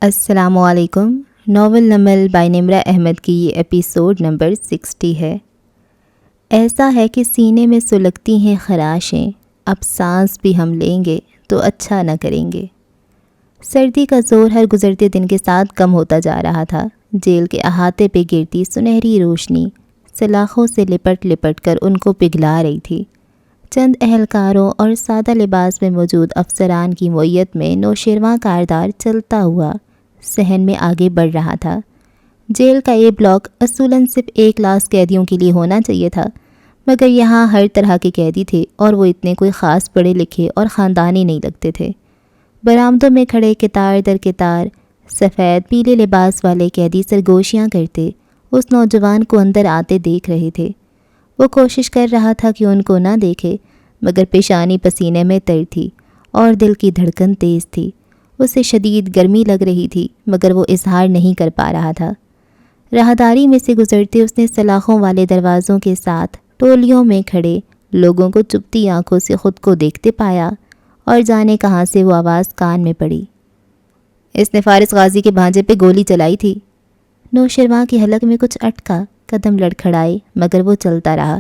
السلام علیکم۔ Novel Naml by نمرہ احمد کی یہ ایپیسوڈ نمبر 60 ہے۔ ایسا ہے کہ سینے میں سلگتی ہیں خراشیں، اب سانس بھی ہم لیں گے تو اچھا نہ کریں گے۔ سردی کا زور ہر گزرتے دن کے ساتھ کم ہوتا جا رہا تھا۔ جیل کے احاطے پہ گرتی سنہری روشنی سلاخوں سے لپٹ لپٹ کر ان کو پگھلا رہی تھی۔ چند اہلکاروں اور سادہ لباس میں موجود افسران کی معیت میں نوشیروان کاردار چلتا ہوا صحن میں آگے بڑھ رہا تھا۔ جیل کا یہ بلاک اصولاً صرف 1 لاکھ قیدیوں کے لیے ہونا چاہیے تھا، مگر یہاں ہر طرح کے قیدی تھے اور وہ اتنے کوئی خاص پڑھے لکھے اور خاندانی نہیں لگتے تھے۔ برآمدوں میں کھڑے قطار در قطار سفید پیلے لباس والے قیدی سرگوشیاں کرتے اس نوجوان کو اندر آتے دیکھ رہے تھے۔ وہ کوشش کر رہا تھا کہ ان کو نہ دیکھے، مگر پیشانی پسینے میں تر تھی اور دل کی دھڑکن تیز تھی۔ اسے شدید گرمی لگ رہی تھی، مگر وہ اظہار نہیں کر پا رہا تھا۔ راہداری میں سے گزرتے اس نے سلاخوں والے دروازوں کے ساتھ ٹولیوں میں کھڑے لوگوں کو چپتی آنکھوں سے خود کو دیکھتے پایا اور جانے کہاں سے وہ آواز کان میں پڑی۔ اس نے فارس غازی کے بھانجے پہ گولی چلائی تھی۔ نوشیروان کی حلق میں کچھ اٹکا، قدم لڑکھڑائے، مگر وہ چلتا رہا۔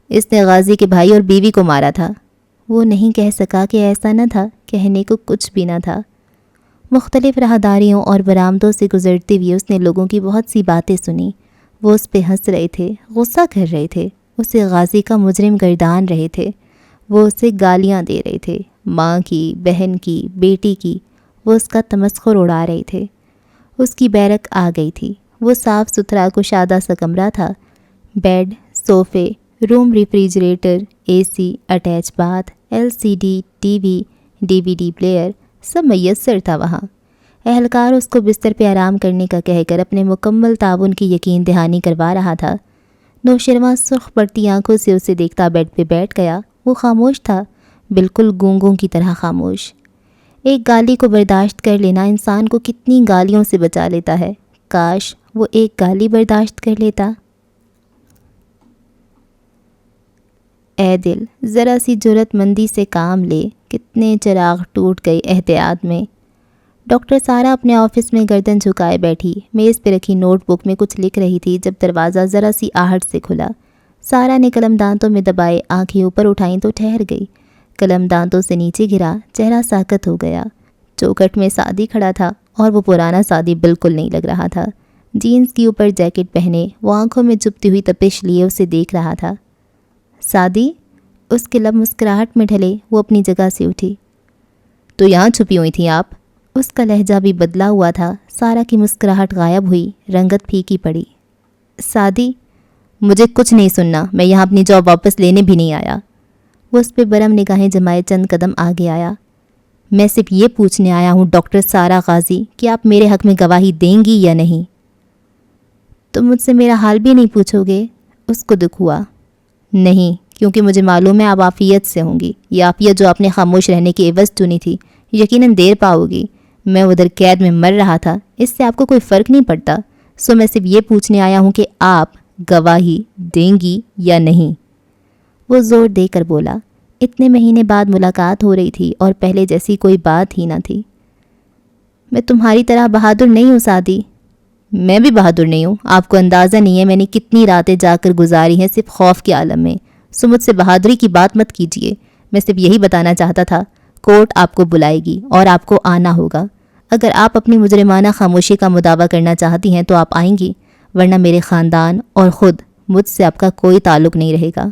اس نے غازی کے بھائی اور بیوی کو مارا تھا۔ وہ نہیں کہہ سکا کہ ایسا نہ تھا، کہنے کو کچھ بھی نہ تھا۔ مختلف راہداریوں اور برآمدوں سے گزرتے ہوئے اس نے لوگوں کی بہت سی باتیں سنی۔ وہ اس پہ ہنس رہے تھے، غصہ کر رہے تھے، اسے غازی کا مجرم گردان رہے تھے۔ وہ اسے گالیاں دے رہے تھے، ماں کی، بہن کی، بیٹی کی۔ وہ اس کا تمسخر اڑا رہے تھے۔ اس کی بیرک آ گئی تھی۔ وہ صاف ستھرا کشادہ سا کمرہ تھا۔ بیڈ، صوفے، room refrigerator, A C, attach bath, LCD T V, DVD player, سب میسر تھا وہاں۔ اہلکار اس کو بستر پہ آرام کرنے کا کہہ کر اپنے مکمل تعاون کی یقین دہانی کروا رہا تھا۔ نوشیروان سرخ پڑتی آنکھوں سے اسے دیکھتا بیڈ پہ بیٹھ گیا۔ وہ خاموش تھا، بالکل گونگوں کی طرح خاموش۔ ایک گالی کو برداشت کر لینا انسان کو کتنی گالیوں سے بچا لیتا ہے۔ کاش وہ ایک گالی برداشت کر لیتا۔ اے دل، ذرا سی جرأت مندی سے کام لے، کتنے چراغ ٹوٹ گئے احتیاط میں۔ ڈاکٹر سارا اپنے آفس میں گردن جھکائے بیٹھی میز پہ رکھی نوٹ بک میں کچھ لکھ رہی تھی جب دروازہ ذرا سی آہٹ سے کھلا۔ سارا نے قلم دانتوں میں دبائے آنکھیں اوپر اٹھائیں تو ٹھہر گئی۔ قلم دانتوں سے نیچے گرا، چہرہ ساکت ہو گیا۔ چوکھٹ میں سعدی کھڑا تھا اور وہ پرانا سعدی بالکل نہیں لگ رہا تھا۔ جینز کی اوپر جیکٹ پہنے وہ آنکھوں میں چبھتی ہوئی تپش لیے اسے دیکھ رہا تھا۔ سعدی، اس کے لب مسکراہٹ میں ڈھلے۔ وہ اپنی جگہ سے اٹھی۔ تو یہاں چھپی ہوئی تھیں آپ؟ اس کا لہجہ بھی بدلا ہوا تھا۔ سارا کی مسکراہٹ غائب ہوئی، رنگت پھیکی پڑی۔ سعدی، مجھے کچھ نہیں سننا، میں یہاں اپنی جاب واپس لینے بھی نہیں آیا۔ وہ اس پہ برم نگاہیں جمائے چند قدم آگے آیا۔ میں صرف یہ پوچھنے آیا ہوں ڈاکٹر سارا غازی کہ آپ میرے حق میں گواہی دیں گی یا نہیں؟ تم مجھ سے میرا حال بھی نہیں پوچھو گے؟ اس کو دکھ ہوا۔ نہیں، کیونکہ مجھے معلوم ہے آپ عافیت سے ہوں گی۔ یہ عافیت جو آپ نے خاموش رہنے کی عوض چنی تھی، یقیناً دیر پاؤ گی۔ میں ادھر قید میں مر رہا تھا، اس سے آپ کو کوئی فرق نہیں پڑتا۔ سو میں صرف یہ پوچھنے آیا ہوں کہ آپ گواہی دیں گی یا نہیں؟ وہ زور دے کر بولا۔ اتنے مہینے بعد ملاقات ہو رہی تھی اور پہلے جیسی کوئی بات ہی نہ تھی۔ میں تمہاری طرح بہادر نہیں ہوں سعدی۔ میں بھی بہادر نہیں ہوں، آپ کو اندازہ نہیں ہے میں نے کتنی راتیں جا کر گزاری ہیں صرف خوف کے عالم میں۔ سو مجھ سے بہادری کی بات مت کیجیے۔ میں صرف یہی بتانا چاہتا تھا، کورٹ آپ کو بلائے گی اور آپ کو آنا ہوگا۔ اگر آپ اپنی مجرمانہ خاموشی کا مداوع کرنا چاہتی ہیں تو آپ آئیں گی، ورنہ میرے خاندان اور خود مجھ سے آپ کا کوئی تعلق نہیں رہے گا۔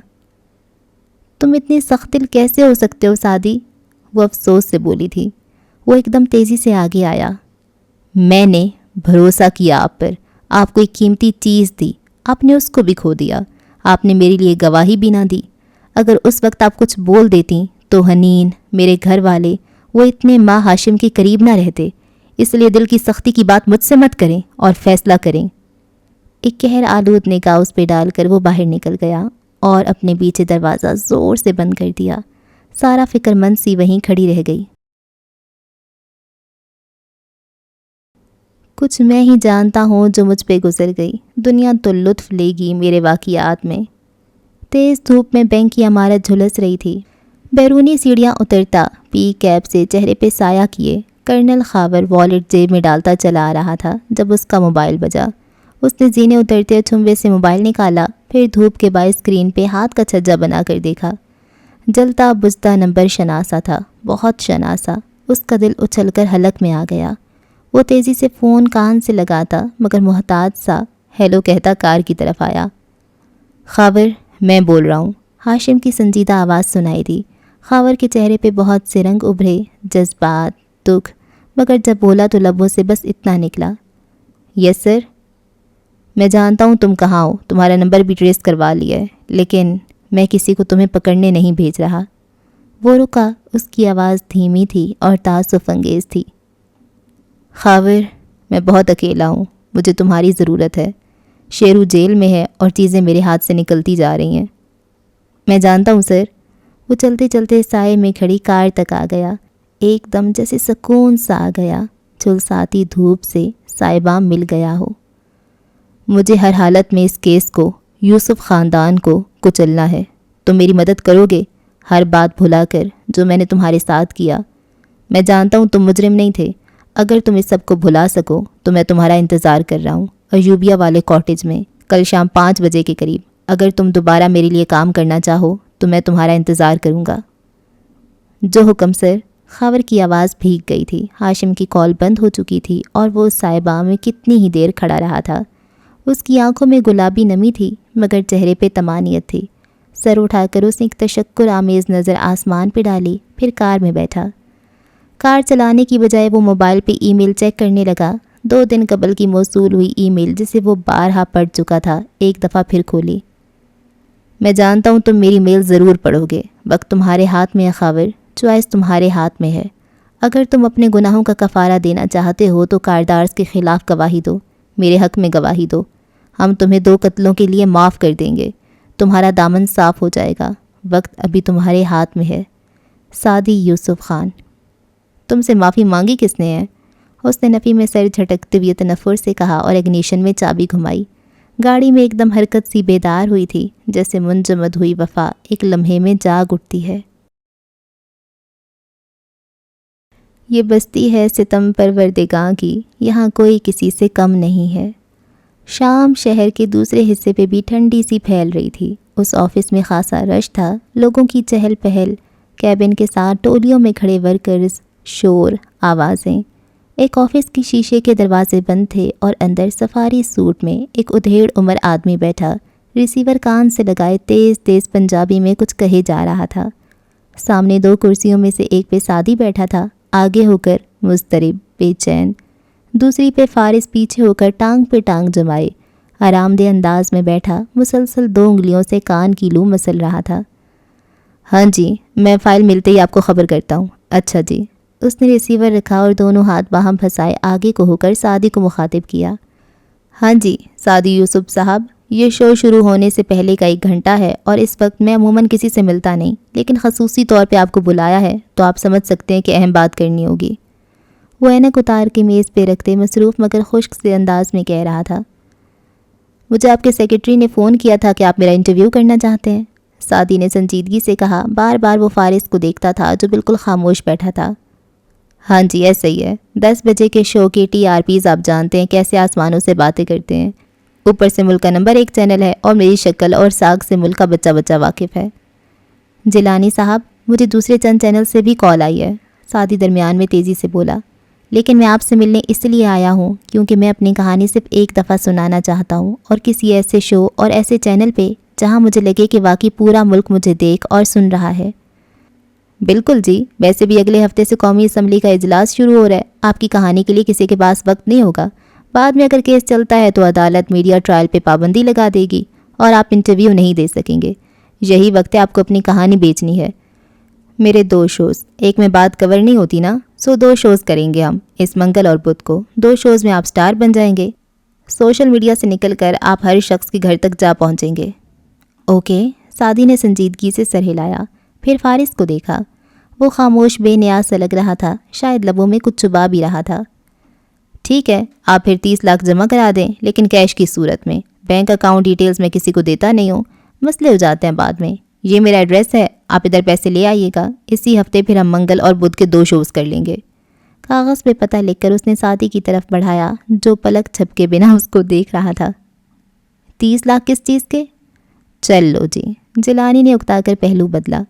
تم اتنی سخت دل کیسے ہو سکتے ہو سعدی؟ وہ افسوس سے بولی تھی۔ وہ ایک دم تیزی سے آگے آیا۔ میں نے بھروسہ کیا آپ پر، آپ کو ایک قیمتی چیز دی، آپ نے اس کو بھی کھو دیا۔ آپ نے میرے لیے گواہی بھی نہ دی۔ اگر اس وقت آپ کچھ بول دیتی تو حنین، میرے گھر والے، وہ اتنے ماں ہاشم کے قریب نہ رہتے۔ اس لیے دل کی سختی کی بات مجھ سے مت کریں اور فیصلہ کریں۔ ایک قہر آلود نگاہ اس پہ ڈال کر وہ باہر نکل گیا اور اپنے پیچھے دروازہ زور سے بند کر دیا۔ سارا فکر مند سی وہیں کھڑی رہ گئی۔ کچھ میں ہی جانتا ہوں جو مجھ پہ گزر گئی، دنیا تو لطف لے گی میرے واقعات میں۔ تیز دھوپ میں بینک کی عمارت جھلس رہی تھی۔ بیرونی سیڑھیاں اترتا پی کیب سے چہرے پہ سایہ کیے کرنل خاور والیٹ جیب میں ڈالتا چلا آ رہا تھا جب اس کا موبائل بجا۔ اس نے زینے اترتے چھمبے سے موبائل نکالا، پھر دھوپ کے باعث اسکرین پہ ہاتھ کا چھجا بنا کر دیکھا۔ جلتا بجھتا نمبر شناسا تھا، بہت شناسا۔ اس کا دل اچھل کر حلق میں آ گیا۔ وہ تیزی سے فون کان سے لگاتا مگر محتاط سا ہیلو کہتا کار کی طرف آیا۔ خاور، میں بول رہا ہوں۔ ہاشم کی سنجیدہ آواز سنائی دی۔ خاور کے چہرے پہ بہت سے رنگ ابھرے، جذبات، دکھ، مگر جب بولا تو لبوں سے بس اتنا نکلا، یس سر۔ میں جانتا ہوں تم کہاں ہو، تمہارا نمبر بھی ٹریس کروا لیا ہے، لیکن میں کسی کو تمہیں پکڑنے نہیں بھیج رہا۔ وہ رکا، اس کی آواز دھیمی تھی اور تعصف انگیز تھی۔ خاور، میں بہت اکیلا ہوں، مجھے تمہاری ضرورت ہے۔ شیرو جیل میں ہے اور چیزیں میرے ہاتھ سے نکلتی جا رہی ہیں۔ میں جانتا ہوں سر۔ وہ چلتے چلتے سائے میں کھڑی کار تک آ گیا۔ ایک دم جیسے سکون سا آ گیا، جھلساتی دھوپ سے سائباں مل گیا ہو۔ مجھے ہر حالت میں اس کیس کو، یوسف خاندان کو کچلنا ہے۔ تم میری مدد کرو گے، ہر بات بھلا کر جو میں نے تمہارے ساتھ کیا۔ میں جانتا ہوں تم مجرم نہیں تھے۔ اگر تم اس سب کو بھلا سکو تو میں تمہارا انتظار کر رہا ہوں ایوبیہ والے کاٹیج میں، کل شام 5 بجے کے قریب۔ اگر تم دوبارہ میرے لیے کام کرنا چاہو تو میں تمہارا انتظار کروں گا۔ جو حکم سر۔ خاور کی آواز بھیگ گئی تھی۔ ہاشم کی کال بند ہو چکی تھی اور وہ سائبہ میں کتنی ہی دیر کھڑا رہا تھا۔ اس کی آنکھوں میں گلابی نمی تھی مگر چہرے پہ طمانینت تھی۔ سر اٹھا کر اس نے ایک تشکر آمیز نظر آسمان پہ ڈالی، پھر کار میں بیٹھا۔ کار چلانے کی بجائے وہ موبائل پہ ای میل چیک کرنے لگا۔ 2 دن قبل کی موصول ہوئی ای میل جسے وہ بارہا پڑھ چکا تھا، ایک دفعہ پھر کھولی۔ میں جانتا ہوں تم میری میل ضرور پڑھو گے۔ وقت تمہارے ہاتھ میں ہے خاور، چوائس تمہارے ہاتھ میں ہے۔ اگر تم اپنے گناہوں کا کفارہ دینا چاہتے ہو تو کاردارز کے خلاف گواہی دو، میرے حق میں گواہی دو۔ ہم تمہیں 2 قتلوں کے لیے معاف کر دیں گے، تمہارا دامن صاف ہو جائے گا۔ وقت ابھی تمہارے ہاتھ میں ہے۔ سعدی یوسف خان۔ تم سے معافی مانگی کس نے ہے؟ اس نے نفی میں سر جھٹکتے ہوئے تنفر سے کہا اور اگنیشن میں چابی گھمائی۔ گاڑی میں ایک دم حرکت سی بیدار ہوئی تھی، جیسے منجمد ہوئی وفا ایک لمحے میں جاگ اٹھتی ہے۔ یہ بستی ہے ستم پروردگاں کی، یہاں کوئی کسی سے کم نہیں ہے۔ شام شہر کے دوسرے حصے پہ بھی ٹھنڈی سی پھیل رہی تھی۔ اس آفس میں خاصا رش تھا، لوگوں کی چہل پہل، کیبن کے ساتھ ٹولیوں میں کھڑے ورکرز، شور، آوازیں۔ ایک آفس کی شیشے کے دروازے بند تھے اور اندر سفاری سوٹ میں ایک ادھیڑ عمر آدمی بیٹھا، ریسیور کان سے لگائے تیز تیز پنجابی میں کچھ کہے جا رہا تھا۔ سامنے 2 کرسیوں میں سے ایک پہ سعدی بیٹھا تھا، آگے ہو کر مضطرب، بے چین۔ دوسری پہ فارس پیچھے ہو کر ٹانگ پہ ٹانگ جمائے آرام دہ انداز میں بیٹھا، مسلسل 2 انگلیوں سے کان کی لو مسل رہا تھا۔ ہاں جی، میں فائل ملتے ہی آپ کو خبر کرتا ہوں۔ اچھا جی۔ اس نے ریسیور رکھا اور دونوں ہاتھ باہم پھنسائے آگے کو ہو کر سعدی کو مخاطب کیا۔ ہاں جی سعدی یوسف صاحب، یہ شو شروع ہونے سے پہلے کا 1 گھنٹہ ہے اور اس وقت میں عموماً کسی سے ملتا نہیں، لیکن خصوصی طور پہ آپ کو بلایا ہے تو آپ سمجھ سکتے ہیں کہ اہم بات کرنی ہوگی۔ وہ اینک اتار کے میز پہ رکھتے مصروف مگر خشک سے انداز میں کہہ رہا تھا۔ مجھے آپ کے سیکرٹری نے فون کیا تھا کہ آپ میرا انٹرویو کرنا چاہتے ہیں۔ سعدی نے سنجیدگی سے کہا، بار بار وہ فارس کو دیکھتا تھا جو بالکل خاموش بیٹھا تھا۔ ہاں جی ایسا ہی ہے، 10 بجے کے شو کے TRPs آپ جانتے ہیں کیسے آسمانوں سے باتیں کرتے ہیں، اوپر سے ملک کا نمبر 1 چینل ہے اور میری شکل اور ساکھ سے ملک کا بچہ بچہ واقف ہے۔ جیلانی صاحب، مجھے دوسرے چند چینل سے بھی کال آئی ہے، سعدی درمیان میں تیزی سے بولا، لیکن میں آپ سے ملنے اس لیے آیا ہوں کیونکہ میں اپنی کہانی صرف ایک دفعہ سنانا چاہتا ہوں اور کسی ایسے شو اور ایسے چینل پہ جہاں مجھے لگے کہ واقعی پورا ملک مجھے دیکھ اور سن رہا ہے۔ بالکل جی، ویسے بھی اگلے ہفتے سے قومی اسمبلی کا اجلاس شروع ہو رہا ہے، آپ کی کہانی کے لیے کسی کے پاس وقت نہیں ہوگا۔ بعد میں اگر کیس چلتا ہے تو عدالت میڈیا ٹرائل پہ پابندی لگا دے گی اور آپ انٹرویو نہیں دے سکیں گے۔ یہی وقت ہے آپ کو اپنی کہانی بیچنی ہے۔ میرے 2 شوز، ایک میں بات کور نہیں ہوتی نا، سو 2 شوز کریں گے ہم، اس منگل اور بدھ کو۔ 2 شوز میں آپ سٹار بن جائیں گے۔ سوشل میڈیا سے نکل کر آپ ہر شخص کے گھر تک جا پہنچیں گے۔ اوکے، سعدی نے سنجیدگی سے سر ہلایا، پھر فارس کو دیکھا۔ وہ خاموش بے نیاز سا لگ رہا تھا، شاید لبوں میں کچھ چبا بھی رہا تھا۔ ٹھیک ہے، آپ پھر 30 لاکھ جمع کرا دیں، لیکن کیش کی صورت میں۔ بینک اکاؤنٹ ڈیٹیلز میں کسی کو دیتا نہیں ہوں، مسئلے ہو جاتے ہیں بعد میں۔ یہ میرا ایڈریس ہے، آپ ادھر پیسے لے آئیے گا۔ اسی ہفتے پھر ہم منگل اور بدھ کے 2 شوز کر لیں گے۔ کاغذ پہ پتہ لکھ کر اس نے سعدی کی طرف بڑھایا جو پلک جھپکے بنا اس کو دیکھ رہا تھا۔ 30 لاکھ کس چیز کے؟ چل لو جی، جیلانی نے اکتا کر پہلو بدلا۔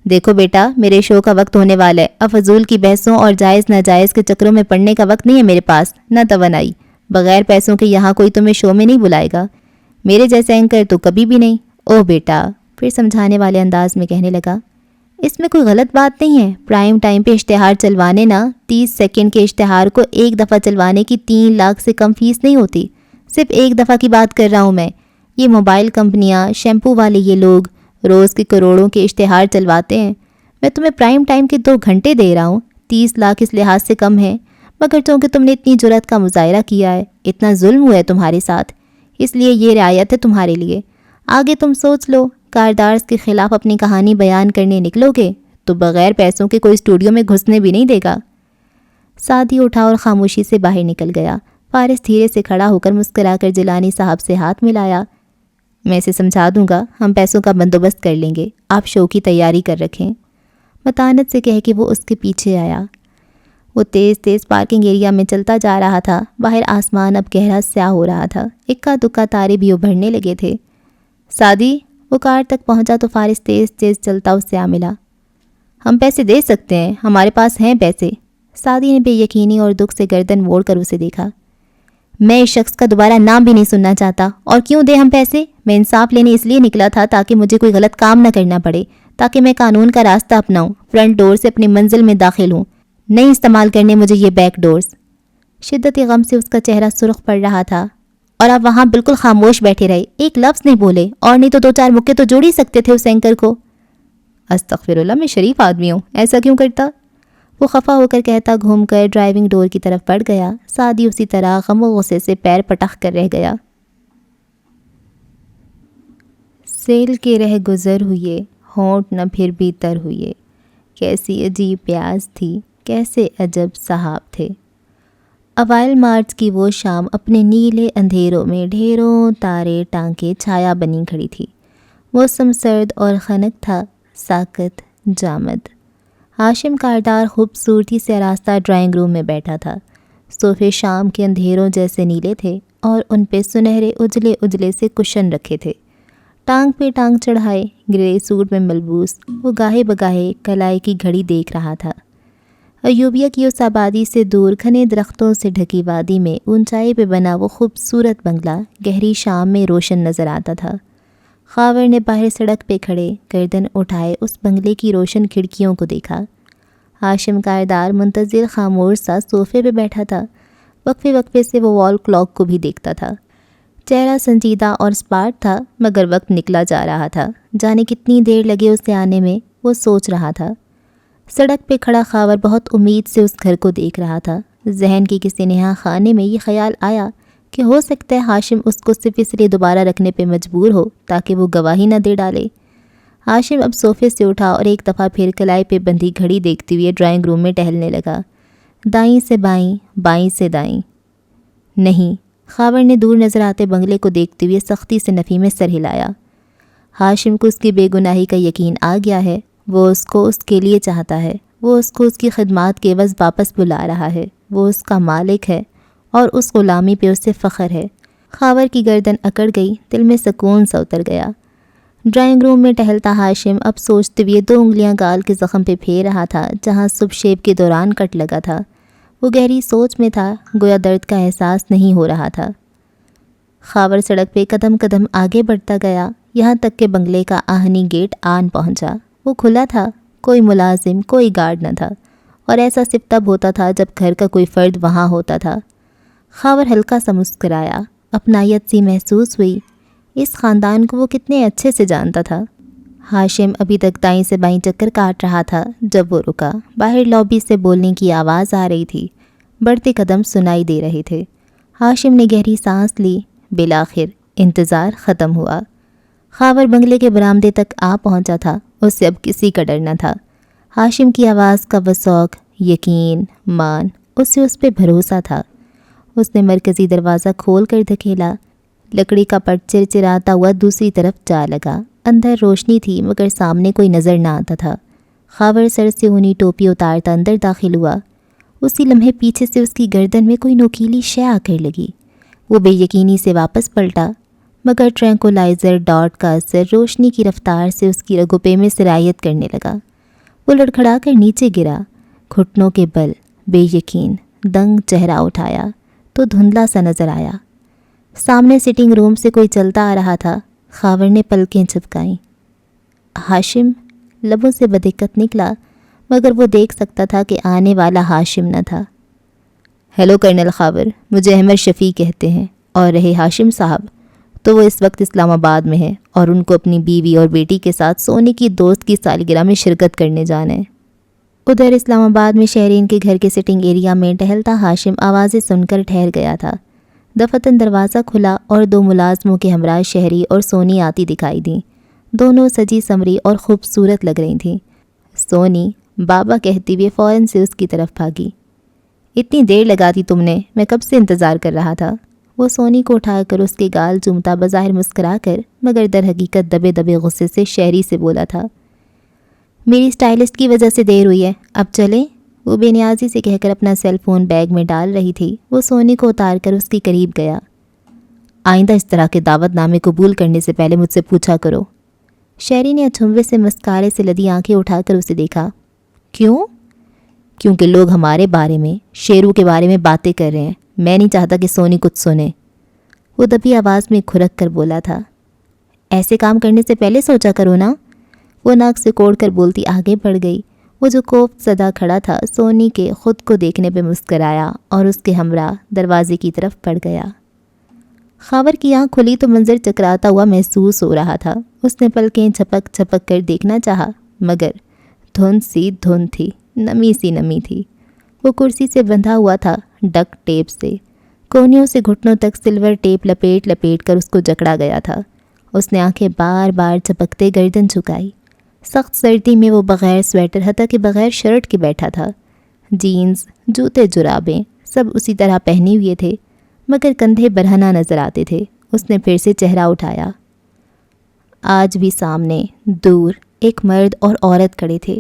دیکھو بیٹا، میرے شو کا وقت ہونے والا ہے، اب فضول کی بحثوں اور جائز ناجائز کے چکروں میں پڑنے کا وقت نہیں ہے میرے پاس، نہ توانائی۔ بغیر پیسوں کے یہاں کوئی تمہیں شو میں نہیں بلائے گا، میرے جیسا اینکر تو کبھی بھی نہیں۔ اوہ بیٹا، پھر سمجھانے والے انداز میں کہنے لگا، اس میں کوئی غلط بات نہیں ہے، پرائم ٹائم پہ اشتہار چلوانے نا 30 سیکنڈ کے اشتہار کو ایک دفعہ چلوانے کی 3 لاکھ سے کم فیس نہیں ہوتی۔ صرف ایک دفعہ کی بات کر رہا ہوں میں۔ یہ موبائل کمپنیاں، شیمپو والے یہ لوگ روز کے کروڑوں کے اشتہار چلواتے ہیں، میں تمہیں پرائم ٹائم کے 2 گھنٹے دے رہا ہوں، 30 لاکھ اس لحاظ سے کم ہے، مگر چونکہ تم نے اتنی جرأت کا مظاہرہ کیا ہے، اتنا ظلم ہوا ہے تمہارے ساتھ، اس لیے یہ رعایت ہے تمہارے لیے۔ آگے تم سوچ لو، کاردارز کے خلاف اپنی کہانی بیان کرنے نکلو گے تو بغیر پیسوں کے کوئی اسٹوڈیو میں گھسنے بھی نہیں دے گا۔ سعدی اٹھا اور خاموشی سے باہر نکل گیا۔ فارس دھیرے سے کھڑا ہو کر مسکرا کر جیلانی صاحب سے ہاتھ ملایا۔ میں اسے سمجھا دوں گا، ہم پیسوں کا بندوبست کر لیں گے، آپ شو کی تیاری کر رکھیں، متانت سے کہہ کے وہ اس کے پیچھے آیا۔ وہ تیز تیز پارکنگ ایریا میں چلتا جا رہا تھا۔ باہر آسمان اب گہرا سیاہ ہو رہا تھا، اکا دکا تارے بھی ابھرنے لگے تھے۔ سعدی، وہ کار تک پہنچا تو فارس تیز تیز چلتا اس سے آ ملا۔ ہم پیسے دے سکتے ہیں، ہمارے پاس ہیں پیسے۔ سعدی نے بے یقینی اور دکھ سے گردن موڑ کر اسے دیکھا۔ میں اس شخص کا دوبارہ نام بھی نہیں سننا چاہتا، اور کیوں دیں ہم پیسے؟ میں انصاف لینے اس لیے نکلا تھا تاکہ مجھے کوئی غلط کام نہ کرنا پڑے، تاکہ میں قانون کا راستہ اپناؤں، فرنٹ ڈور سے اپنی منزل میں داخل ہوں، نہیں استعمال کرنے مجھے یہ بیک ڈورز۔ شدت غم سے اس کا چہرہ سرخ پڑ رہا تھا، اور آپ وہاں بالکل خاموش بیٹھے رہے، ایک لفظ نہیں بولے، اور نہیں تو 2-4 مکے تو جوڑ ہی سکتے تھے اس اینکر کو۔ استغفر اللہ، میں شریف آدمی ہوں، ایسا کیوں کرتا؟ وہ خفا ہو کر کہتا گھوم کر ڈرائیونگ ڈور کی طرف بڑھ گیا۔ سعدی اسی طرح غم و غصے سے پیر پٹخ کر رہ گیا۔ سیل کے رہ گزر ہوئے، ہونٹ نہ پھر بھی تر ہوئے، کیسی عجیب پیاس تھی، کیسے عجب صحاب تھے۔ اوائل مارچ کی وہ شام اپنے نیلے اندھیروں میں ڈھیروں تارے ٹانکے چھایا بنی کھڑی تھی۔ موسم سرد اور خنک تھا، ساکت جامد۔ ہاشم کاردار خوبصورتی سے آراستہ ڈرائنگ روم میں بیٹھا تھا۔ صوفے شام کے اندھیروں جیسے نیلے تھے اور ان پہ سنہرے اجلے اجلے سے کشن رکھے تھے۔ ٹانگ پہ ٹانگ چڑھائے گرے سوٹ میں ملبوس وہ گاہے بگاہے کلائی کی گھڑی دیکھ رہا تھا۔ ایوبیہ کی اس آبادی سے دور گھنے درختوں سے ڈھکی وادی میں اونچائی پہ بنا وہ خوبصورت بنگلہ گہری شام میں روشن نظر آتا تھا۔ خاور نے باہر سڑک پہ کھڑے گردن اٹھائے اس بنگلے کی روشن کھڑکیوں کو دیکھا۔ ہاشم کاردار منتظر خاموش سا صوفے پہ بیٹھا تھا، وقفے وقفے سے وہ وال کلاک کو بھی دیکھتا تھا۔ چہرہ سنجیدہ اور سپاٹ تھا، مگر وقت نکلا جا رہا تھا، جانے کتنی دیر لگے اسے آنے میں، وہ سوچ رہا تھا۔ سڑک پہ کھڑا خاور بہت امید سے اس گھر کو دیکھ رہا تھا۔ ذہن کی کسی نہا خانے میں یہ خیال آیا کہ ہو سکتا ہے ہاشم اس کو صرف اس لیے دوبارہ رکھنے پہ مجبور ہو تاکہ وہ گواہی نہ دے ڈالے۔ ہاشم اب صوفے سے اٹھا اور ایک دفعہ پھر کلائی پہ بندھی گھڑی دیکھتے ہوئے ڈرائنگ روم میں ٹہلنے لگا۔ دائیں سے بائیں، بائیں سے دائیں۔ نہیں، خاور نے دور نظر آتے بنگلے کو دیکھتے ہوئے سختی سے نفی میں سر ہلایا۔ ہاشم کو اس کی بے گناہی کا یقین آ گیا ہے، وہ اس کو اس کے لیے چاہتا ہے، وہ اس کو اس کی خدمات کے عوض واپس بلا رہا ہے، وہ اس کا مالک ہے اور اس غلامی پہ اسے فخر ہے۔ خاور کی گردن اکڑ گئی، دل میں سکون سا اتر گیا۔ ڈرائنگ روم میں ٹہلتا ہاشم اب سوچتے ہوئے 2 انگلیاں گال کے زخم پہ پھیر رہا تھا جہاں صبح شیب کے دوران کٹ لگا تھا۔ وہ گہری سوچ میں تھا، گویا درد کا احساس نہیں ہو رہا تھا۔ خاور سڑک پہ قدم قدم آگے بڑھتا گیا، یہاں تک کہ بنگلے کا آہنی گیٹ آن پہنچا۔ وہ کھلا تھا، کوئی ملازم، کوئی گارڈ نہ تھا، اور ایسا صرف تب ہوتا تھا جب گھر کا کوئی فرد وہاں ہوتا تھا۔ خاور ہلکا سا مسکرایا، اپنائیت سی محسوس ہوئی، اس خاندان کو وہ کتنے اچھے سے جانتا تھا۔ ہاشم ابھی تک دائیں سے بائیں چکر کاٹ رہا تھا جب وہ رکا۔ باہر لابی سے بولنے کی آواز آ رہی تھی، بڑھتے قدم سنائی دے رہے تھے۔ ہاشم نے گہری سانس لی، بالآخر انتظار ختم ہوا۔ خاور بنگلے کے برآمدے تک آ پہنچا تھا، اس سے اب کسی کا ڈر نہ تھا۔ ہاشم کی آواز کا وثوق، یقین، مان، اسے اس پہ بھروسہ تھا۔ اس نے مرکزی دروازہ کھول کر دھکیلا، لکڑی کا پٹ چرچراتا ہوا دوسری طرف جا لگا۔ اندر روشنی تھی مگر سامنے کوئی نظر نہ آتا تھا۔ خاور سر سے اونی ٹوپی اتارتا اندر داخل ہوا۔ اسی لمحے پیچھے سے اس کی گردن میں کوئی نوکیلی شے آ کر لگی۔ وہ بے یقینی سے واپس پلٹا، مگر ٹرینکولائزر ڈاٹ کا اثر روشنی کی رفتار سے اس کی رگوں پہ میں سرایت کرنے لگا۔ وہ لڑکھڑا کر نیچے گرا، گھٹنوں کے بل، بے یقین، دنگ چہرہ اٹھایا تو دھندلا سا نظر آیا۔ سامنے سٹنگ روم سے کوئی چلتا آ رہا تھا۔ خاور نے پلکیں جھپکائیں۔ ہاشم لبوں سے بدقت نکلا، مگر وہ دیکھ سکتا تھا کہ آنے والا ہاشم نہ تھا۔ ہیلو کرنل خاور، مجھے احمد شفیع کہتے ہیں، اور رہے ہاشم صاحب تو وہ اس وقت اسلام آباد میں ہیں اور ان کو اپنی بیوی اور بیٹی کے ساتھ سونی کی دوست کی سالگرہ میں شرکت کرنے جانا ہے۔ ادھر اسلام آباد میں شہرین کے گھر کے سٹنگ ایریا میں ٹہلتا ہاشم آوازیں سن کر ٹھہر گیا تھا۔ دفتن دروازہ کھلا اور 2 ملازموں کے ہمراہ شہری اور سونی آتی دکھائی دیں۔ دونوں سجی سمری اور خوبصورت لگ رہی تھیں۔ سونی بابا کہتی ہوئے فوراً سے اس کی طرف بھاگی۔ اتنی دیر لگا دی تم نے، میں کب سے انتظار کر رہا تھا۔ وہ سونی کو اٹھا کر اس کے گال چومتا بظاہر مسکرا کر مگر در حقیقت دبے دبے غصے سے شہری سے بولا تھا۔ میری سٹائلسٹ کی وجہ سے دیر ہوئی ہے، اب چلیں؟ وہ بے نیازی سے کہہ کر اپنا سیل فون بیگ میں ڈال رہی تھی۔ وہ سونی کو اتار کر اس کے قریب گیا۔ آئندہ اس طرح کے دعوت نامے قبول کرنے سے پہلے مجھ سے پوچھا کرو۔ شہری نے اچھمبے سے مسکارے سے لدی آنکھیں اٹھا کر اسے دیکھا۔ کیوں؟ کیونکہ لوگ ہمارے بارے میں، شیرو کے بارے میں باتیں کر رہے ہیں، میں نہیں چاہتا کہ سونی کچھ سنے۔ وہ دبی آواز میں کھرک کر بولا تھا۔ ایسے کام کرنے سے پہلے سوچا کرو نا۔ وہ ناک سے کوڑ کر بولتی آگے بڑھ گئی۔ وہ جو کوفت زدہ کھڑا تھا سونی کے خود کو دیکھنے پہ مسکرایا اور اس کے ہمراہ دروازے کی طرف بڑھ گیا۔ خاور کی آنکھ کھلی تو منظر چکراتا ہوا محسوس ہو رہا تھا۔ اس نے پلکیں جھپک جھپک کر دیکھنا چاہا، مگر دھند سی دھند تھی، نمی سی نمی تھی۔ وہ کرسی سے بندھا ہوا تھا ڈک ٹیپ سے، کونیوں سے گھٹنوں تک سلور ٹیپ لپیٹ لپیٹ کر اس کو جکڑا گیا تھا۔ اس نے آنکھیں بار بار جھپکتے گردن جھکائی۔ سخت سردی میں وہ بغیر سویٹر حتیٰ کہ بغیر شرٹ کے بیٹھا تھا۔ جینز، جوتے، جرابیں سب اسی طرح پہنے ہوئے تھے، مگر کندھے برہنہ نظر آتے تھے۔ اس نے پھر سے چہرہ اٹھایا۔ آج بھی سامنے دور ایک مرد اور عورت کھڑے تھے،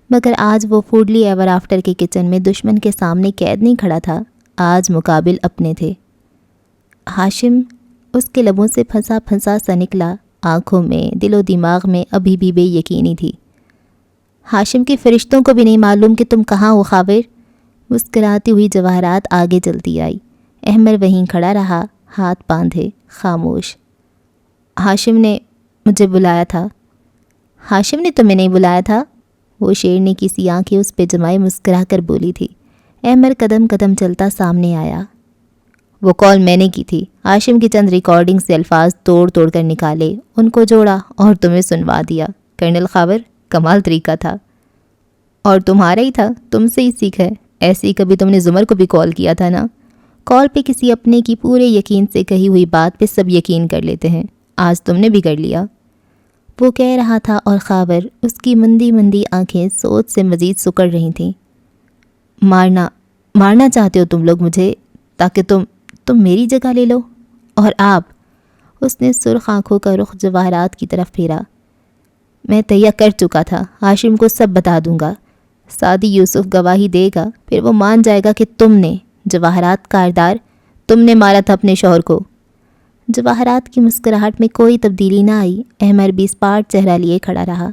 مگر آج وہ فوڈلی ایور آفٹر کے کچن میں دشمن کے سامنے قید نہیں کھڑا تھا، آج مقابل اپنے تھے۔ ہاشم اس کے لبوں سے پھنسا پھنسا سا نکلا، آنکھوں میں، دل و دماغ میں ابھی بھی بے یقینی تھی۔ ہاشم کے فرشتوں کو بھی نہیں معلوم کہ تم کہاں ہو خاور۔ مسکراتی ہوئی جواہرات آگے چلتی آئی۔ احمر وہیں کھڑا رہا، ہاتھ باندھے، خاموش۔ ہاشم نے مجھے بلایا تھا۔ ہاشم نے تمہیں نہیں بلایا تھا؟ وہ شیرنی کی سی آنکھیں اس پہ جمائے مسکرا کر بولی تھی۔ احمر قدم قدم چلتا سامنے آیا۔ وہ کال میں نے کی تھی۔ ہاشم کی چند ریکارڈنگ سے الفاظ توڑ توڑ کر نکالے، ان کو جوڑا اور تمہیں سنوا دیا۔ کرنل خاور، کمال طریقہ تھا۔ اور تمہارا ہی تھا، تم سے ہی سیکھا ہے۔ ایسے ہی کبھی تم نے زمر کو بھی کال کیا تھا نا؟ کال پہ کسی اپنے کی پورے یقین سے کہی ہوئی بات پہ سب یقین کر لیتے ہیں، آج تم نے بھی کر لیا۔ وہ کہہ رہا تھا اور خاور اس کی مندی مندی آنکھیں سوچ سے مزید سکڑ رہی تھیں۔ مارنا چاہتے ہو تم لوگ مجھے تاکہ تم میری جگہ لے لو؟ اور آپ؟ اس نے سرخ آنکھوں کا رخ جواہرات کی طرف پھیرا۔ میں تہیہ کر چکا تھا، ہاشم کو سب بتا دوں گا۔ سعدی یوسف گواہی دے گا، پھر وہ مان جائے گا کہ تم نے، جواہرات کاردار، تم نے مارا تھا اپنے شوہر کو۔ جواہرات کی مسکراہٹ میں کوئی تبدیلی نہ آئی۔ احمر بھی اسپاٹ چہرہ لیے کھڑا رہا۔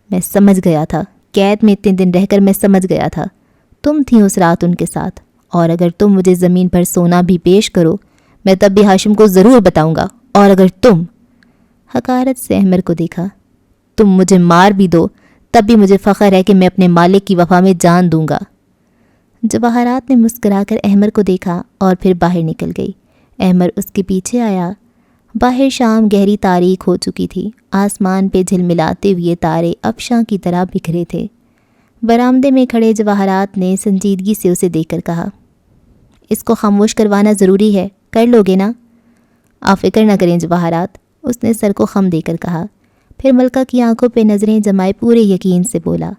میں سمجھ گیا تھا، قید میں اتنے دن رہ کر میں سمجھ گیا تھا، تم تھیں اس رات ان کے ساتھ، اور اگر تم مجھے زمین پر سونا بھی پیش کرو میں تب بھی ہاشم کو ضرور بتاؤں گا، اور اگر تم، حقارت سے احمر کو دیکھا، تم مجھے مار بھی دو تب بھی مجھے فخر ہے کہ میں اپنے مالک کی وفا میں جان دوں گا۔ جواہرات نے مسکرا کر احمر کو دیکھا اور پھر باہر نکل گئی۔ احمر اس کے پیچھے آیا۔ باہر شام گہری تاریک ہو چکی تھی، آسمان پہ جھلملاتے ہوئے تارے افشاں کی طرح بکھرے تھے۔ برآمدے میں کھڑے جواہرات نے سنجیدگی سے اسے دیکھ کر کہا، اس کو خاموش کروانا ضروری ہے، کر لو گے نا؟ آپ فکر نہ کریں جواہرات، اس نے سر کو خم دے کر کہا، پھر ملکہ کی آنکھوں پہ نظریں جمائے پورے یقین سے بولا،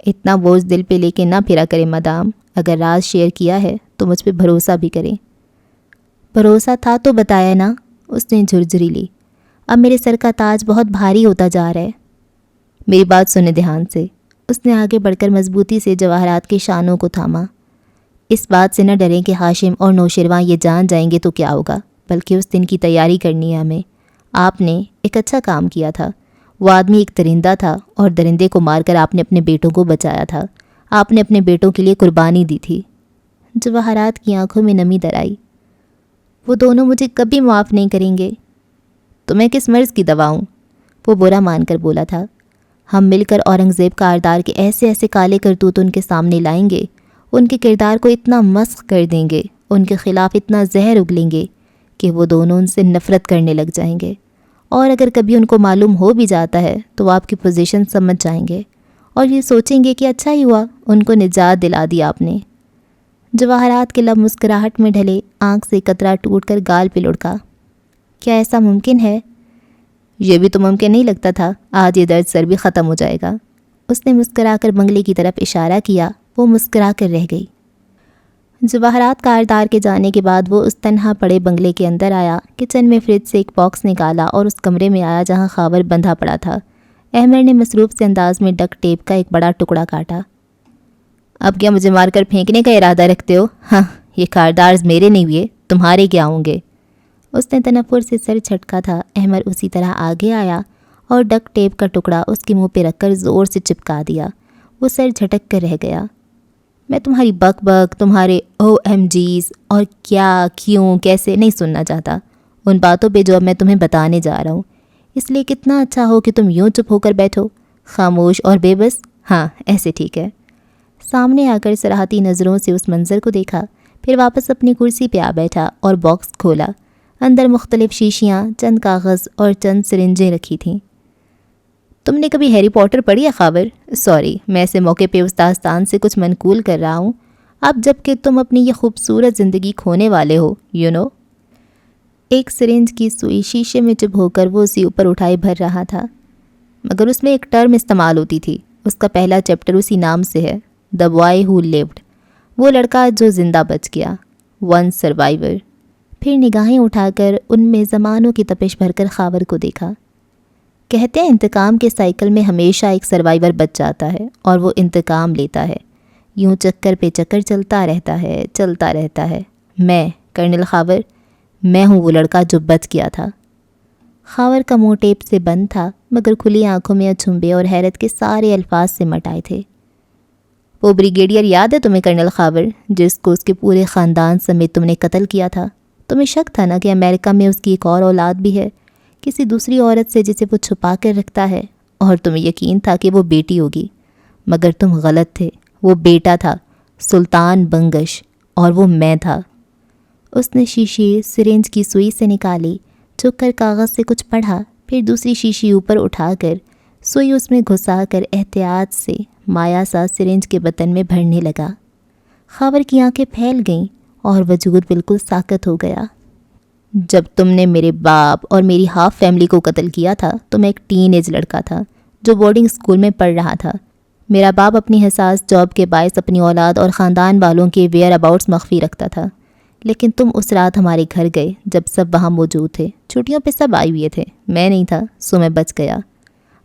اتنا بوجھ دل پہ لے کے نہ پھرا کریں مدام، اگر راز شیئر کیا ہے تو مجھ پہ بھروسہ بھی کریں۔ بھروسہ تھا تو بتایا نا، اس نے جھرجھری لی، اب میرے سر کا تاج بہت بھاری ہوتا جا رہا ہے۔ میری بات سنیں دھیان سے، اس نے آگے بڑھ کر مضبوطی سے جواہرات کے شانوں کو تھاما۔ اس بات سے نہ ڈریں کہ ہاشم اور نوشرواں یہ جان جائیں گے تو کیا ہوگا، بلکہ اس دن کی تیاری کرنی ہے ہمیں۔ آپ نے ایک اچھا کام کیا تھا۔ وہ آدمی ایک درندہ تھا اور درندے کو مار کر آپ نے اپنے بیٹوں کو بچایا تھا۔ آپ نے اپنے بیٹوں کے لیے قربانی دی تھی۔ جواہرات کی آنکھوں میں نمی در آئی۔ وہ دونوں مجھے کبھی معاف نہیں کریں گے۔ تو میں کس مرض کی دوا ہوں؟ وہ برا مان کر بولا تھا۔ ہم مل کر اورنگزیب کاردار کے ایسے ایسے کالے کرتوت ان کے سامنے لائیں گے، ان کے کردار کو اتنا مسخ کر دیں گے، ان کے خلاف اتنا زہر اگلیں گے کہ وہ دونوں ان سے نفرت کرنے لگ جائیں گے، اور اگر کبھی ان کو معلوم ہو بھی جاتا ہے تو وہ آپ کی پوزیشن سمجھ جائیں گے اور یہ سوچیں گے کہ اچھا ہی ہوا ان کو نجات دلا دی آپ نے۔ جواہرات کے لب مسکراہٹ میں ڈھلے، آنکھ سے قطرہ ٹوٹ کر گال پہ لڑکا۔ کیا ایسا ممکن ہے؟ یہ بھی تو ممکن نہیں لگتا تھا، آج یہ درد سر بھی ختم ہو جائے گا۔ اس نے مسکرا کر بنگلے کی طرف اشارہ کیا۔ وہ مسکرا کر رہ گئی۔ جواہرات کاردار کے جانے کے بعد وہ اس تنہا پڑے بنگلے کے اندر آیا، کچن میں فریج سے ایک باکس نکالا اور اس کمرے میں آیا جہاں خاور بندھا پڑا تھا۔ احمد نے مصروف سے انداز میں ڈک ٹیپ کا ایک بڑا ٹکڑا کاٹا۔ اب کیا مجھے مار کر پھینکنے کا ارادہ رکھتے ہو؟ ہاں، یہ کاردار میرے نہیں ہوئے، تمہارے کیا ہوں گے؟ اس نے تنفر سے سر جھٹکا تھا۔ احمد اسی طرح آگے آیا اور ڈک ٹیپ کا ٹکڑا اس کے منہ پہ رکھ کر زور سے چپکا دیا۔ وہ سر جھٹک کر رہ گیا۔ میں تمہاری بک بک، تمہارے OMGs اور کیا، کیوں، کیسے نہیں سننا چاہتا۔ ان باتوں پہ جو اب میں تمہیں بتانے جا رہا ہوں، اس لیے کتنا اچھا ہو کہ تم یوں چپ ہو کر بیٹھو، خاموش اور بے بس۔ ہاں، ایسے ٹھیک ہے۔ سامنے آ کر صراحتی نظروں سے اس منظر کو دیکھا، پھر واپس اپنی کرسی پہ آ بیٹھا اور باکس کھولا۔ اندر مختلف شیشیاں، چند کاغذ اور چند سرنجیں رکھی تھیں۔ تم نے کبھی ہیری پوٹر پڑھی ہے خاور؟ سوری، میں ایسے موقع پہ اس داستان سے کچھ منقول کر رہا ہوں، اب جب کہ تم اپنی یہ خوبصورت زندگی کھونے والے ہو، ایک سرنج کی سوئی شیشے میں چبھو کر وہ اسی اوپر اٹھائے بھر رہا تھا۔ مگر اس میں ایک ٹرم استعمال ہوتی تھی، اس کا پہلا چیپٹر اسی نام سے ہے، دا بوائے ہو لیوڈ، وہ لڑکا جو زندہ بچ گیا، ون سروائیور۔ پھر نگاہیں اٹھا کر ان میں زمانوں کی تپش بھر کر خاور کو دیکھا۔ کہتے ہیں انتقام کے سائیکل میں ہمیشہ ایک سروائیور بچ جاتا ہے اور وہ انتقام لیتا ہے، یوں چکر پہ چکر چلتا رہتا ہے۔ میں کرنل خاور، میں ہوں وہ لڑکا جو بچ گیا تھا۔ خاور کا منہ ٹیپ سے بند تھا، مگر کھلی آنکھوں میں اچھمبے اور حیرت کے سارے الفاظ سے مٹائے تھے۔ وہ بریگیڈیئر یاد ہے تمہیں کرنل خاور، جس کو اس کے پورے خاندان سمیت تم نے قتل کیا تھا؟ تمہیں شک تھا نا کہ امریکہ میں اس کی ایک اور اولاد بھی ہے، کسی دوسری عورت سے جسے وہ چھپا کر رکھتا ہے، اور تمہیں یقین تھا کہ وہ بیٹی ہوگی، مگر تم غلط تھے، وہ بیٹا تھا، سلطان بنگش، اور وہ میں تھا۔ اس نے شیشی سرنج کی سوئی سے نکالی، جھک کر کاغذ سے کچھ پڑھا، پھر دوسری شیشی اوپر اٹھا کر سوئی اس میں گھسا کر احتیاط سے مایا سا سرنج کے بطن میں بھرنے لگا۔ خاور کی آنکھیں پھیل گئیں اور وجود بالکل ساکت ہو گیا۔ جب تم نے میرے باپ اور میری ہاف فیملی کو قتل کیا تھا تو میں ایک ٹین ایج لڑکا تھا جو بورڈنگ اسکول میں پڑھ رہا تھا۔ میرا باپ اپنی حساس جاب کے باعث اپنی اولاد اور خاندان والوں کے ویئر اباؤٹس مخفی رکھتا تھا، لیکن تم اس رات ہمارے گھر گئے جب سب وہاں موجود تھے۔ چھٹیوں پہ سب آئے ہوئے تھے، میں نہیں تھا، سو میں بچ گیا۔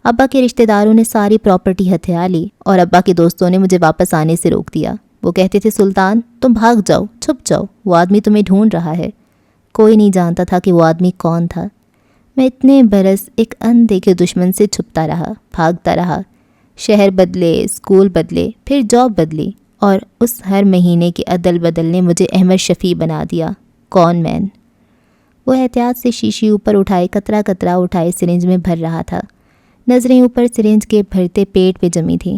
ابا کے رشتہ داروں نے ساری پراپرٹی ہتھیا لی اور ابا کے دوستوں نے مجھے واپس آنے سے روک دیا۔ وہ کہتے تھے سلطان تم بھاگ جاؤ، چھپ جاؤ، وہ آدمی تمہیں ڈھونڈ رہا ہے۔ کوئی نہیں جانتا تھا کہ وہ آدمی کون تھا۔ میں اتنے برس ایک اندیکھے دشمن سے چھپتا رہا، بھاگتا رہا، شہر بدلے، اسکول بدلے، پھر جاب بدلی، اور اس ہر مہینے کے عدل بدل نے مجھے احمد شفیع بنا دیا، کون مین۔ وہ احتیاط سے شیشی اوپر اٹھائے قطرہ قطرہ اٹھائے سرنج میں بھر رہا تھا۔ نظریں اوپر سرنج کے بھرتے پیٹ پہ جمی تھیں۔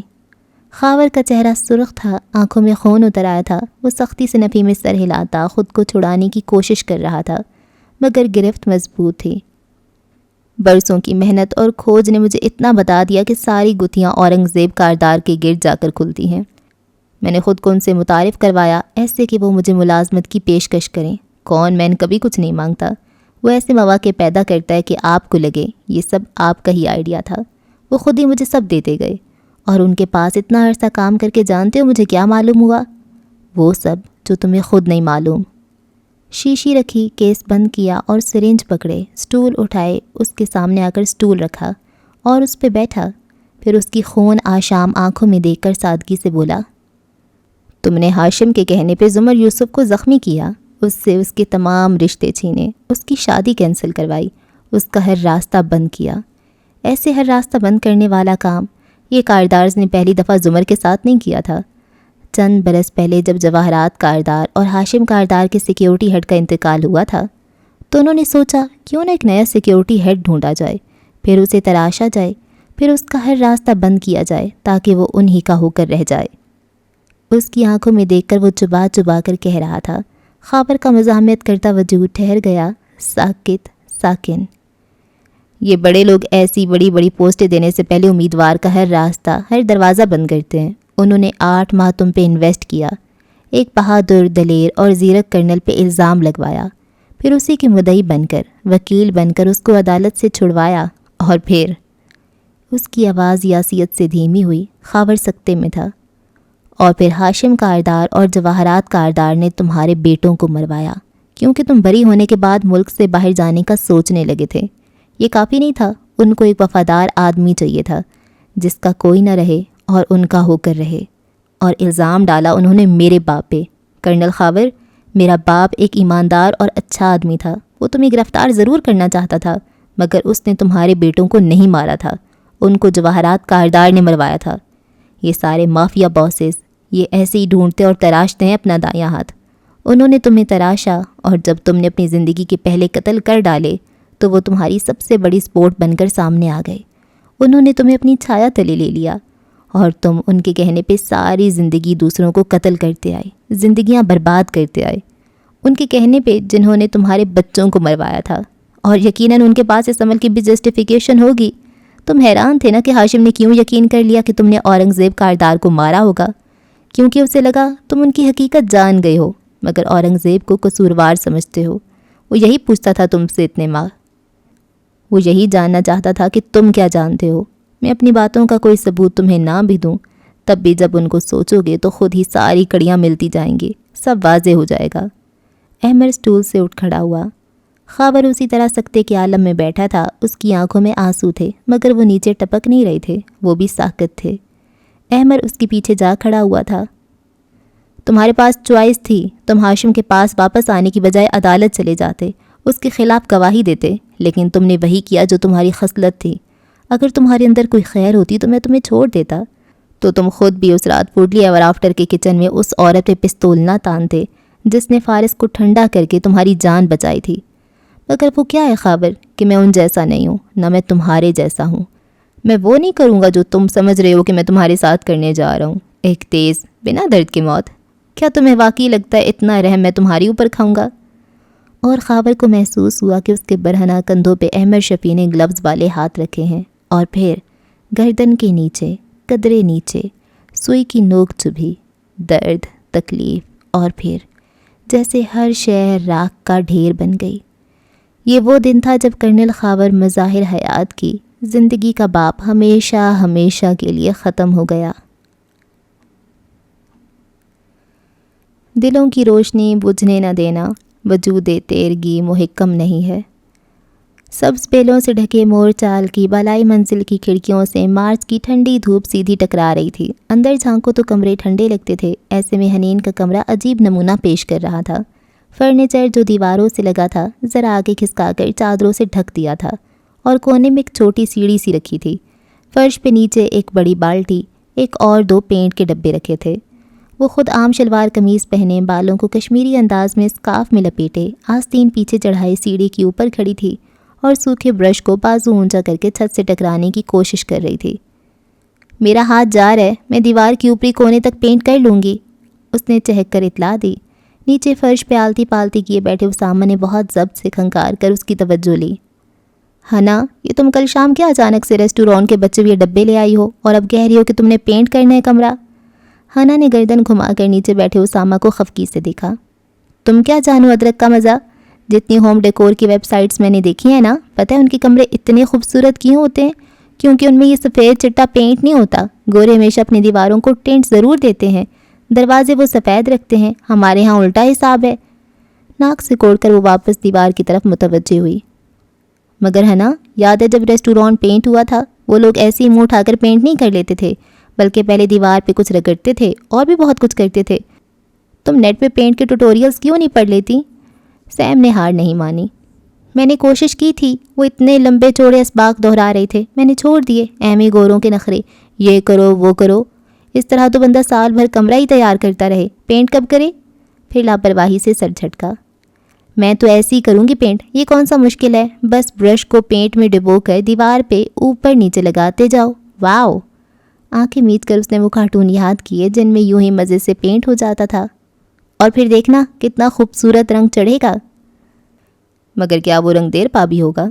خاور کا چہرہ سرخ تھا، آنکھوں میں خون اتر آیا تھا۔ وہ سختی سے نفی میں سر ہلاتا خود کو چھڑانے کی کوشش کر رہا تھا، مگر گرفت مضبوط تھی۔ برسوں کی محنت اور کھوج نے مجھے اتنا بتا دیا کہ ساری گتھیاں اورنگزیب کاردار کے گرد جا کر کھلتی ہیں۔ میں نے خود کو ان سے متعارف کروایا، ایسے کہ وہ مجھے ملازمت کی پیشکش کریں۔ کون مین کبھی کچھ نہیں مانگتا، وہ ایسے مواقع پیدا کرتا ہے کہ آپ کو لگے یہ سب آپ کا ہی آئیڈیا تھا۔ وہ خود ہی مجھے سب دیتے گئے، اور ان کے پاس اتنا عرصہ کام کر کے جانتے ہو مجھے کیا معلوم ہوا؟ وہ سب جو تمہیں خود نہیں معلوم۔ شیشی رکھی، کیس بند کیا اور سرنج پکڑے، سٹول اٹھائے، اس کے سامنے آ کر سٹول رکھا اور اس پہ بیٹھا۔ پھر اس کی خون آشام آنکھوں میں دیکھ کر سادگی سے بولا، تم نے ہاشم کے کہنے پہ زمر یوسف کو زخمی کیا، اس سے اس کے تمام رشتے چھینے، اس کی شادی کینسل کروائی، اس کا ہر راستہ بند کیا۔ ایسے ہر راستہ بند کرنے والا کام یہ کاردار نے پہلی دفعہ زمر کے ساتھ نہیں کیا تھا۔ چند برس پہلے جب جواہرات کاردار اور ہاشم کاردار کے سیکیورٹی ہیڈ کا انتقال ہوا تھا تو انہوں نے سوچا کیوں نہ ایک نیا سیکیورٹی ہیڈ ڈھونڈا جائے، پھر اسے تراشا جائے، پھر اس کا ہر راستہ بند کیا جائے تاکہ وہ انہی کا ہو کر رہ جائے۔ اس کی آنکھوں میں دیکھ کر وہ چبا چبا کر کہہ رہا تھا۔ خاور کا مزاحمت کرتا وجود ٹھہر گیا، ساکت، ساکن۔ یہ بڑے لوگ ایسی بڑی بڑی پوسٹیں دینے سے پہلے امیدوار کا ہر راستہ، ہر دروازہ بند کرتے ہیں۔ انہوں نے 8 ماہ تم پہ انویسٹ کیا، ایک بہادر، دلیر اور زیرک کرنل پہ الزام لگوایا، پھر اسی کے مدعی بن کر، وکیل بن کر اس کو عدالت سے چھڑوایا، اور پھر اس کی آواز یاسیت سے دھیمی ہوئی، خاور سکتے میں تھا، اور پھر ہاشم کاردار اور جواہرات کاردار نے تمہارے بیٹوں کو مروایا کیونکہ تم بری ہونے کے بعد ملک سے باہر جانے کا سوچنے لگے تھے۔ یہ کافی نہیں تھا، ان کو ایک وفادار آدمی چاہیے تھا جس کا کوئی نہ رہے اور ان کا ہو کر رہے، اور الزام ڈالا انہوں نے میرے باپ پہ۔ کرنل خاور، میرا باپ ایک ایماندار اور اچھا آدمی تھا، وہ تمہیں گرفتار ضرور کرنا چاہتا تھا مگر اس نے تمہارے بیٹوں کو نہیں مارا تھا، ان کو جواہرات کاردار نے مروایا تھا۔ یہ سارے مافیا باسز یہ ایسے ہی ڈھونڈتے اور تراشتے ہیں اپنا دایاں ہاتھ۔ انہوں نے تمہیں تراشا اور جب تم نے اپنی زندگی کے پہلے قتل کر ڈالے تو وہ تمہاری سب سے بڑی سپورٹ بن کر سامنے آ گئے۔ انہوں نے تمہیں اپنی چھایا تلے لے لیا اور تم ان کے کہنے پہ ساری زندگی دوسروں کو قتل کرتے آئے، زندگیاں برباد کرتے آئے، ان کے کہنے پہ جنہوں نے تمہارے بچوں کو مروایا تھا، اور یقیناً ان کے پاس اس عمل کی بھی جسٹیفیکیشن ہوگی۔ تم حیران تھے نا کہ ہاشم نے کیوں یقین کر لیا کہ تم نے اورنگزیب کاردار کو مارا ہوگا، کیونکہ اسے لگا تم ان کی حقیقت جان گئے ہو مگر اورنگزیب کو قصوروار سمجھتے ہو۔ وہ یہی پوچھتا تھا تم سے اتنے ماہ، وہ یہی جاننا چاہتا تھا کہ تم کیا جانتے ہو۔ میں اپنی باتوں کا کوئی ثبوت تمہیں نہ بھی دوں تب بھی جب ان کو سوچو گے تو خود ہی ساری کڑیاں ملتی جائیں گی، سب واضح ہو جائے گا۔ احمد اسٹول سے اٹھ کھڑا ہوا۔ خاور اسی طرح سکتے کے عالم میں بیٹھا تھا، اس کی آنکھوں میں آنسو تھے مگر وہ نیچے ٹپک نہیں رہے تھے، وہ بھی ساکت تھے۔ احمد اس کے پیچھے جا کھڑا ہوا تھا۔ تمہارے پاس چوائس تھی، تم ہاشم کے پاس واپس آنے کی بجائے عدالت چلے جاتے، اس کے خلاف گواہی دیتے، لیکن تم نے وہی کیا جو تمہاری خصلت تھی۔ اگر تمہارے اندر کوئی خیر ہوتی تو میں تمہیں چھوڑ دیتا، تو تم خود بھی اس رات فوڈلی ایور آفٹر کے کچن میں اس عورت پہ پستول نہ تانتے جس نے فارس کو ٹھنڈا کر کے تمہاری جان بچائی تھی۔ مگر وہ کیا ہے خاور کہ میں ان جیسا نہیں ہوں، نہ میں تمہارے جیسا ہوں۔ میں وہ نہیں کروں گا جو تم سمجھ رہے ہو کہ میں تمہارے ساتھ کرنے جا رہا ہوں، ایک تیز بنا درد کی موت۔ کیا تمہیں واقعی لگتا ہے اتنا رحم میں تمہاری اوپر کھاؤں گا؟ اور خاور کو محسوس ہوا کہ اس کے برہنہ کندھوں پہ احمد شفیع نے گلوز والے ہاتھ رکھے ہیں، اور پھر گردن کے نیچے، قدرے نیچے سوئی کی نوک چبھی، درد، تکلیف، اور پھر جیسے ہر شے راکھ کا ڈھیر بن گئی۔ یہ وہ دن تھا جب کرنل خاور مظاہر حیات کی زندگی کا باپ ہمیشہ ہمیشہ کے لیے ختم ہو گیا۔ دلوں کی روشنی بجھنے نہ دینا وجود تیرگی محکم نہیں ہے۔ سبز بیلوں سے ڈھکے مور چال کی بالائی منزل کی کھڑکیوں سے مارچ کی ٹھنڈی دھوپ سیدھی ٹکرا رہی تھی۔ اندر جھانکو تو کمرے ٹھنڈے لگتے تھے، ایسے میں حنین کا کمرہ عجیب نمونہ پیش کر رہا تھا۔ فرنیچر جو دیواروں سے لگا تھا ذرا آگے کھسکا کر چادروں سے ڈھک دیا تھا، اور کونے میں ایک چھوٹی سیڑھی سی رکھی تھی۔ فرش پہ نیچے ایک بڑی بالٹی، ایک اور 2 پینٹ کے ڈبے رکھے تھے۔ وہ خود عام شلوار قمیض پہنے، بالوں کو کشمیری انداز میں اسکارف میں لپیٹے، آستین پیچھے چڑھائے سیڑھی کے اوپر کھڑی تھی اور سوکھے برش کو بازو اونچا کر کے چھت سے ٹکرانے کی کوشش کر رہی تھی۔ میرا ہاتھ جا رہا ہے، میں دیوار کی اوپری کونے تک پینٹ کر لوں گی، اس نے چہک کر اطلاع دی۔ نیچے فرش پہ آلتی پالتی کیے بیٹھے اسامہ نے بہت ضبط سے کھنکار کر اس کی توجہ لی۔ ہنا، یہ تم کل شام کیا اچانک سے ریسٹورانٹ کے بچے ہوئے ڈبے لے آئی ہو اور اب کہہ رہی ہو کہ تم نے پینٹ کرنا ہے کمرہ؟ ہنا نے گردن گھما کر نیچے بیٹھے اسامہ کو خفگی سے دیکھا۔ تم کیا جانو ادرک کا مزہ؟ جتنی ہوم ڈیکور کی ویب سائٹس میں نے دیکھی ہیں نا، پتہ ہے ان کے کمرے اتنے خوبصورت کیوں ہوتے ہیں؟ کیونکہ ان میں یہ سفید چٹا پینٹ نہیں ہوتا۔ گورے ہمیشہ اپنی دیواروں کو ٹینٹ ضرور دیتے ہیں، دروازے وہ سفید رکھتے ہیں، ہمارے ہاں الٹا حساب ہے۔ ناک سے کوڑ کر وہ واپس دیوار کی طرف متوجہ ہوئی۔ مگر ہے نا، یاد ہے جب ریسٹورانٹ پینٹ ہوا تھا، وہ لوگ ایسے ہی منہ اٹھا کر پینٹ نہیں کر لیتے تھے، بلکہ پہلے دیوار پہ کچھ رگڑتے تھے اور بھی بہت کچھ کرتے تھے۔ تم نیٹ پہ پینٹ کے ٹیوٹوریلز کیوں نہیں پڑھ لیتی؟ سیم نے ہار نہیں مانی۔ میں نے کوشش کی تھی، وہ اتنے لمبے چوڑے اسباق دہرا رہے تھے، میں نے چھوڑ دیے۔ اہمی گوروں کے نخرے، یہ کرو وہ کرو، اس طرح تو بندہ سال بھر کمرہ ہی تیار کرتا رہے، پینٹ کب کرے؟ پھر لاپرواہی سے سر جھٹکا۔ میں تو ایسے ہی کروں گی پینٹ، یہ کون سا مشکل ہے، بس برش کو پینٹ میں ڈبو کر دیوار پہ اوپر نیچے لگاتے جاؤ۔ واو! آنکھیں میچ کر اس نے وہ کارٹون یاد کیے جن میں یوں ہی مزے سے پینٹ ہو جاتا تھا۔ اور پھر دیکھنا کتنا خوبصورت رنگ چڑھے گا۔ مگر کیا وہ رنگ دیر پا بھی ہوگا؟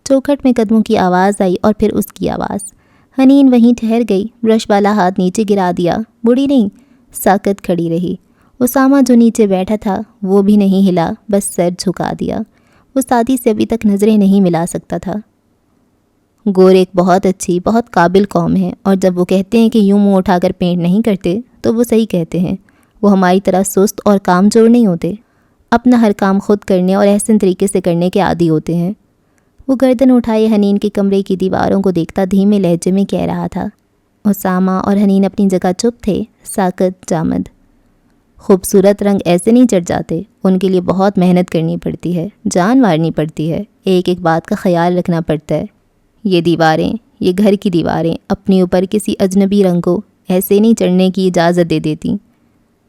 چوکھٹ میں قدموں کی آواز آئی اور پھر اس کی آواز۔ حنین وہیں ٹھہر گئی، برش والا ہاتھ نیچے گرا دیا، بڑی نہیں، ساکت کھڑی رہی۔ اسامہ جو نیچے بیٹھا تھا وہ بھی نہیں ہلا، بس سر جھکا دیا۔ وہ سادی سے ابھی تک نظریں نہیں ملا سکتا تھا۔ گور ایک بہت اچھی، بہت قابل قوم ہے، اور جب وہ کہتے ہیں کہ یوں منہ اٹھا کر پینٹ نہیں کرتے تو وہ صحیح کہتے ہیں۔ وہ ہماری طرح سست اور کام چور نہیں ہوتے، اپنا ہر کام خود کرنے اور احسن طریقے سے کرنے کے عادی ہوتے ہیں۔ وہ گردن اٹھائے حنین کے کمرے کی دیواروں کو دیکھتا دھیمے لہجے میں کہہ رہا تھا۔ اسامہ اور حنین اپنی جگہ چپ تھے، ساکت جامد۔ خوبصورت رنگ ایسے نہیں چڑھ جاتے، ان کے لیے بہت محنت کرنی پڑتی ہے، جان مارنی پڑتی ہے، ایک ایک بات کا خیال رکھنا پڑتا ہے۔ یہ دیواریں، یہ گھر کی دیواریں اپنے اوپر کسی اجنبی رنگ کو ایسے نہیں چڑھنے کی اجازت دے دیتی۔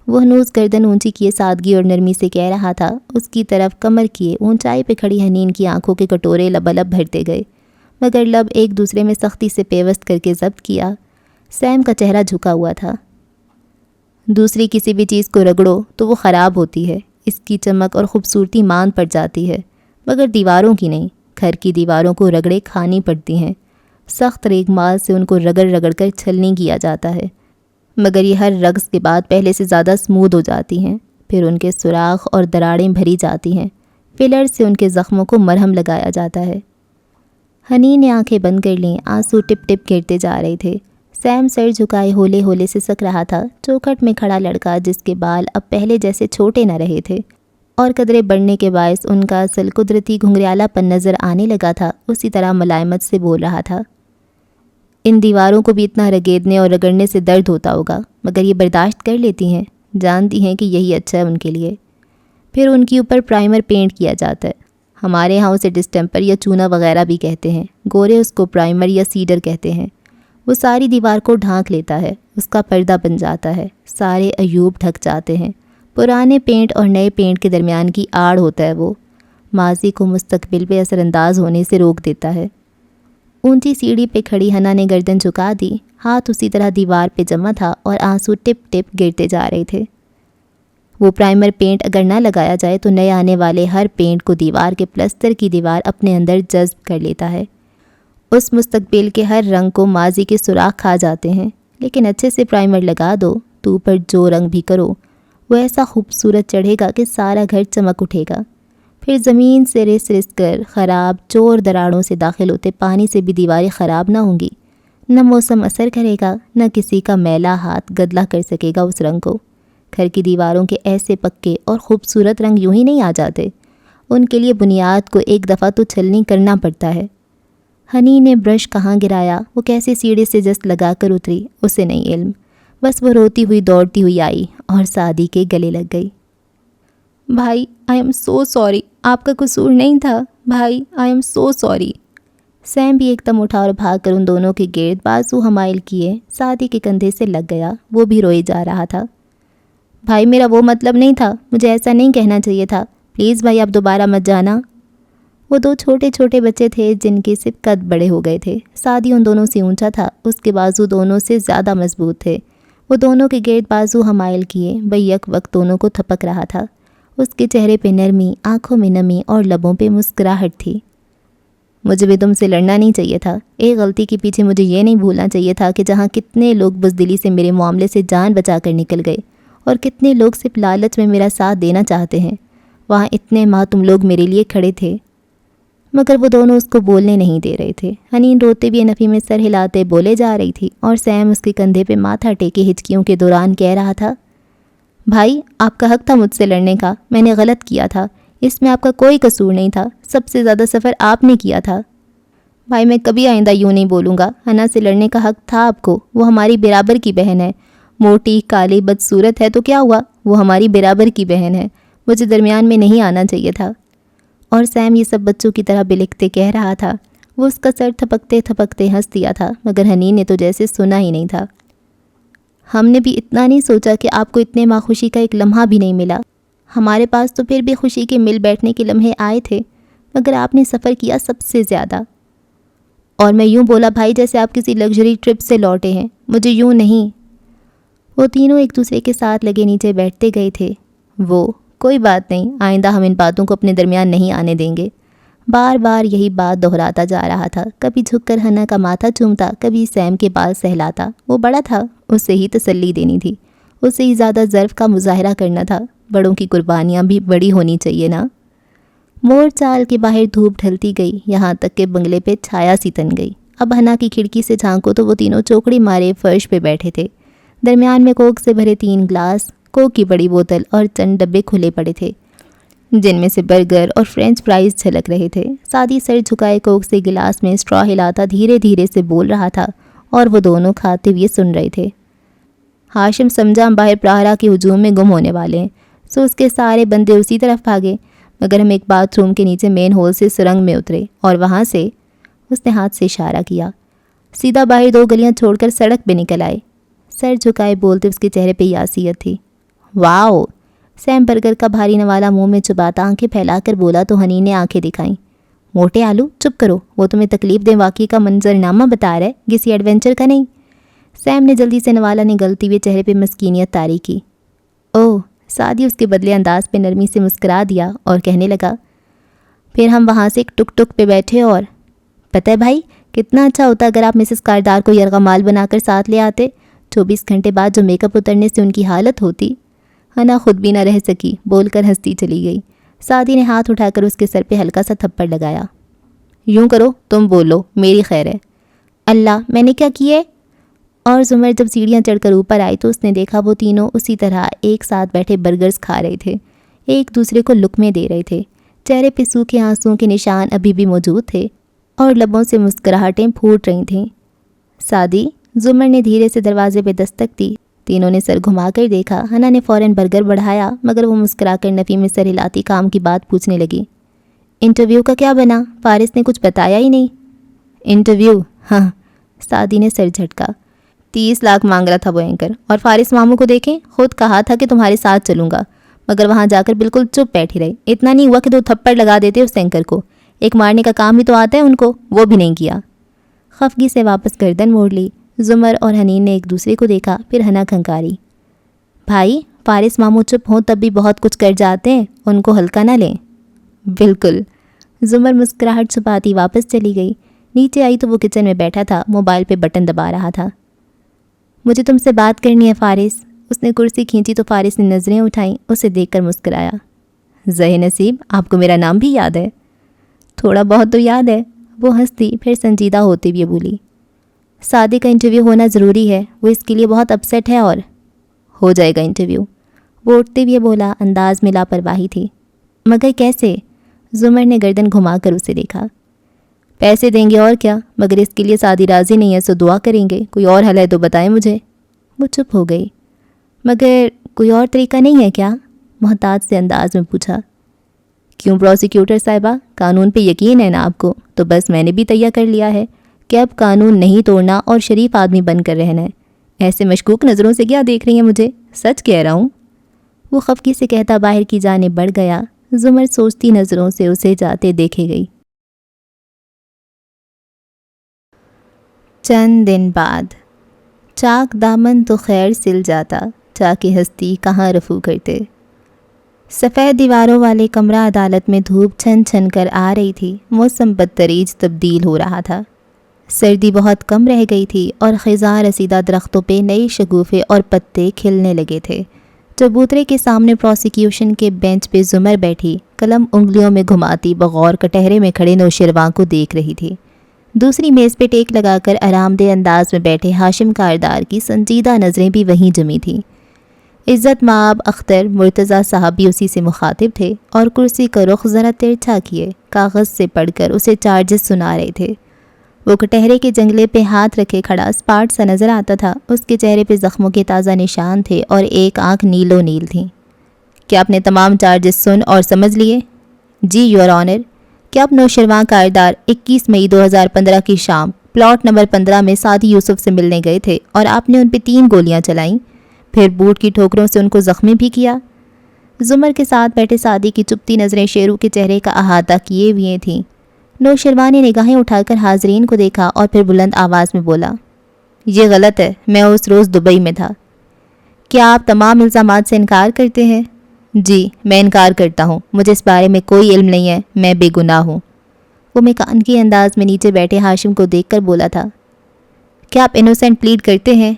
وہ ہنوز گردن اونچی کیے سادگی اور نرمی سے کہہ رہا تھا، اس کی طرف کمر کیے اونچائی پہ کھڑی حنین کی آنکھوں کے کٹورے لبالب بھرتے گئے، مگر لب ایک دوسرے میں سختی سے پیوست کر کے ضبط کیا۔ سیم کا چہرہ جھکا ہوا تھا۔ دوسری کسی بھی چیز کو رگڑو تو وہ خراب ہوتی ہے، اس کی چمک اور خوبصورتی مان پڑ جاتی ہے، مگر دیواروں کی نہیں۔ گھر کی دیواروں کو رگڑے کھانی پڑتی ہیں، سخت ریگ مال سے ان کو رگڑ رگڑ کر چھلنی کیا جاتا ہے، مگر یہ ہر رگز کے بعد پہلے سے زیادہ سموتھ ہو جاتی ہیں، پھر ان کے سوراخ اور دراڑیں بھری جاتی ہیں، فلر سے ان کے زخموں کو مرہم لگایا جاتا ہے۔ حنین نے آنکھیں بند کر لیں، آنسو ٹپ ٹپ گرتے جا رہے تھے۔ سیم سر جھکائے ہولے ہولے سے سک رہا تھا، چوکھٹ میں کھڑا لڑکا جس کے بال اب پہلے جیسے چھوٹے نہ رہے تھے اور قدرے بڑھنے کے باعث ان کا اصل قدرتی گھنگریالا پن نظر آنے لگا تھا، اسی طرح ملائمت سے بول رہا تھا۔ ان دیواروں کو بھی اتنا رگیدنے اور رگڑنے سے درد ہوتا ہوگا، مگر یہ برداشت کر لیتی ہیں، جانتی ہیں کہ یہی اچھا ہے ان کے لیے۔ پھر ان کے اوپر پرائمر پینٹ کیا جاتا ہے، ہمارے ہاں اسے ڈسٹمپر یا چونا وغیرہ بھی کہتے ہیں، گورے اس کو پرائمر یا سیڈر کہتے ہیں۔ وہ ساری دیوار کو ڈھانک لیتا ہے، اس کا پردہ بن جاتا ہے، سارے عیوب ڈھک جاتے ہیں۔ پرانے پینٹ اور نئے پینٹ کے درمیان کی آڑ ہوتا ہے وہ، ماضی کو مستقبل پہ اثر انداز ہونے سے روک دیتا ہے۔ اونچی سیڑھی پہ کھڑی حنا نے گردن جھکا دی، ہاتھ اسی طرح دیوار پہ جمع تھا اور آنسو ٹپ ٹپ گرتے جا رہے تھے۔ وہ پرائمر پینٹ اگر نہ لگایا جائے تو نئے آنے والے ہر پینٹ کو دیوار کے پلستر کی دیوار اپنے اندر جذب کر لیتا ہے۔ اس مستقبل کے ہر رنگ کو ماضی کے سوراخ کھا جاتے ہیں، لیکن اچھے سے پرائمر لگا دو تو اوپر جو رنگ بھی کرو وہ ایسا خوبصورت چڑھے گا کہ سارا گھر چمک اٹھے گا۔ پھر زمین سے رس رس کر خراب چور دراڑوں سے داخل ہوتے پانی سے بھی دیواریں خراب نہ ہوں گی، نہ موسم اثر کرے گا، نہ کسی کا میلا ہاتھ گدلا کر سکے گا اس رنگ کو۔ گھر کی دیواروں کے ایسے پکے اور خوبصورت رنگ یوں ہی نہیں آ جاتے، ان کے لیے بنیاد کو ایک دفعہ تو چھلنی کرنا پڑتا ہے۔ حنین نے برش کہاں گرایا، وہ کیسے سیڑھی سے جست لگا کر اتری، اسے نہیں علم، بس وہ روتی ہوئی دوڑتی ہوئی آئی اور سعدی کے گلے لگ گئی۔ بھائی آئی ایم سو سوری، آپ کا قصور نہیں تھا بھائی، I am so sorry. Same بھی ایک دم اٹھا اور بھاگ کر ان دونوں کے گرد بازو حمائل کیے سعدی کے کندھے سے لگ گیا، وہ بھی روئے جا رہا تھا۔ بھائی میرا وہ مطلب نہیں تھا، مجھے ایسا نہیں کہنا چاہیے تھا، پلیز بھائی آپ دوبارہ مت جانا۔ وہ دو چھوٹے چھوٹے بچے تھے جن کے صرف قد بڑے ہو گئے تھے، سعدی ان دونوں سے اونچا تھا، اس کے بازو دونوں سے زیادہ مضبوط تھے۔ وہ دونوں کے گرد بازو حمائل کیے بیک وقت دونوں کو تھپک رہا تھا، اس کے چہرے پہ نرمی، آنکھوں میں نمی اور لبوں پہ مسکراہٹ تھی۔ مجھے بھی تم سے لڑنا نہیں چاہیے تھا، ایک غلطی کے پیچھے مجھے یہ نہیں بھولنا چاہیے تھا کہ جہاں کتنے لوگ بزدلی سے میرے معاملے سے جان بچا کر نکل گئے اور کتنے لوگ صرف لالچ میں میرا ساتھ دینا چاہتے ہیں، وہاں اتنے ماہ تم لوگ میرے لیے کھڑے تھے۔ مگر وہ دونوں اس کو بولنے نہیں دے رہے تھے۔ حنین روتے بھی نفی میں سر ہلاتے بولے جا رہی تھی اور سیم اس کے کندھے پہ ماتھا ٹیکے ہچکیوں کے دوران کہہ رہا تھا، بھائی آپ کا حق تھا مجھ سے لڑنے کا، میں نے غلط کیا تھا، اس میں آپ کا کوئی قصور نہیں تھا، سب سے زیادہ سفر آپ نے کیا تھا۔ بھائی میں کبھی آئندہ یوں نہیں بولوں گا، حنا سے لڑنے کا حق تھا آپ کو، وہ ہماری برابر کی بہن ہے، موٹی کالی بدصورت ہے تو کیا ہوا، وہ ہماری برابر کی بہن ہے، مجھے درمیان میں نہیں آنا چاہیے تھا۔ اور سیم یہ سب بچوں کی طرح بلکتے کہہ رہا تھا۔ وہ اس کا سر تھپکتے تھپکتے ہنس دیا تھا، مگر حنین نے تو جیسے سنا ہی نہیں تھا۔ ہم نے بھی اتنا نہیں سوچا کہ آپ کو اتنے ماں خوشی کا ایک لمحہ بھی نہیں ملا، ہمارے پاس تو پھر بھی خوشی کے مل بیٹھنے کے لمحے آئے تھے، مگر آپ نے سفر کیا سب سے زیادہ۔ اور میں یوں بولا بھائی جیسے آپ کسی لگژری ٹرپ سے لوٹے ہیں، مجھے یوں نہیں۔ وہ تینوں ایک دوسرے کے ساتھ لگے نیچے بیٹھتے گئے تھے۔ وہ کوئی بات نہیں، آئندہ ہم ان باتوں کو اپنے درمیان نہیں آنے دیں گے۔ بار بار یہی بات دہراتا جا رہا تھا، کبھی جھک کر حنا کا ماتھا چومتا، کبھی سیم کے بال سہلاتا۔ وہ بڑا تھا، اسے ہی تسلی دینی تھی، اسے ہی زیادہ ظرف کا مظاہرہ کرنا تھا، بڑوں کی قربانیاں بھی بڑی ہونی چاہیے نا۔ مور چال کے باہر دھوپ ڈھلتی گئی، یہاں تک کہ بنگلے پہ چھایا سی تن گئی۔ اب حنا کی کھڑکی سے جھانکو تو وہ تینوں چوکڑی مارے فرش پہ بیٹھے تھے، درمیان میں کوک سے بھرے 3 گلاس، کوک کی بڑی بوتل اور چند ڈبے کھلے پڑے تھے جن میں سے برگر اور فرینچ فرائز چھلک رہے تھے۔ سادی سر جھکائے کوک سے گلاس میں اسٹرا ہلاتا دھیرے دھیرے سے بول رہا تھا اور وہ دونوں کھاتے ہوئے سن رہے تھے۔ ہاشم سمجھا ہم باہر پراہرا کے ہجوم میں گم ہونے والے ہیں، سو اس کے سارے بندے اسی طرف بھاگے، مگر ہم ایک باتھ روم کے نیچے مین ہول سے سرنگ میں اترے اور وہاں سے، اس نے ہاتھ سے اشارہ کیا، سیدھا باہر 2 گلیاں چھوڑ کر سڑک پہ نکل آئے۔ سر جھکائے بولتے اس کے چہرے پہ یاسیت تھی۔ واؤ! سیم برگر کا بھاری نوالا منہ میں چباتا آنکھیں پھیلا کر بولا تو حنین نے آنکھیں دکھائیں۔ موٹے آلو چپ کرو، وہ تمہیں تکلیف دیں واقعی کا منظرنامہ بتا رہا ہے، کسی ایڈونچر کا نہیں۔ سیم نے جلدی سے نوالا نگلتے ہوئے چہرے پہ مسکینیت طاری کی۔ اوہ! سادی اس کے بدلے انداز پہ نرمی سے مسکرا دیا اور کہنے لگا، پھر ہم وہاں سے ایک ٹک ٹک پہ بیٹھے اور پتہ ہے بھائی کتنا اچھا ہوتا اگر آپ مسز کاردار کو یرغمال بنا کر ساتھ لے آتے، 24 گھنٹے بعد جو میک اپ اترنے سے ان کی حالت ہوتی۔ حنا خود بھی نہ رہ سکی، بول کر ہنستی چلی گئی۔ سادی نے ہاتھ اٹھا کر اس کے سر پہ ہلکا سا تھپڑ لگایا۔ یوں کرو، تم بولو، میری خیر ہے۔ اللہ، میں نے کیا کیے؟ اور زمر جب سیڑھیاں چڑھ کر اوپر آئی تو اس نے دیکھا وہ تینوں اسی طرح ایک ساتھ بیٹھے برگرز کھا رہے تھے، ایک دوسرے کو لقمے دے رہے تھے، چہرے پہ سوکھے آنسوؤں کے نشان ابھی بھی موجود تھے اور لبوں سے مسکراہٹیں پھوٹ رہی تھیں۔ سادی، زمر نے دھیرے سے دروازے پہ دستک دی۔ تینوں نے سر گھما کر دیکھا۔ حنا نے فوراً برگر بڑھایا، مگر وہ مسکرا کر نفی میں سر ہلاتی کام کی بات پوچھنے لگی۔ انٹرویو کا کیا بنا؟ فارس نے کچھ بتایا ہی نہیں۔ انٹرویو؟ ہاں، سادی نے سر جھٹکا۔ 30 لاکھ مانگ رہا تھا وہ اینکر، اور فارس ماموں کو دیکھیں، خود کہا تھا کہ تمہارے ساتھ چلوں گا، مگر وہاں جا کر بالکل چپ بیٹھی رہی۔ اتنا نہیں ہوا کہ 2 تھپڑ لگا دیتے اس اینکر کو، ایک مارنے کا کام ہی تو آتا ہے ان کو، وہ بھی نہیں کیا۔ خفگی سے واپس گردن موڑ لی۔ زمر اور حنین نے ایک دوسرے کو دیکھا، پھر حنا کھنکاری۔ بھائی، فارس ماموں چپ ہوں تب بھی بہت کچھ کر جاتے ہیں، ان کو ہلکا نہ لیں۔ بالکل۔ زمر مسکراہٹ چھپاتی واپس چلی گئی۔ نیچے آئی تو وہ کچن میں بیٹھا تھا، موبائل پہ بٹن دبا رہا تھا۔ مجھے تم سے بات کرنی ہے فارس۔ اس نے کرسی کھینچی تو فارس نے نظریں اٹھائیں، اسے دیکھ کر مسکرایا۔ زہ نصیب، آپ کو میرا نام بھی یاد ہے؟ تھوڑا بہت تو یاد ہے۔ وہ ہنستی، پھر سنجیدہ ہوتے ہوئے بولی، سادی کا انٹرویو ہونا ضروری ہے، وہ اس کے لیے بہت اپسیٹ ہے اور ہو جائے گا انٹرویو۔ وہ اٹھتے ہوئے بولا، انداز میں لاپرواہی تھی۔ مگر کیسے؟ زمر نے گردن گھما کر اسے دیکھا۔ پیسے دیں گے اور کیا، مگر اس کے لیے سادی راضی نہیں ہے، سو دعا کریں گے، کوئی اور حل ہے تو بتائیں مجھے۔ وہ چپ ہو گئی۔ مگر کوئی اور طریقہ نہیں ہے کیا؟ محتاط سے انداز میں پوچھا۔ کیوں پروسیکیوٹر صاحبہ، قانون پہ یقین ہے نا آپ کو؟ تو بس میں نے بھی تیار کر لیا ہے کہ اب قانون نہیں توڑنا اور شریف آدمی بن کر رہنا ہے۔ ایسے مشکوک نظروں سے کیا دیکھ رہی ہیں مجھے؟ سچ کہہ رہا ہوں۔ وہ خفگی سے کہتا باہر کی جانب بڑھ گیا۔ زمر سوچتی نظروں سے اسے جاتے دیکھے گئی۔ چند دن بعد چاک دامن تو خیر سل جاتا، چاک ہستی کہاں رفو کرتے۔ سفید دیواروں والے کمرہ عدالت میں دھوپ چھن چھن کر آ رہی تھی، موسم بدتریج تبدیل ہو رہا تھا، سردی بہت کم رہ گئی تھی اور خزاں رسیدہ درختوں پہ نئے شگوفے اور پتے کھلنے لگے تھے۔ چبوترے کے سامنے پروسیکیوشن کے بینچ پہ زمر بیٹھی، قلم انگلیوں میں گھماتی بغور کٹہرے میں کھڑے نوشرواں کو دیکھ رہی تھی۔ دوسری میز پہ ٹیک لگا کر آرام دہ انداز میں بیٹھے ہاشم کاردار کی سنجیدہ نظریں بھی وہیں جمی تھیں۔ عزت مآب اختر مرتضیٰ صاحب بھی اسی سے مخاطب تھے اور کرسی کا رخ ذرا ترچھا کیے کاغذ سے پڑھ کر اسے چارجز سنا رہے تھے۔ وہ کٹہرے کے جنگلے پہ ہاتھ رکھے کھڑا اسپاٹ سا نظر آتا تھا۔ اس کے چہرے پہ زخموں کے تازہ نشان تھے اور ایک آنکھ نیلو نیل تھی۔ کیا آپ نے تمام چارجز سن اور سمجھ لیے؟ جی یور آنر۔ کیا آپ نوشرواں کاردار 21 مئی 2015 کی شام پلاٹ نمبر 15 میں سعدی یوسف سے ملنے گئے تھے اور آپ نے ان پہ 3 گولیاں چلائیں، پھر بوٹ کی ٹھوکروں سے ان کو زخمی بھی کیا؟ زمر کے ساتھ بیٹھے سعدی کی چپتی نظریں شیرو کے چہرے کا احاطہ کیے ہوئے تھیں۔ نوشرواں نے نگاہیں اٹھا کر حاضرین کو دیکھا اور پھر بلند آواز میں بولا، یہ غلط ہے، میں اس روز دبئی میں تھا۔ کیا آپ تمام الزامات سے انکار کرتے ہیں؟ جی میں انکار کرتا ہوں، مجھے اس بارے میں کوئی علم نہیں ہے، میں بے گناہ ہوں۔ وہ میکانکی انداز میں نیچے بیٹھے ہاشم کو دیکھ کر بولا تھا، کیا آپ انوسینٹ پلیڈ کرتے ہیں؟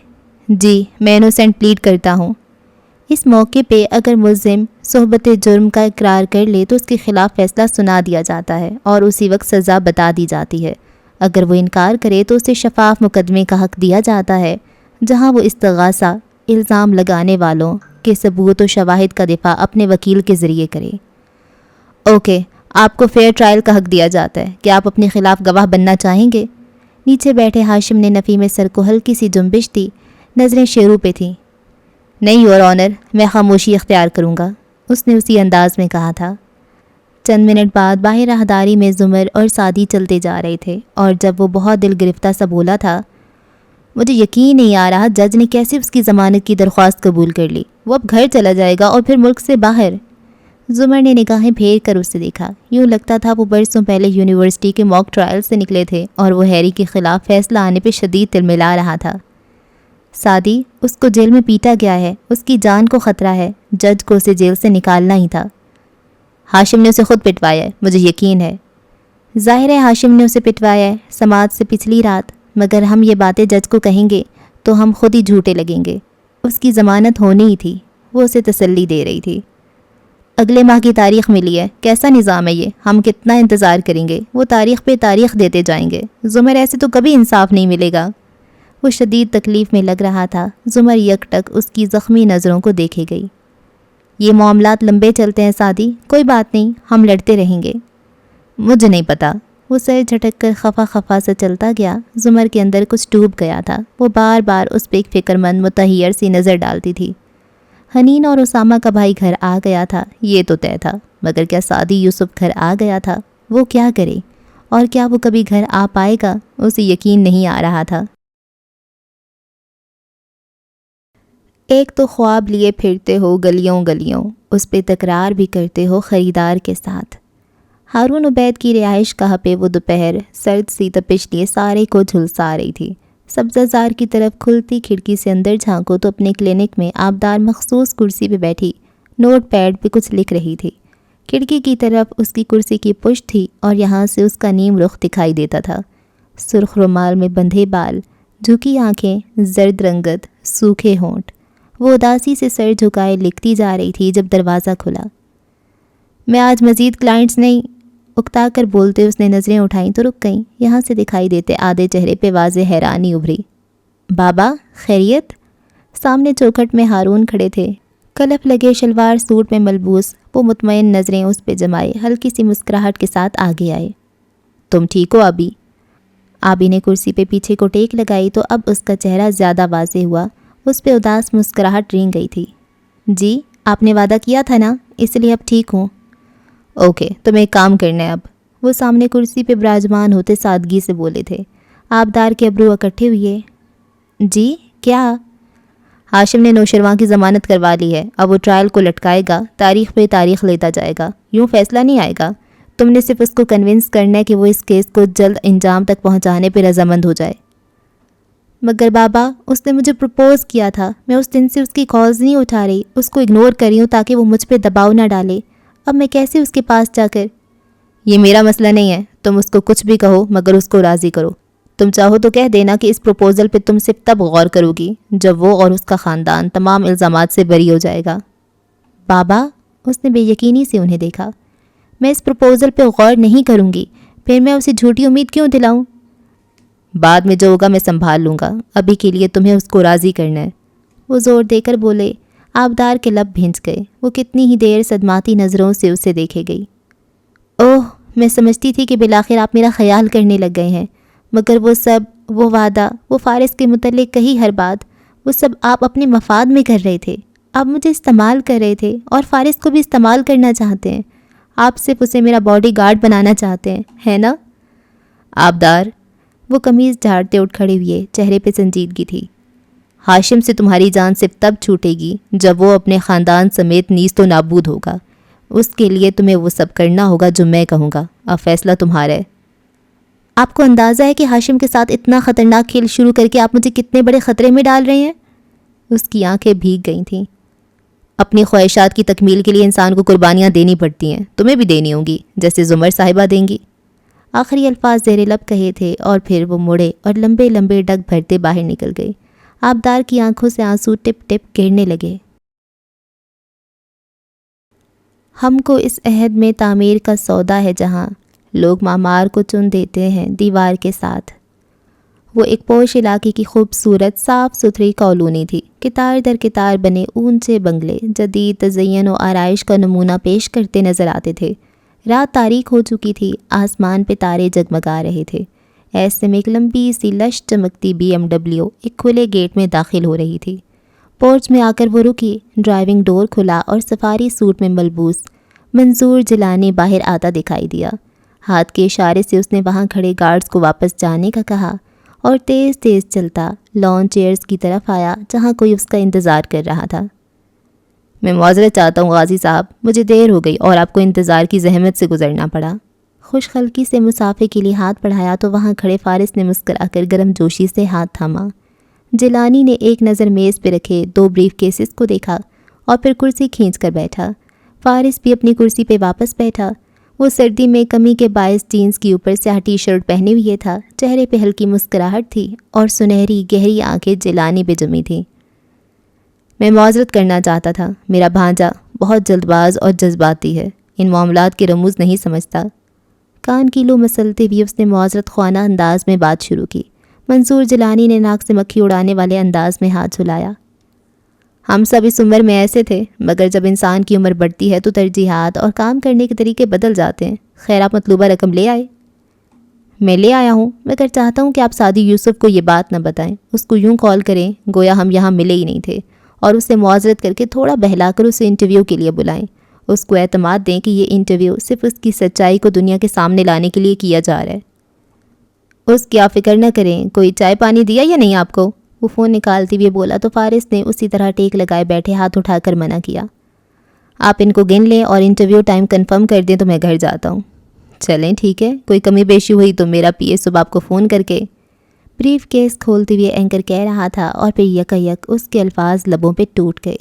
جی میں انوسینٹ پلیڈ کرتا ہوں۔ اس موقع پہ اگر ملزم صحبت جرم کا اقرار کر لے تو اس کے خلاف فیصلہ سنا دیا جاتا ہے اور اسی وقت سزا بتا دی جاتی ہے۔ اگر وہ انکار کرے تو اسے شفاف مقدمے کا حق دیا جاتا ہے، جہاں وہ استغاثہ الزام لگانے والوں کے ثبوت و شواہد کا دفاع اپنے وکیل کے ذریعے کرے۔ اوکے، آپ کو فیئر ٹرائل کا حق دیا جاتا ہے۔ کیا آپ اپنے خلاف گواہ بننا چاہیں گے؟ نیچے بیٹھے ہاشم نے نفی میں سر کو ہلکی سی جنبش دی، نظریں شیرو پہ تھیں۔ نہیں یور آنر، میں خاموشی اختیار کروں گا، اس نے اسی انداز میں کہا تھا۔ چند منٹ بعد باہر راہداری میں زمر اور سعدی چلتے جا رہے تھے اور جب وہ بہت دل گرفتہ سا بولا تھا، مجھے یقین نہیں آ رہا جج نے کیسے اس کی ضمانت کی درخواست قبول کر لی، وہ اب گھر چلا جائے گا اور پھر ملک سے باہر۔ زمر نے نگاہیں پھیر کر اسے دیکھا، یوں لگتا تھا وہ برسوں پہلے یونیورسٹی کے موک ٹرائل سے نکلے تھے اور وہ ہیری کے خلاف فیصلہ آنے پہ شدید تلملا رہا تھا۔ سعدی، اس کو جیل میں پیٹا گیا ہے، اس کی جان کو خطرہ ہے، جج کو اسے جیل سے نکالنا ہی تھا۔ ہاشم نے اسے خود پٹوایا ہے، مجھے یقین ہے۔ ظاہر ہے ہاشم نے اسے پٹوایا ہے، سماعت سے پچھلی رات، مگر ہم یہ باتیں جج کو کہیں گے تو ہم خود ہی جھوٹے لگیں گے۔ اس کی ضمانت ہونی ہی تھی، وہ اسے تسلی دے رہی تھی۔ اگلے ماہ کی تاریخ ملی ہے، کیسا نظام ہے یہ، ہم کتنا انتظار کریں گے، وہ تاریخ پہ تاریخ دیتے جائیں گے۔ زمر ایسے تو کبھی انصاف نہیں ملے گا۔ وہ شدید تکلیف میں لگ رہا تھا۔ زمر یک ٹک اس کی زخمی نظروں کو دیکھے گئی۔ یہ معاملات لمبے چلتے ہیں سعدی، کوئی بات نہیں، ہم لڑتے رہیں گے۔ مجھے نہیں پتا۔ وہ سر جھٹک کر خفا خفا سے چلتا گیا۔ زمر کے اندر کچھ ڈوب گیا تھا، وہ بار بار اس پہ ایک فکر مند متحیر سی نظر ڈالتی تھی۔ حنین اور اسامہ کا بھائی گھر آ گیا تھا، یہ تو طے تھا، مگر کیا سعدی یوسف گھر آ گیا تھا؟ وہ کیا کرے اور کیا وہ کبھی گھر آ پائے گا؟ اسے یقین نہیں آ رہا تھا۔ ایک تو خواب لیے پھرتے ہو گلیوں گلیوں، اس پہ تکرار بھی کرتے ہو خریدار کے ساتھ۔ ہارون عبید کی رہائش گاہ پہ وہ دوپہر سرد سی تپش لیے سارے کو جھلسا رہی تھی۔ سبزہ زار کی طرف کھلتی کھڑکی سے اندر جھانکو تو اپنے کلینک میں آبدار مخصوص کرسی پہ بیٹھی نوٹ پیڈ پہ کچھ لکھ رہی تھی۔ کھڑکی کی طرف اس کی کرسی کی پشت تھی اور یہاں سے اس کا نیم رخ دکھائی دیتا تھا۔ سرخ رومال میں بندھے بال، جھکی آنکھیں، زرد رنگت، سوکھے ہونٹ، وہ اداسی سے سر جھکائے لکھتی جا رہی تھی جب دروازہ کھلا۔ میں آج مزید کلائنٹس نہیں، اکتا کر بولتے اس نے نظریں اٹھائیں تو رک گئیں۔ یہاں سے دکھائی دیتے آدھے چہرے پہ واضح حیرانی ابھری۔ بابا خیریت؟ سامنے چوکھٹ میں ہارون کھڑے تھے، کلف لگے شلوار سوٹ میں ملبوس۔ وہ مطمئن نظریں اس پہ جمائے ہلکی سی مسکراہٹ کے ساتھ آگے آئے۔ تم ٹھیک ہو آبی؟ آبی نے کرسی پہ پیچھے کو ٹیک لگائی تو اب اس کا چہرہ زیادہ واضح ہوا، اس پہ اداس مسکراہٹ رینگ گئی تھی۔ جی آپ نے وعدہ کیا تھا نا، اس لیے اب ٹھیک ہوں۔ اوکے، تمہیں ایک کام کرنا ہے اب، وہ سامنے کرسی پہ براجمان ہوتے سادگی سے بولے تھے۔ آبدار کے ابرو اکٹھے ہوئے۔ جی کیا؟ ہاشم نے نوشرواں کی ضمانت کروا لی ہے، اب وہ ٹرائل کو لٹکائے گا، تاریخ پہ تاریخ لیتا جائے گا، یوں فیصلہ نہیں آئے گا۔ تم نے صرف اس کو کنونس کرنا ہے کہ وہ اس کیس کو جلد انجام تک پہنچانے پہ رضامند ہو جائے۔ مگر بابا اس نے مجھے پرپوز کیا تھا، میں اس دن سے اس کی کالز نہیں اٹھا رہی، اس کو اگنور کر رہی ہوں تاکہ وہ مجھ پہ دباؤ نہ ڈالے۔ اب میں کیسے اس کے پاس جا کر؟ یہ میرا مسئلہ نہیں ہے، تم اس کو کچھ بھی کہو مگر اس کو راضی کرو۔ تم چاہو تو کہہ دینا کہ اس پروپوزل پہ تم صرف تب غور کرو گی جب وہ اور اس کا خاندان تمام الزامات سے بری ہو جائے گا۔ بابا، اس نے بے یقینی سے انہیں دیکھا، میں اس پروپوزل پہ غور نہیں کروں گی، پھر میں اسے جھوٹی امید کیوں دلاؤں؟ بعد میں جو ہوگا میں سنبھال لوں گا، ابھی کے لیے تمہیں اس کو راضی کرنا ہے۔ وہ زور دے کر بولے۔ آبدار کے لب بھنج گئے. وہ کتنی ہی دیر صدماتی نظروں سے اسے دیکھے گئی. اوہ، میں سمجھتی تھی کہ بالآخر آپ میرا خیال کرنے لگ گئے ہیں، مگر وہ سب، وہ وعدہ، وہ فارس کے متعلق کہی ہر بات، وہ سب آپ اپنے مفاد میں کر رہے تھے. آپ مجھے استعمال کر رہے تھے اور فارس کو بھی استعمال کرنا چاہتے ہیں. آپ صرف اسے میرا باڈی گارڈ بنانا چاہتے ہیں، ہے نا؟ آبدار. وہ قمیض جھاڑتے اٹھ کھڑے ہوئے، چہرے پہ سنجیدگی تھی. ہاشم سے تمہاری جان صرف تب چھوٹے گی جب وہ اپنے خاندان سمیت نیست و نابود ہوگا. اس کے لیے تمہیں وہ سب کرنا ہوگا جو میں کہوں گا. اب فیصلہ تمہارا ہے. آپ کو اندازہ ہے کہ ہاشم کے ساتھ اتنا خطرناک کھیل شروع کر کے آپ مجھے کتنے بڑے خطرے میں ڈال رہے ہیں؟ اس کی آنکھیں بھیگ گئی تھیں. اپنی خواہشات کی تکمیل کے لیے انسان کو قربانیاں دینی پڑتی ہیں، تمہیں بھی دینی ہوں گی، جیسے زمر صاحبہ دیں گی. آخری الفاظ زیر لب کہے تھے اور پھر وہ مڑے اور لمبے لمبے ڈگ بھرتے باہر نکل گئے. آبدار کی آنکھوں سے آنسو ٹپ ٹپ گرنے لگے. ہم کو اس عہد میں تعمیر کا سودا ہے جہاں لوگ معمار کو چن دیتے ہیں دیوار کے ساتھ. وہ ایک پوش علاقے کی خوبصورت صاف ستھری کالونی تھی. کتار در کتار بنے اونچے بنگلے جدید تزئین و آرائش کا نمونہ پیش کرتے نظر آتے تھے. رات تاریک ہو چکی تھی، آسمان پہ تارے جگمگا رہے تھے. ایسے میں ایک لمبی سی لش چمکتی BMW ایک کھلے گیٹ میں داخل ہو رہی تھی. پورچ میں آ کر وہ رکی. ڈرائیونگ ڈور کھلا اور سفاری سوٹ میں ملبوس منظور جیلانی باہر آتا دکھائی دیا. ہاتھ کے اشارے سے اس نے وہاں کھڑے گارڈز کو واپس جانے کا کہا اور تیز تیز چلتا لان چیئرز کی طرف آیا جہاں کوئی اس کا انتظار کر رہا تھا. میں معذرت چاہتا ہوں غازی صاحب، مجھے دیر ہو گئی اور آپ کو انتظار کی زحمت سے گزرنا پڑا. خوش خلقی سے مسافر کے لیے ہاتھ بڑھایا تو وہاں کھڑے فارس نے مسکرا کر گرم جوشی سے ہاتھ تھاما. جیلانی نے ایک نظر میز پہ رکھے 2 بریف کیسز کو دیکھا اور پھر کرسی کھینچ کر بیٹھا. فارس بھی اپنی کرسی پہ واپس بیٹھا. وہ سردی میں کمی کے باعث جینس کی اوپر سیاہ ٹی شرٹ پہنے ہوئے تھا. چہرے پہ ہلکی مسکراہٹ تھی اور سنہری گہری آنکھیں جیلانی پہ جمی تھیں. میں معذرت کرنا چاہتا تھا، میرا بھانجا بہت جلد باز اور جذباتی ہے، ان معاملات کے رموز نہیں سمجھتا. کان کی لو مسلتے ہوئے اس نے معذرت خوانہ انداز میں بات شروع کی. منصور جیلانی نے ناک سے مکھی اڑانے والے انداز میں ہاتھ جھلایا. ہم سب اس عمر میں ایسے تھے، مگر جب انسان کی عمر بڑھتی ہے تو ترجیحات اور کام کرنے کے طریقے بدل جاتے ہیں. خیر، آپ مطلوبہ رقم لے آئے؟ میں لے آیا ہوں، مگر چاہتا ہوں کہ آپ سعدی یوسف کو یہ بات نہ بتائیں. اس کو یوں کال کریں گویا ہم یہاں ملے ہی نہیں تھے، اور اس سے معذرت کر کے تھوڑا بہلا کر اسے انٹرویو کے لیے بلائیں. اس کو اعتماد دیں کہ یہ انٹرویو صرف اس کی سچائی کو دنیا کے سامنے لانے کے لیے کیا جا رہا ہے. اس کی آپ فکر نہ کریں. کوئی چائے پانی دیا یا نہیں آپ کو؟ وہ فون نکالتی ہوئے بولا تو فارس نے اسی طرح ٹیک لگائے بیٹھے ہاتھ اٹھا کر منع کیا. آپ ان کو گن لیں اور انٹرویو ٹائم کنفرم کر دیں تو میں گھر جاتا ہوں. چلیں ٹھیک ہے، کوئی کمی بیشی ہوئی تو میرا پی اے صبح آپ کو فون کر کے. بریف کیس کھولتے ہوئے اینکر کہہ رہا تھا اور پھر یک اس کے الفاظ لبوں پہ ٹوٹ گئے.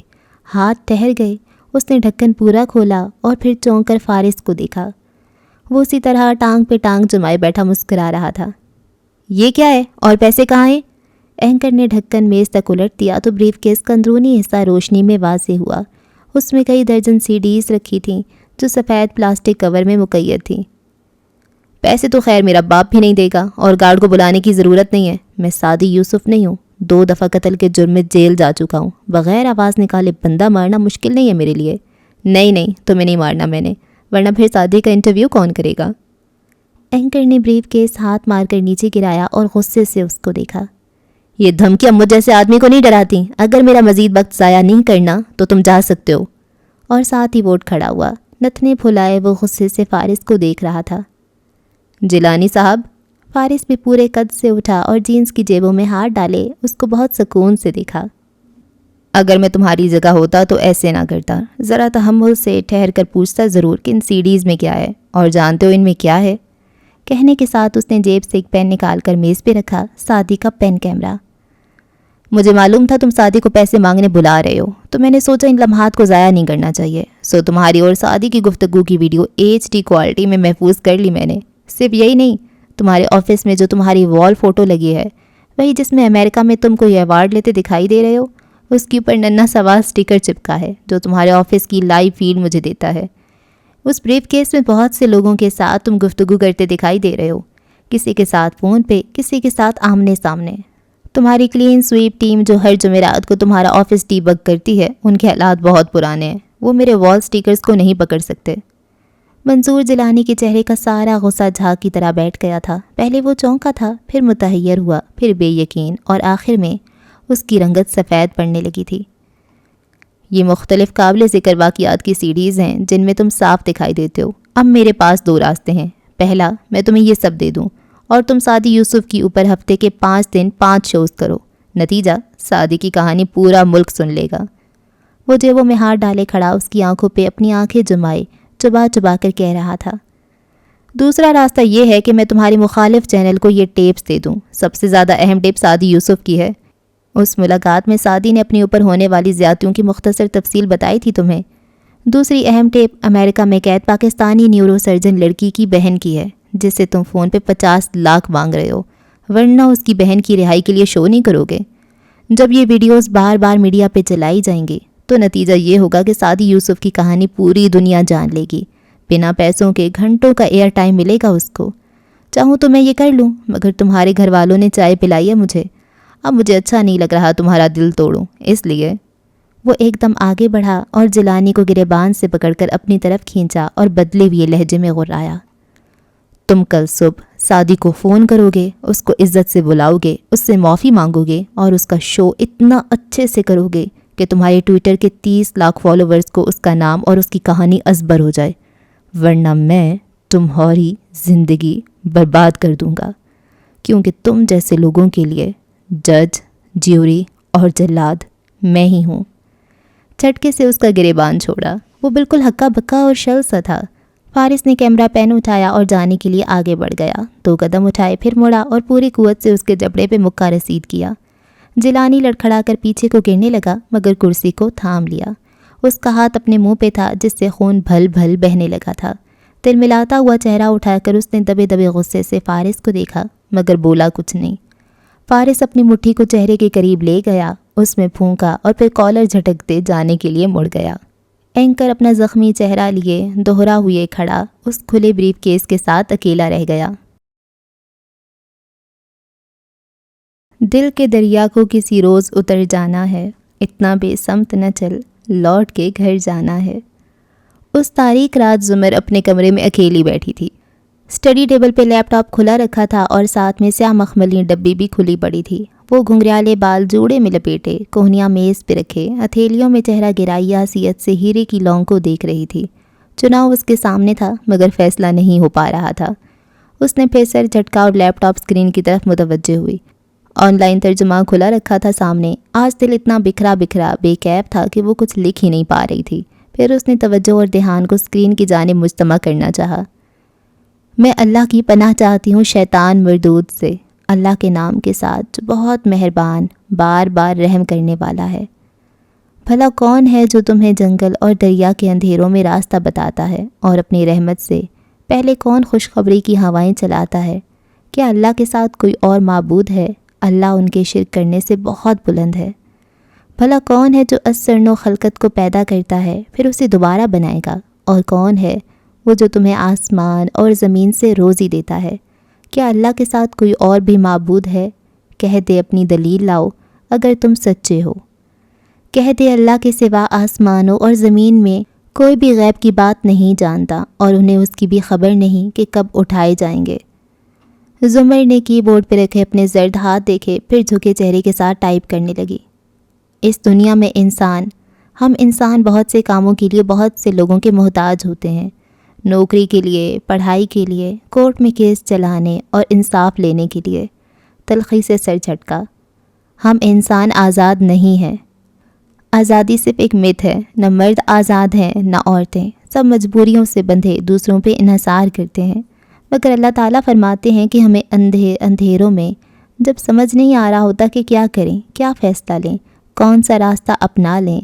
ہاتھ ٹھہر گئے. اس نے ڈھکن پورا کھولا اور پھر چونک کر فارس کو دیکھا. وہ اسی طرح ٹانگ پہ ٹانگ جمائے بیٹھا مسکرا رہا تھا. یہ کیا ہے اور پیسے کہاں ہیں؟ اینکر نے ڈھکن میز تک الٹ دیا تو بریف کیس کا اندرونی حصہ روشنی میں واضح ہوا. اس میں کئی درجن CDs رکھی تھیں جو سفید پلاسٹک کور میں مقید تھیں. پیسے تو خیر میرا باپ بھی نہیں دے گا اور گارڈ کو بلانے کی ضرورت نہیں ہے. میں سعدی یوسف نہیں ہوں، 2 دفعہ قتل کے جرم میں جیل جا چکا ہوں. بغیر آواز نکالے بندہ مارنا مشکل نہیں ہے میرے لیے. نہیں تمہیں نہیں مارنا میں نے، ورنہ پھر سعدی کا انٹرویو کون کرے گا؟ اینکر نے بریف کیس ہاتھ مار کر نیچے گرایا اور غصے سے اس کو دیکھا. یہ دھمکیاں مجھ جیسے آدمی کو نہیں ڈراتی. اگر میرا مزید وقت ضائع نہیں کرنا تو تم جا سکتے ہو. اور ساتھ ہی ووٹ کھڑا ہوا. نتنے پھلائے وہ غصے سے فارس کو دیکھ رہا تھا. جیلانی صاحب. فارس بھی پورے قد سے اٹھا اور جینس کی جیبوں میں ہاتھ ڈالے اس کو بہت سکون سے دیکھا. اگر میں تمہاری جگہ ہوتا تو ایسے نہ کرتا. ذرا تحمل سے ٹھہر کر پوچھتا ضرور کہ ان CDs میں کیا ہے، اور جانتے ہو ان میں کیا ہے؟ کہنے کے ساتھ اس نے جیب سے ایک پین نکال کر میز پہ رکھا. سعدی کا پین کیمرہ. مجھے معلوم تھا تم سعدی کو پیسے مانگنے بلا رہے ہو، تو میں نے سوچا ان لمحات کو ضائع نہیں کرنا چاہیے. سو تمہاری اور سعدی کی گفتگو کی ویڈیو HD کوالٹی میں محفوظ کر لی میں نے. صرف یہی نہیں، تمہارے آفس میں جو تمہاری وال فوٹو لگی ہے، وہی جس میں امریکہ میں تم کو یہ ایوارڈ لیتے دکھائی دے رہے ہو، اس کے اوپر ننھا سوا سٹیکر چپکا ہے جو تمہارے آفس کی لائیو فیڈ مجھے دیتا ہے. اس بریف کیس میں بہت سے لوگوں کے ساتھ تم گفتگو کرتے دکھائی دے رہے ہو، کسی کے ساتھ فون پہ، کسی کے ساتھ آمنے سامنے. تمہاری کلین سویپ ٹیم جو ہر جمعرات کو تمہارا آفس ڈی بگ کرتی ہے، ان کے حالات بہت پرانے ہیں، وہ میرے وال سٹیکرز کو نہیں پکڑ سکتے۔ منصور جیلانی کے چہرے کا سارا غصہ جھاگ کی طرح بیٹھ گیا تھا۔ پہلے وہ چونکا تھا، پھر متحیر ہوا، پھر بے یقین، اور آخر میں اس کی رنگت سفید پڑنے لگی تھی۔ یہ مختلف قابل ذکر واقعات کی سیڈیز ہیں جن میں تم صاف دکھائی دیتے ہو۔ اب میرے پاس 2 راستے ہیں۔ پہلا، میں تمہیں یہ سب دے دوں اور تم سعدی یوسف کی اوپر ہفتے کے 5 دن 5 شوز کرو۔ نتیجہ، سعدی کی کہانی پورا ملک سن لے گا۔ وہ جیبوں میں ہاتھ ڈالے کھڑا اس کی آنکھوں پہ اپنی آنکھیں جمائے چبا چبا کر کہہ رہا تھا۔ دوسرا راستہ یہ ہے کہ میں تمہاری مخالف چینل کو یہ ٹیپس دے دوں۔ سب سے زیادہ اہم ٹیپ سعدی یوسف کی ہے۔ اس ملاقات میں سعدی نے اپنے اوپر ہونے والی زیادتیوں کی مختصر تفصیل بتائی تھی تمہیں۔ دوسری اہم ٹیپ امریکہ میں قید پاکستانی نیورو سرجن لڑکی کی بہن کی ہے، جس سے تم فون پہ 50 لاکھ مانگ رہے ہو، ورنہ اس کی بہن کی رہائی کے لیے شو نہیں کرو گے۔ جب یہ ویڈیوز بار بار میڈیا پہ چلائی جائیں گی تو نتیجہ یہ ہوگا کہ سعدی یوسف کی کہانی پوری دنیا جان لے گی۔ بنا پیسوں کے گھنٹوں کا ایئر ٹائم ملے گا اس کو۔ چاہوں تو میں یہ کر لوں، مگر تمہارے گھر والوں نے چائے پلائی ہے مجھے، اب مجھے اچھا نہیں لگ رہا تمہارا دل توڑوں، اس لیے۔ وہ ایک دم آگے بڑھا اور جیلانی کو گریبان سے پکڑ کر اپنی طرف کھینچا اور بدلے ہوئے لہجے میں غرایا۔ تم کل صبح سعدی کو فون کرو گے، اس کو عزت سے بلاؤ گے، اس سے معافی مانگو گے اور اس کا شو اتنا اچھے سے کرو گے کہ تمہارے ٹویٹر کے 30 لاکھ فالوورز کو اس کا نام اور اس کی کہانی ازبر ہو جائے، ورنہ میں تمہاری زندگی برباد کر دوں گا، کیونکہ تم جیسے لوگوں کے لیے جج، جیوری اور جلاد میں ہی ہوں۔ جھٹکے سے اس کا گریبان چھوڑا۔ وہ بالکل ہکا بکا اور شل سا تھا۔ فارس نے کیمرہ پین اٹھایا اور جانے کے لیے آگے بڑھ گیا۔ 2 قدم اٹھائے، پھر مڑا اور پوری قوت سے اس کے جبڑے پہ مکہ رسید کیا۔ جیلانی لڑکھڑا کر پیچھے کو گرنے لگا، مگر کرسی کو تھام لیا۔ اس کا ہاتھ اپنے منہ پہ تھا جس سے خون بھل بھل بہنے لگا تھا۔ تل ملاتا ہوا چہرہ اٹھا کر اس نے دبے دبے غصے سے فارس کو دیکھا، مگر بولا کچھ نہیں۔ فارس اپنی مٹھی کو چہرے کے قریب لے گیا، اس میں پھونکا اور پھر کالر جھٹکتے جانے کے لیے مڑ گیا۔ اینکر اپنا زخمی چہرہ لیے دوہرا ہوئے کھڑا اس کھلے بریف کیس کے ساتھ اکیلا رہ گیا۔ دل کے دریا کو کسی روز اتر جانا ہے، اتنا بے سمت نہ چل، لوٹ کے گھر جانا ہے۔ اس تاریک رات زمر اپنے کمرے میں اکیلی بیٹھی تھی۔ اسٹڈی ٹیبل پہ لیپ ٹاپ کھلا رکھا تھا اور ساتھ میں سیاہ مخملی ڈبی بھی کھلی پڑی تھی۔ وہ گھنگریالے بال جوڑے میں لپیٹے، کوہنیاں میز پہ رکھے، ہتھیلیوں میں چہرہ گرائی حیثیت سے ہیرے کی لونگ کو دیکھ رہی تھی۔ چناؤ اس کے سامنے تھا، مگر فیصلہ نہیں ہو پا رہا تھا۔ اس نے پھر سر جھٹکا اور لیپ ٹاپ اسکرین کی طرف متوجہ ہوئی۔ آن لائن ترجمہ کھلا رکھا تھا سامنے۔ آج دل اتنا بکھرا بکھرا بے کیف تھا کہ وہ کچھ لکھ ہی نہیں پا رہی تھی۔ پھر اس نے توجہ اور دھیان کو اسکرین کی جانب مجتمع کرنا چاہا۔ میں اللہ کی پناہ چاہتی ہوں شیطان مردود سے، اللہ کے نام کے ساتھ جو بہت مہربان، بار بار رحم کرنے والا ہے۔ بھلا کون ہے جو تمہیں جنگل اور دریا کے اندھیروں میں راستہ بتاتا ہے اور اپنی رحمت سے پہلے کون خوشخبری کی ہوائیں چلاتا ہے؟ کیا اللہ کے ساتھ کوئی اور معبود ہے؟ اللہ ان کے شرک کرنے سے بہت بلند ہے۔ بھلا کون ہے جو اثر نو خلقت کو پیدا کرتا ہے پھر اسے دوبارہ بنائے گا؟ اور کون ہے وہ جو تمہیں آسمان اور زمین سے روزی دیتا ہے؟ کیا اللہ کے ساتھ کوئی اور بھی معبود ہے؟ کہہ دے اپنی دلیل لاؤ اگر تم سچے ہو۔ کہہ دے اللہ کے سوا آسمانوں اور زمین میں کوئی بھی غیب کی بات نہیں جانتا اور انہیں اس کی بھی خبر نہیں کہ کب اٹھائے جائیں گے۔ زمر نے کی بورڈ پہ رکھے اپنے زرد ہاتھ دیکھے، پھر جھکے چہرے کے ساتھ ٹائپ کرنے لگی۔ اس دنیا میں ہم انسان بہت سے کاموں کے لیے بہت سے لوگوں کے محتاج ہوتے ہیں، نوکری کے لیے، پڑھائی کے لیے، کورٹ میں کیس چلانے اور انصاف لینے کے لیے۔ تلخی سے سر جھٹکا۔ ہم انسان آزاد نہیں ہیں۔ آزادی صرف ایک مت ہے، نہ مرد آزاد ہیں نہ عورتیں، سب مجبوریوں سے بندھے دوسروں پہ انحصار کرتے ہیں۔ مگر اللہ تعالیٰ فرماتے ہیں کہ ہمیں اندھیروں میں جب سمجھ نہیں آ رہا ہوتا کہ کیا کریں، کیا فیصلہ لیں، کون سا راستہ اپنا لیں،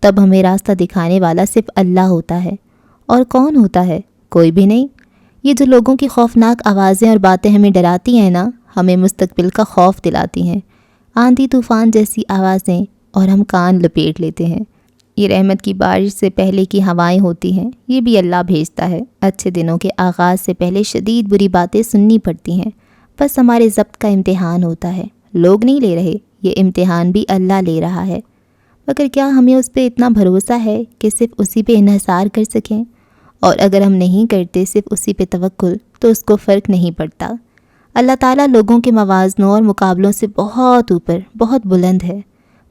تب ہمیں راستہ دکھانے والا صرف اللہ ہوتا ہے۔ اور کون ہوتا ہے؟ کوئی بھی نہیں۔ یہ جو لوگوں کی خوفناک آوازیں اور باتیں ہمیں ڈراتی ہیں نا، ہمیں مستقبل کا خوف دلاتی ہیں، آندھی طوفان جیسی آوازیں، اور ہم کان لپیٹ لیتے ہیں۔ یہ رحمت کی بارش سے پہلے کی ہوائیں ہوتی ہیں، یہ بھی اللہ بھیجتا ہے۔ اچھے دنوں کے آغاز سے پہلے شدید بری باتیں سننی پڑتی ہیں، بس ہمارے ضبط کا امتحان ہوتا ہے۔ لوگ نہیں لے رہے، یہ امتحان بھی اللہ لے رہا ہے۔ مگر کیا ہمیں اس پہ اتنا بھروسہ ہے کہ صرف اسی پہ انحصار کر سکیں؟ اور اگر ہم نہیں کرتے صرف اسی پہ توکل تو اس کو فرق نہیں پڑتا۔ اللہ تعالیٰ لوگوں کے موازنوں اور مقابلوں سے بہت اوپر، بہت بلند ہے۔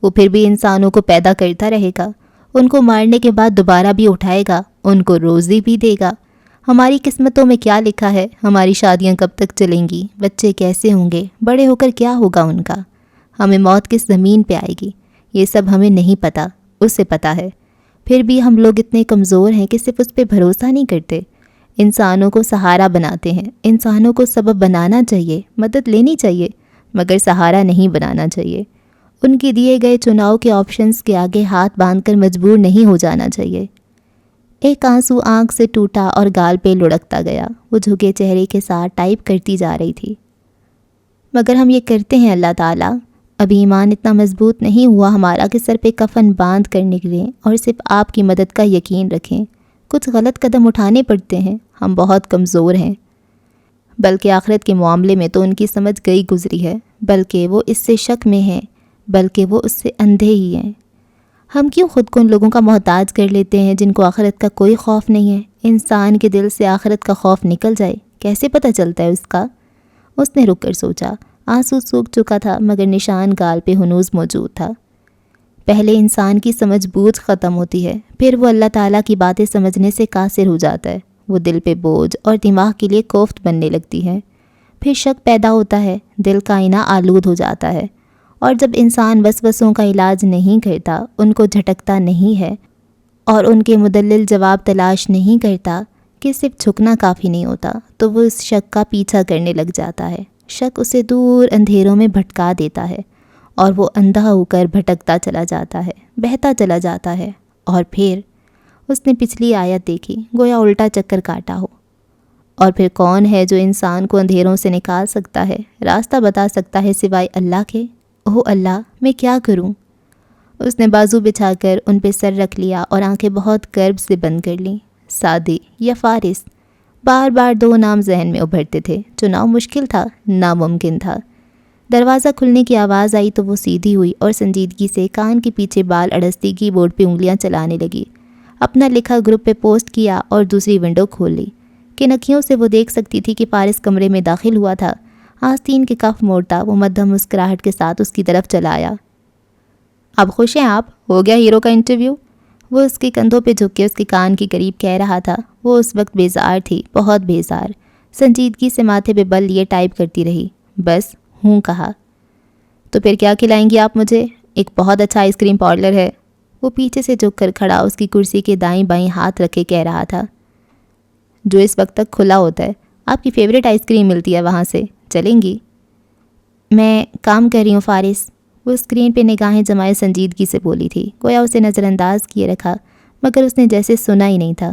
وہ پھر بھی انسانوں کو پیدا کرتا رہے گا، ان کو مارنے کے بعد دوبارہ بھی اٹھائے گا، ان کو روزی بھی دے گا۔ ہماری قسمتوں میں کیا لکھا ہے، ہماری شادیاں کب تک چلیں گی، بچے کیسے ہوں گے، بڑے ہو کر کیا ہوگا ان کا، ہمیں موت کس زمین پہ آئے گی، یہ سب ہمیں نہیں پتہ، اسے پتہ ہے۔ پھر بھی ہم لوگ اتنے کمزور ہیں کہ صرف اس پہ بھروسہ نہیں کرتے، انسانوں کو سہارا بناتے ہیں۔ انسانوں کو سبب بنانا چاہیے، مدد لینی چاہیے، مگر سہارا نہیں بنانا چاہیے۔ ان کے دیے گئے چناؤ کے آپشنز کے آگے ہاتھ باندھ کر مجبور نہیں ہو جانا چاہیے۔ ایک آنسو آنکھ سے ٹوٹا اور گال پہ لڑکتا گیا۔ وہ جھکے چہرے کے ساتھ ٹائپ کرتی جا رہی تھی۔ مگر ہم یہ کرتے ہیں اللہ تعالیٰ، ابھی ایمان اتنا مضبوط نہیں ہوا ہمارا کہ سر پہ کفن باندھ کر نکلیں اور صرف آپ کی مدد کا یقین رکھیں۔ کچھ غلط قدم اٹھانے پڑتے ہیں، ہم بہت کمزور ہیں۔ بلکہ آخرت کے معاملے میں تو ان کی سمجھ گئی گزری ہے، بلکہ وہ اس سے شک میں ہیں، بلکہ وہ اس سے اندھے ہی ہیں۔ ہم کیوں خود کو ان لوگوں کا محتاج کر لیتے ہیں جن کو آخرت کا کوئی خوف نہیں ہے؟ انسان کے دل سے آخرت کا خوف نکل جائے کیسے پتہ چلتا ہے اس کا؟ اس نے رک کر سوچا۔ آنسو سوکھ چکا تھا مگر نشان گال پہ ہنوز موجود تھا۔ پہلے انسان کی سمجھ بوجھ ختم ہوتی ہے، پھر وہ اللہ تعالیٰ کی باتیں سمجھنے سے قاصر ہو جاتا ہے۔ وہ دل پہ بوجھ اور دماغ کے لیے کوفت بننے لگتی ہے۔ پھر شک پیدا ہوتا ہے، دل کا آئینہ آلود ہو جاتا ہے۔ اور جب انسان وسوسوں کا علاج نہیں کرتا، ان کو جھٹکتا نہیں ہے اور ان کے مدلل جواب تلاش نہیں کرتا کہ صرف جھکنا کافی نہیں ہوتا، تو وہ اس شک کا پیچھا کرنے لگ جاتا ہے۔ شک اسے دور اندھیروں میں بھٹکا دیتا ہے اور وہ اندھا ہو کر بھٹکتا چلا جاتا ہے، بہتا چلا جاتا ہے۔ اور پھر اس نے پچھلی آیت دیکھی، گویا الٹا چکر کاٹا ہو۔ اور پھر کون ہے جو انسان کو اندھیروں سے نکال سکتا ہے، راستہ بتا سکتا ہے سوائے اللہ کے؟ اوہ اللہ، میں کیا کروں؟ اس نے بازو بچھا کر ان پہ سر رکھ لیا اور آنکھیں بہت کرب سے بند کر لیں۔ سعدی یا فارس، بار بار دو نام ذہن میں ابھرتے تھے۔ چناؤ مشکل تھا، ناممکن تھا۔ دروازہ کھلنے کی آواز آئی تو وہ سیدھی ہوئی اور سنجیدگی سے کان کے پیچھے بال اڑستی کی بورڈ پہ انگلیاں چلانے لگی۔ اپنا لکھا گروپ پہ پوسٹ کیا اور دوسری ونڈو کھول لی کہ نکھیوں سے وہ دیکھ سکتی تھی کہ فارس کمرے میں داخل ہوا تھا۔ آستین کے کف موڑتا وہ مدھم مسکراہٹ کے ساتھ اس کی طرف چلا آیا۔ اب خوش ہیں آپ؟ ہو گیا ہیرو کا انٹرویو؟ وہ اس کے کندھوں پہ جھک کے اس کے کان کے قریب کہہ رہا تھا۔ وہ اس وقت بیزار تھی، بہت بیزار۔ سنجیدگی سے ماتھے پہ بل لیے ٹائپ کرتی رہی۔ بس ہوں کہا۔ تو پھر کیا کھلائیں گی آپ مجھے؟ ایک بہت اچھا آئس کریم پارلر ہے۔ وہ پیچھے سے جھک کر کھڑا اس کی کرسی کے دائیں بائیں ہاتھ رکھے کہہ رہا تھا، جو اس وقت تک کھلا ہوتا ہے۔ آپ کی فیوریٹ آئس کریم ملتی ہے وہاں سے، چلیں گی؟ میں کام کر رہی ہوں فارس، وہ اسکرین پہ نگاہیں جمائے سنجیدگی سے بولی تھی، گویا اسے نظر انداز کیے رکھا، مگر اس نے جیسے سنا ہی نہیں تھا۔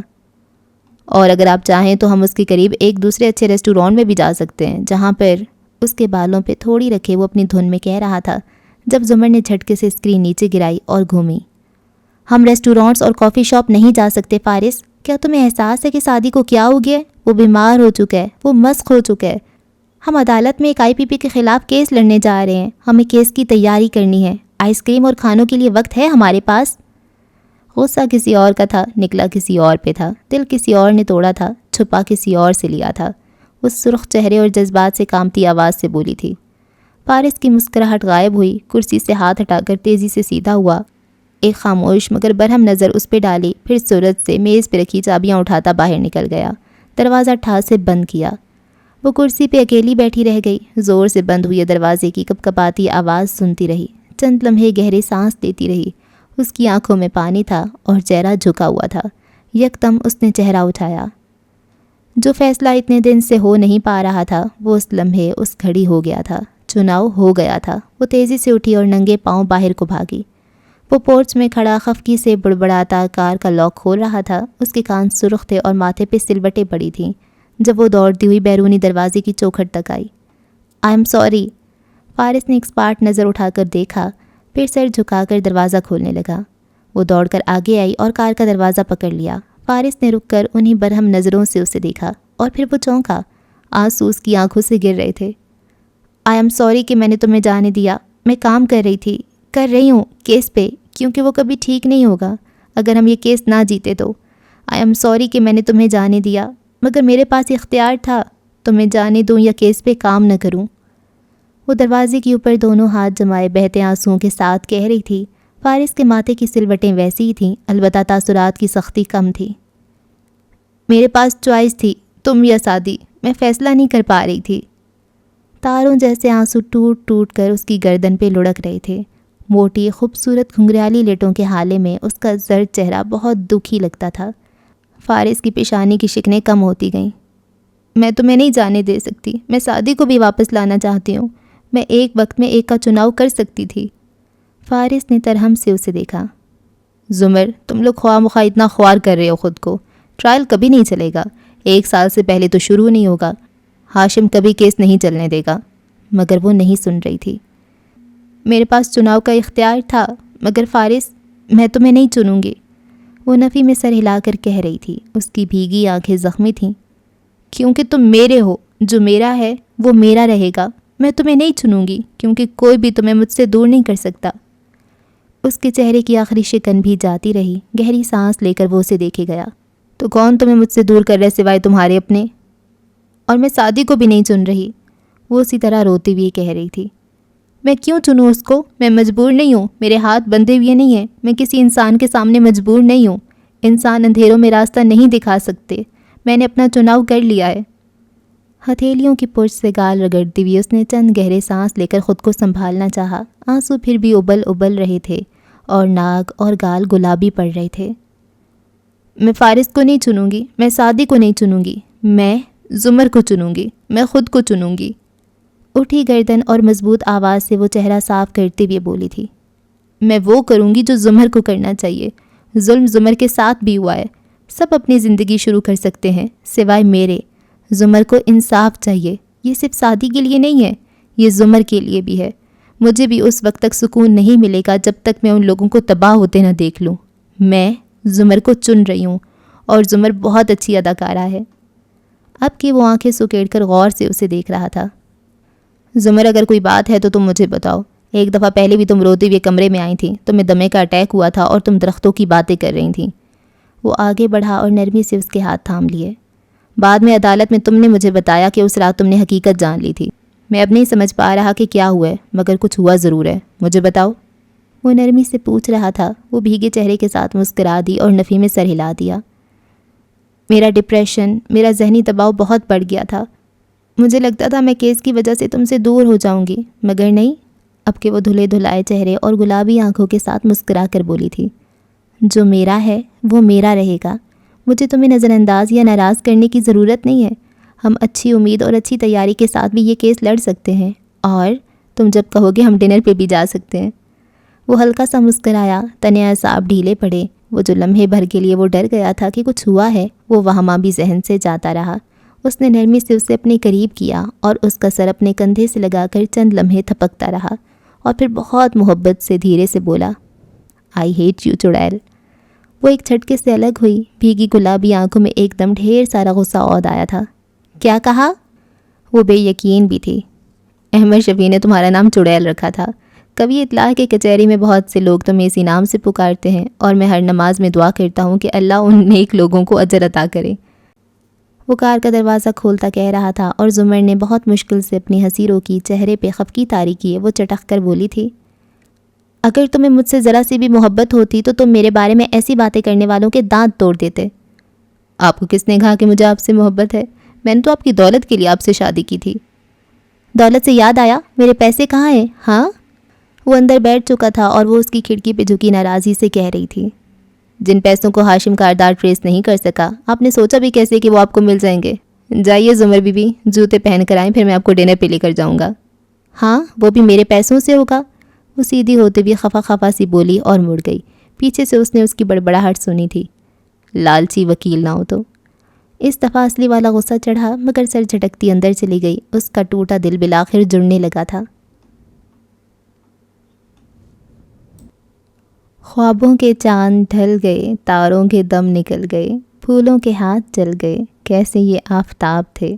اور اگر آپ چاہیں تو ہم اس کے قریب ایک دوسرے اچھے ریسٹورانٹ میں بھی جا سکتے ہیں جہاں پر اس کے بالوں پہ تھوڑی رکھے وہ اپنی دھن میں کہہ رہا تھا، جب زمر نے جھٹکے سے اسکرین نیچے گرائی اور گھومی۔ ہم ریسٹورانٹس اور کافی شاپ نہیں جا سکتے فارس، کیا تمہیں احساس ہے کہ سعدی کو کیا ہو گیا ہے؟ وہ بیمار ہو چکا ہے، وہ مسخ ہو چکا ہے۔ ہم عدالت میں ایک IPP کے خلاف کیس لڑنے جا رہے ہیں، ہمیں کیس کی تیاری کرنی ہے۔ آئس کریم اور کھانوں کے لیے وقت ہے ہمارے پاس؟ غصہ کسی اور کا تھا، نکلا کسی اور پہ تھا، دل کسی اور نے توڑا تھا، چھپا کسی اور سے لیا تھا۔ وہ سرخ چہرے اور جذبات سے کامتی آواز سے بولی تھی۔ فارس کی مسکراہٹ غائب ہوئی، کرسی سے ہاتھ ہٹا کر تیزی سے سیدھا ہوا، ایک خاموش مگر برہم نظر اس پہ ڈالی، پھر صورت سے میز پہ رکھی چابیاں اٹھاتا باہر نکل گیا۔ دروازہ ٹھا سے بند کیا۔ وہ کرسی پہ اکیلی بیٹھی رہ گئی، زور سے بند ہوئے دروازے کی کپ کپاتی آواز سنتی رہی، چند لمحے گہرے سانس لیتی رہی۔ اس کی آنکھوں میں پانی تھا اور چہرہ جھکا ہوا تھا۔ یکدم اس نے چہرہ اٹھایا۔ جو فیصلہ اتنے دن سے ہو نہیں پا رہا تھا وہ اس لمحے اس گھڑی ہو گیا تھا، چناؤ ہو گیا تھا۔ وہ تیزی سے اٹھی اور ننگے پاؤں باہر کو بھاگی۔ وہ پورچ میں کھڑا خفگی سے بڑبڑاتا کار کا لاک کھول رہا تھا۔ اس کے کان سرخ تھے اور ماتھے پہ سلوٹیں پڑی تھیں جب وہ دوڑتی ہوئی بیرونی دروازے کی چوکھٹ تک آئی۔ I am sorry. فارس نے ایکسپارٹ نظر اٹھا کر دیکھا، پھر سر جھکا کر دروازہ کھولنے لگا۔ وہ دوڑ کر آگے آئی اور کار کا دروازہ پکڑ لیا۔ فارس نے رک کر انہی برہم نظروں سے اسے دیکھا اور پھر وہ چونکا، آنسو اس کی آنکھوں سے گر رہے تھے۔ آئی ایم سوری کہ میں نے تمہیں جانے دیا. میں کام کر رہی ہوں کیس پہ, کیونکہ وہ کبھی ٹھیک نہیں ہوگا اگر ہم یہ کیس نہ جیتے تو. آئی ایم سوری کہ میں نے تمہیں جانے دیا, مگر میرے پاس اختیار تھا تمہیں جانے دوں یا کیس پہ کام نہ کروں. وہ دروازے کے اوپر دونوں ہاتھ جمائے بہتے آنسوؤں کے ساتھ کہہ رہی تھی. فارس کے ماتھے کی سلوٹیں ویسی ہی تھیں, البتہ تاثرات کی سختی کم تھی. میرے پاس چوائس تھی, تم یا شادی, میں فیصلہ نہیں کر پا رہی تھی. تاروں جیسے آنسو ٹوٹ ٹوٹ کر اس کی گردن پہ لڑک رہے تھے. موٹی خوبصورت گھنگریالی لٹوں کے حالے میں اس کا زرد چہرہ بہت دکھی لگتا تھا. فارس کی پیشانی کی شکنیں کم ہوتی گئیں. میں تمہیں نہیں جانے دے سکتی, میں شادی کو بھی واپس لانا چاہتی ہوں. میں ایک وقت میں ایک کا چناؤ کر سکتی تھی. فارس نے ترہم سے اسے دیکھا. زمر, تم لوگ خواہ مخواہ اتنا خوار کر رہے ہو خود کو. ٹرائل کبھی نہیں چلے گا, 1 سال سے پہلے تو شروع نہیں ہوگا. ہاشم کبھی کیس نہیں چلنے دے گا. مگر وہ نہیں سن رہی تھی. میرے پاس چناؤ کا اختیار تھا, مگر فارس, میں تمہیں نہیں چنوں گی. وہ نفی میں سر ہلا کر کہہ رہی تھی. اس کی بھیگی آنکھیں زخمی تھیں. کیونکہ تم میرے ہو, جو میرا ہے وہ میرا رہے گا. میں تمہیں نہیں چنوں گی کیونکہ کوئی بھی تمہیں مجھ سے دور نہیں کر سکتا. اس کے چہرے کی آخری شکن بھی جاتی رہی. گہری سانس لے کر وہ اسے دیکھے گیا. تو کون تمہیں مجھ سے دور کر رہے سوائے تمہارے اپنے؟ اور میں شادی کو بھی نہیں چن رہی. وہ اسی طرح روتی ہوئی کہہ رہی تھی. میں کیوں چنوں اس کو؟ میں مجبور نہیں ہوں, میرے ہاتھ بندھے ہوئے نہیں ہیں. میں کسی انسان کے سامنے مجبور نہیں ہوں. انسان اندھیروں میں راستہ نہیں دکھا سکتے. میں نے اپنا چناؤ کر لیا ہے. ہتھیلیوں کی پشت سے گال رگڑتی ہوئی اس نے چند گہرے سانس لے کر خود کو سنبھالنا چاہا. آنسو پھر بھی ابل رہے تھے اور ناک اور گال گلابی پڑ رہے تھے. میں فارس کو نہیں چنوں گی, میں شادی کو نہیں چنوں گی, میں زمر کو چنوں گی, میں خود کو چنوں گی. اٹھی گردن اور مضبوط آواز سے وہ چہرہ صاف کرتے ہوئے بولی تھی. میں وہ کروں گی جو زمر کو کرنا چاہیے. ظلم زمر کے ساتھ بھی ہوا ہے. سب اپنی زندگی شروع کر سکتے ہیں سوائے میرے. زمر کو انصاف چاہیے. یہ صرف شادی کے لیے نہیں ہے, یہ زمر کے لیے بھی ہے. مجھے بھی اس وقت تک سکون نہیں ملے گا جب تک میں ان لوگوں کو تباہ ہوتے نہ دیکھ لوں. میں زمر کو چن رہی ہوں اور زمر بہت اچھی اداکارہ ہے. اب کہ وہ آنکھیں سکیڑ کر غور سے اسے دیکھ رہا تھا. زمر, اگر کوئی بات ہے تو تم مجھے بتاؤ. ایک دفعہ پہلے بھی تم روتے ہوئے کمرے میں آئی تھیں. تمہیں دمے کا اٹیک ہوا تھا اور تم درختوں کی باتیں کر رہی تھیں. وہ آگے بڑھا اور نرمی سے اس کے ہاتھ تھام لیے. بعد میں عدالت میں تم نے مجھے بتایا کہ اس رات تم نے حقیقت جان لی تھی. میں اب نہیں سمجھ پا رہا کہ کیا ہوا ہے, مگر کچھ ہوا ضرور ہے. مجھے بتاؤ. وہ نرمی سے پوچھ رہا تھا. وہ بھیگے چہرے کے ساتھ مسکرا دی اور نفی میں سر ہلا دیا. میرا ڈپریشن, میرا ذہنی دباؤ بہت بڑھ گیا تھا. مجھے لگتا تھا میں کیس کی وجہ سے تم سے دور ہو جاؤں گی, مگر نہیں. اب کہ وہ دھلے دھلائے چہرے اور گلابی آنکھوں کے ساتھ مسکرا کر بولی تھی. جو میرا ہے وہ میرا رہے گا. مجھے تمہیں نظر انداز یا ناراض کرنے کی ضرورت نہیں ہے. ہم اچھی امید اور اچھی تیاری کے ساتھ بھی یہ کیس لڑ سکتے ہیں, اور تم جب کہو گے ہم ڈنر پہ بھی جا سکتے ہیں. وہ ہلکا سا مسکرایا. تنے اعصاب ڈھیلے پڑے. وہ جو لمحے بھر کے لیے وہ ڈر گیا تھا کہ کچھ ہوا ہے, وہ وہاں بھی ذہن سے جاتا رہا. اس نے نرمی سے اسے اپنے قریب کیا اور اس کا سر اپنے کندھے سے لگا کر چند لمحے تھپکتا رہا, اور پھر بہت محبت سے دھیرے سے بولا, آئی ہیٹ یو چڑیل. وہ ایک جھٹکے سے الگ ہوئی. بھیگی گلابی آنکھوں میں ایک دم ڈھیر سارا غصہ عود آیا تھا. کیا کہا؟ وہ بے یقین بھی تھی. احمد شفیع نے تمہارا نام چڑیل رکھا تھا. کبھی اطلاع کے کچہری میں بہت سے لوگ تمہیں اسی نام سے پکارتے ہیں, اور میں ہر نماز میں دعا کرتا ہوں کہ اللہ ان نیک لوگوں کو اجر عطا کرے. وہ کار کا دروازہ کھولتا کہہ رہا تھا, اور زمر نے بہت مشکل سے اپنی ہنسی روکی. چہرے پہ خفگی طاری کیے وہ چٹخ کر بولی تھی. اگر تمہیں مجھ سے ذرا سی بھی محبت ہوتی تو تم میرے بارے میں ایسی باتیں کرنے والوں کے دانت توڑ دیتے. آپ کو کس نے کہا کہ مجھے آپ سے محبت ہے؟ میں نے تو آپ کی دولت کے لیے آپ سے شادی کی تھی. دولت سے یاد آیا, میرے پیسے کہاں ہیں؟ ہاں. وہ اندر بیٹھ چکا تھا اور وہ اس کی کھڑکی پہ جھکی ناراضی سے کہہ رہی تھی. جن پیسوں کو ہاشم کاردار ٹریس نہیں کر سکا, آپ نے سوچا بھی کیسے کہ وہ آپ کو مل جائیں گے؟ جائیے زمر بی بی, جوتے پہن کر آئیں, پھر میں آپ کو ڈنر پہ لے کر جاؤں گا. ہاں, وہ بھی میرے پیسوں سے ہوگا. وہ سیدھی ہوتے ہوئے خفا خفا سی بولی اور مڑ گئی. پیچھے سے اس نے اس کی بڑبڑاہٹ سنی تھی. لالچی وکیل نہ ہو تو. اس دفعہ اصلی والا غصہ چڑھا, مگر سر جھٹکتی اندر چلی گئی. اس کا ٹوٹا دل بالآخر جڑنے لگا تھا. خوابوں کے چاند ڈھل گئے, تاروں کے دم نکل گئے, پھولوں کے ہاتھ جل گئے, کیسے یہ آفتاب تھے.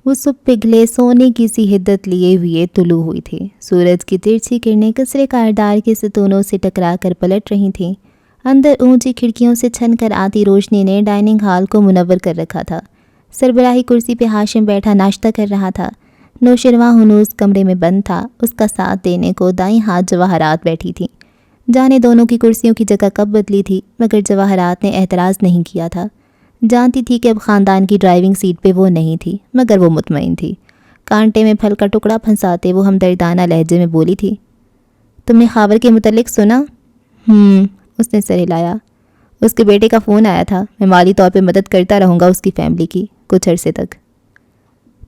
وہ صبح پگھلے سونے کی سی حدت لیے ہوئے طلوع ہوئی تھی۔ سورج کی ترچھی کرنیں کثرے کاردار کے ستونوں سے ٹکرا کر پلٹ رہی تھیں۔ اندر اونچی کھڑکیوں سے چھن کر آتی روشنی نے ڈائننگ ہال کو منور کر رکھا تھا۔ سربراہی کرسی پہ ہاشم بیٹھا ناشتہ کر رہا تھا۔ نوشرواں ہنوز کمرے میں بند تھا۔ اس کا ساتھ دینے کو دائیں ہاتھ جواہرات بیٹھی تھی۔ جانے دونوں کی کرسیوں کی جگہ کب بدلی تھی، مگر جواہرات نے اعتراض نہیں کیا تھا۔ جانتی تھی کہ اب خاندان کی ڈرائیونگ سیٹ پہ وہ نہیں تھی، مگر وہ مطمئن تھی۔ کانٹے میں پھل کا ٹکڑا پھنساتے وہ ہمدردانہ لہجے میں بولی تھی، تم نے خاور کے متعلق سنا؟ اس نے سر ہلایا۔ اس کے بیٹے کا فون آیا تھا، میں مالی طور پہ مدد کرتا رہوں گا اس کی فیملی کی کچھ عرصے تک۔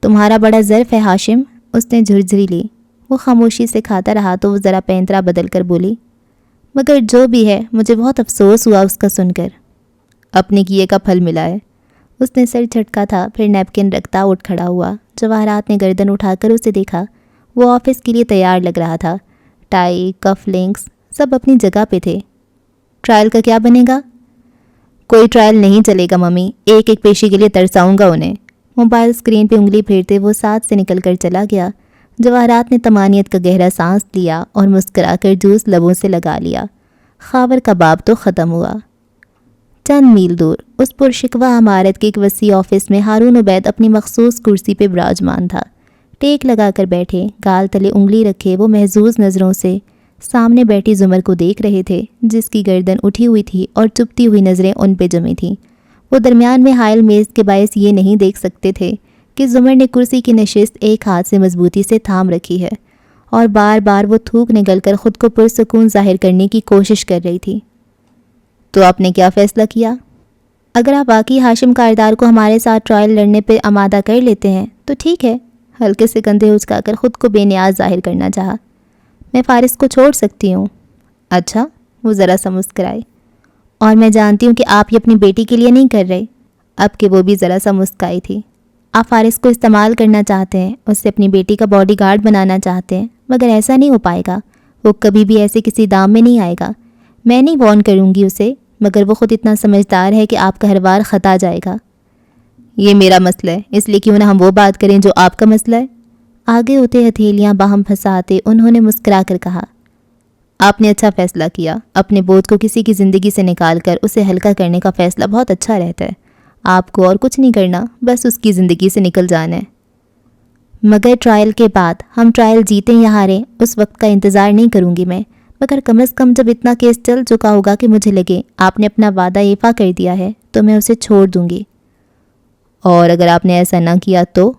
تمہارا بڑا ظرف ہے ہاشم، اس نے جھرجھری لی۔ وہ خاموشی سے کھاتا رہا تو وہ ذرا پینترا بدل کر بولی، مگر جو بھی ہے مجھے بہت افسوس ہوا اس کا سن کر۔ اپنے کیے کا پھل ملا ہے۔ اس نے سر جھٹکا تھا، پھر نیپکن رکھتا اٹھ کھڑا ہوا۔ جواہرات نے گردن اٹھا کر اسے دیکھا۔ وہ آفس کے لیے تیار لگ رہا تھا۔ ٹائی، کف لنکس سب اپنی جگہ پہ تھے۔ ٹرائل کا کیا بنے گا؟ کوئی ٹرائل نہیں چلے گا ممی، ایک ایک پیشی کے لیے ترساؤں گا انہیں۔ موبائل اسکرین پہ انگلی پھیرتے وہ ساتھ سے نکل کر چلا گیا۔ جواہرات نے طمانیت کا گہرا سانس لیا اور مسکرا کر جوس لبوں سے لگا لیا۔ خاور کا باب تو ختم ہوا۔ چند میل دور اس پرشکوہ عمارت کے ایک وسیع آفس میں ہارون عبید اپنی مخصوص کرسی پہ براجمان تھا۔ ٹیک لگا کر بیٹھے، گال تلے انگلی رکھے وہ محظوظ نظروں سے سامنے بیٹھی زمر کو دیکھ رہے تھے، جس کی گردن اٹھی ہوئی تھی اور چپتی ہوئی نظریں ان پہ جمی تھیں۔ وہ درمیان میں حائل میز کے باعث یہ نہیں دیکھ سکتے تھے کہ زمر نے کرسی کی نشست ایک ہاتھ سے مضبوطی سے تھام رکھی ہے اور بار بار وہ تھوک نگل کر خود کو پرسکون ظاہر کرنے کی کوشش کر رہی تھی۔ تو آپ نے کیا فیصلہ کیا؟ اگر آپ واقعی ہاشم کاردار کو ہمارے ساتھ ٹرائل لڑنے پہ آمادہ کر لیتے ہیں تو ٹھیک ہے، ہلکے سے کندھے اچکا کر خود کو بے نیاز ظاہر کرنا چاہا۔ میں فارس کو چھوڑ سکتی ہوں۔ اچھا، وہ ذرا سا مسکرائی۔ اور میں جانتی ہوں کہ آپ یہ اپنی بیٹی کے لیے نہیں کر رہے۔ اب کہ وہ بھی ذرا سا مسکرائی تھی۔ آپ فارس کو استعمال کرنا چاہتے ہیں، اس سے اپنی بیٹی کا باڈی گارڈ بنانا چاہتے ہیں، مگر ایسا نہیں ہو پائے گا۔ وہ کبھی بھی ایسے کسی دام میں نہیں آئے گا۔ میں نہیں وارن کروں گی اسے، مگر وہ خود اتنا سمجھدار ہے کہ آپ کا ہر بار خطا جائے گا۔ یہ میرا مسئلہ ہے، اس لیے کیوں نہ ہم وہ بات کریں جو آپ کا مسئلہ ہے۔ آگے ہوتے ہتھیلیاں باہم پھنساتے انہوں نے مسکرا کر کہا، آپ نے اچھا فیصلہ کیا۔ اپنے بوجھ کو کسی کی زندگی سے نکال کر اسے ہلکا کرنے کا فیصلہ بہت اچھا رہتا ہے۔ آپ کو اور کچھ نہیں کرنا، بس اس کی زندگی سے نکل جانا ہے۔ مگر ٹرائل کے بعد ہم ٹرائل جیتیں یا ہاریں اس وقت کا انتظار نہیں کروں گی میں، مگر کم از کم جب اتنا کیس چل چکا ہوگا کہ مجھے لگے آپ نے اپنا وعدہ ایفا کر دیا ہے تو میں اسے چھوڑ دوں گی۔ اور اگر آپ نے ایسا نہ کیا تو؟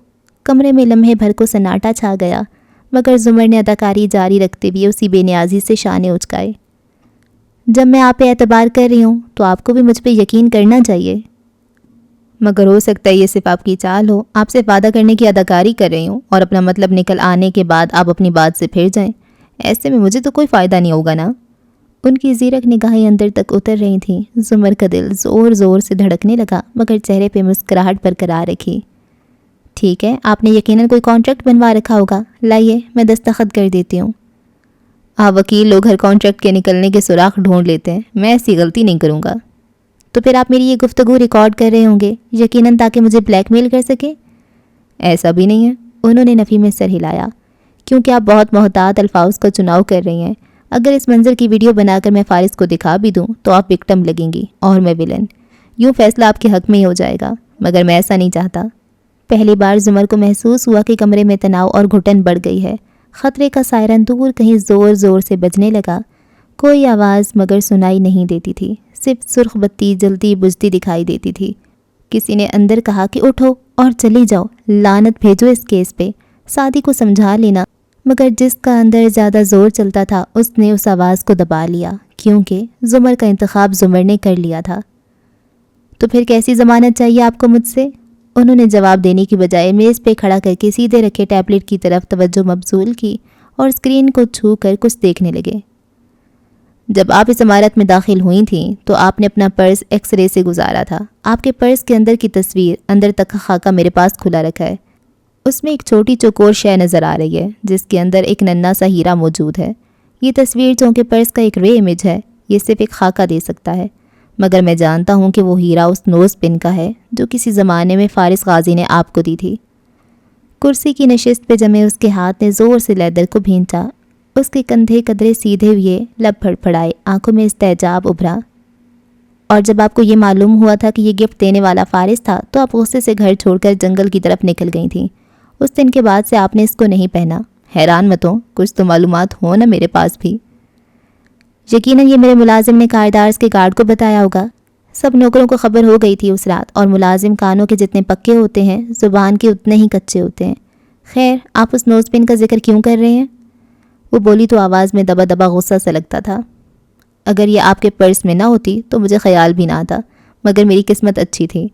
کمرے میں لمحے بھر کو سناٹا چھا گیا، مگر زمر نے اداکاری جاری رکھتے ہوئے اسی بے نیازی سے شانے اچکائے۔ جب میں آپ پہ اعتبار کر رہی ہوں تو آپ کو بھی مجھ پہ یقین کرنا چاہیے۔ مگر ہو سکتا ہے یہ صرف آپ کی چال ہو، آپ سے وعدہ کرنے کی اداکاری کر رہی ہوں اور اپنا مطلب نکل آنے کے بعد آپ اپنی بات سے پھر جائیں۔ ایسے میں مجھے تو کوئی فائدہ نہیں ہوگا نا۔ ان کی زیرک نگاہیں اندر تک اتر رہی تھیں۔ زمر کا دل زور زور سے دھڑکنے لگا، مگر چہرے پہ مسکراہٹ برقرار رکھی۔ ٹھیک ہے، آپ نے یقیناً کوئی کانٹریکٹ بنوا رکھا ہوگا، لائیے میں دستخط کر دیتی ہوں۔ وکیل لوگ ہر کانٹریکٹ کے نکلنے کے سراغ ڈھونڈ لیتے ہیں، میں ایسی غلطی نہیں کروں گا۔ تو پھر آپ میری یہ گفتگو ریکارڈ کر رہے ہوں گے، یقیناً تاکہ مجھے بلیک میل کر سکیں؟ ایسا بھی نہیں ہے، انہوں نے نفی میں سر ہلایا، کیونکہ آپ بہت محتاط الفاظ کا چناؤ کر رہی ہیں۔ اگر اس منظر کی ویڈیو بنا کر میں فارس کو دکھا بھی دوں تو آپ وکٹم لگیں گی اور میں ویلن۔ یوں فیصلہ آپ کے حق میں ہی ہو جائے گا، مگر میں ایسا نہیں چاہتا۔ پہلی بار زمر کو محسوس ہوا کہ کمرے میں تناؤ اور گھٹن بڑھ گئی ہے۔ خطرے کا سائرن دور کہیں زور زور سے بجنے لگا۔ کوئی آواز مگر سنائی نہیں دیتی تھی، صرف سرخ بتی جلتی بجھتی دکھائی دیتی تھی۔ کسی نے اندر کہا کہ اٹھو اور چلی جاؤ، لعنت بھیجو اس کیس پہ، سعدی کو سمجھا لینا۔ مگر جس کا اندر زیادہ زور چلتا تھا اس نے اس آواز کو دبا لیا، کیونکہ زمر کا انتخاب زمر نے کر لیا تھا۔ تو پھر کیسی ضمانت چاہیے آپ کو مجھ سے؟ انہوں نے جواب دینے کی بجائے میز پہ کھڑا کر کے سیدھے رکھے ٹیبلٹ کی طرف توجہ مبذول کی اور اسکرین کو چھو کر کچھ دیکھنے لگے۔ جب آپ اس عمارت میں داخل ہوئی تھیں تو آپ نے اپنا پرس ایکس رے سے گزارا تھا۔ آپ کے پرس کے اندر کی تصویر اندر تک کا خاکہ میرے پاس کھلا رکھا ہے۔ اس میں ایک چھوٹی چوکور شے نظر آ رہی ہے جس کے اندر ایک ننھا سا ہیرا موجود ہے۔ یہ تصویر چونکہ پرس کا ایک رے امیج ہے، یہ صرف ایک خاکہ دے سکتا ہے، مگر میں جانتا ہوں کہ وہ ہیرا اس نوز پن کا ہے جو کسی زمانے میں فارس غازی نے آپ کو دی تھی۔ کرسی کی نشست پہ جمے اس کے ہاتھ نے زور سے لیدر کو بھینچا. اس کے کندھے قدرے سیدھے ہوئے, لب پھڑپھڑائے, آنکھوں میں استعجاب ابھرا. اور جب آپ کو یہ معلوم ہوا تھا کہ یہ گفٹ دینے والا فارس تھا تو آپ غصے سے گھر چھوڑ کر جنگل کی طرف نکل گئی تھیں. اس دن کے بعد سے آپ نے اس کو نہیں پہنا. حیران مت ہو, کچھ تو معلومات ہو نا میرے پاس بھی. یقیناً یہ میرے ملازم نے کاردارز کے گارڈ کو بتایا ہوگا. سب نوکروں کو خبر ہو گئی تھی اس رات, اور ملازم کانوں کے جتنے پکے ہوتے ہیں زبان کے اتنے ہی کچے ہوتے ہیں. خیر, آپ اس نوز پن کا ذکر کیوں کر رہے ہیں؟ وہ بولی تو آواز میں دبا دبا غصہ سا لگتا تھا. اگر یہ آپ کے پرس میں نہ ہوتی تو مجھے خیال بھی نہ آتا, مگر میری قسمت اچھی تھی.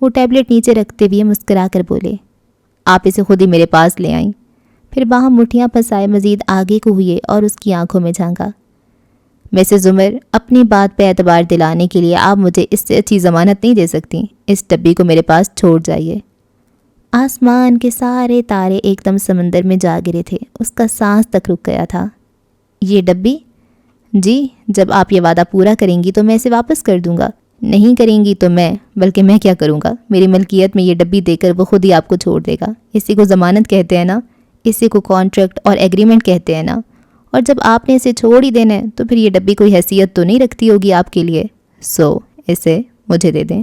وہ ٹیبلٹ نیچے رکھتے ہوئے مسکرا کر بولے. آپ اسے خود ہی میرے پاس لے آئیں. پھر باہم مٹھیاں پھنسائے مزید آگے کو ہوئے اور اس کی آنکھوں میں جھانکا. مسز زمر, اپنی بات پہ اعتبار دلانے کے لیے آپ مجھے اس سے اچھی ضمانت نہیں دے سکتی. اس ڈبی کو میرے پاس چھوڑ جائیے. آسمان کے سارے تارے ایک دم سمندر میں جا گرے تھے. اس کا سانس تک رک گیا تھا. یہ ڈبی؟ جی, جب آپ یہ وعدہ پورا کریں گی تو میں اسے واپس کر دوں گا. نہیں کریں گی تو بلکہ میں کیا کروں گا؟ میری ملکیت میں یہ ڈبی دے کر وہ خود ہی آپ کو چھوڑ دے گا. اسی کو ضمانت کہتے ہیں نا, اسی کو کانٹریکٹ اور ایگریمنٹ کہتے ہیں نا. اور جب آپ نے اسے چھوڑ ہی دینا ہے تو پھر یہ ڈبی کوئی حیثیت تو نہیں رکھتی ہوگی آپ کے لیے. اسے مجھے دے دیں.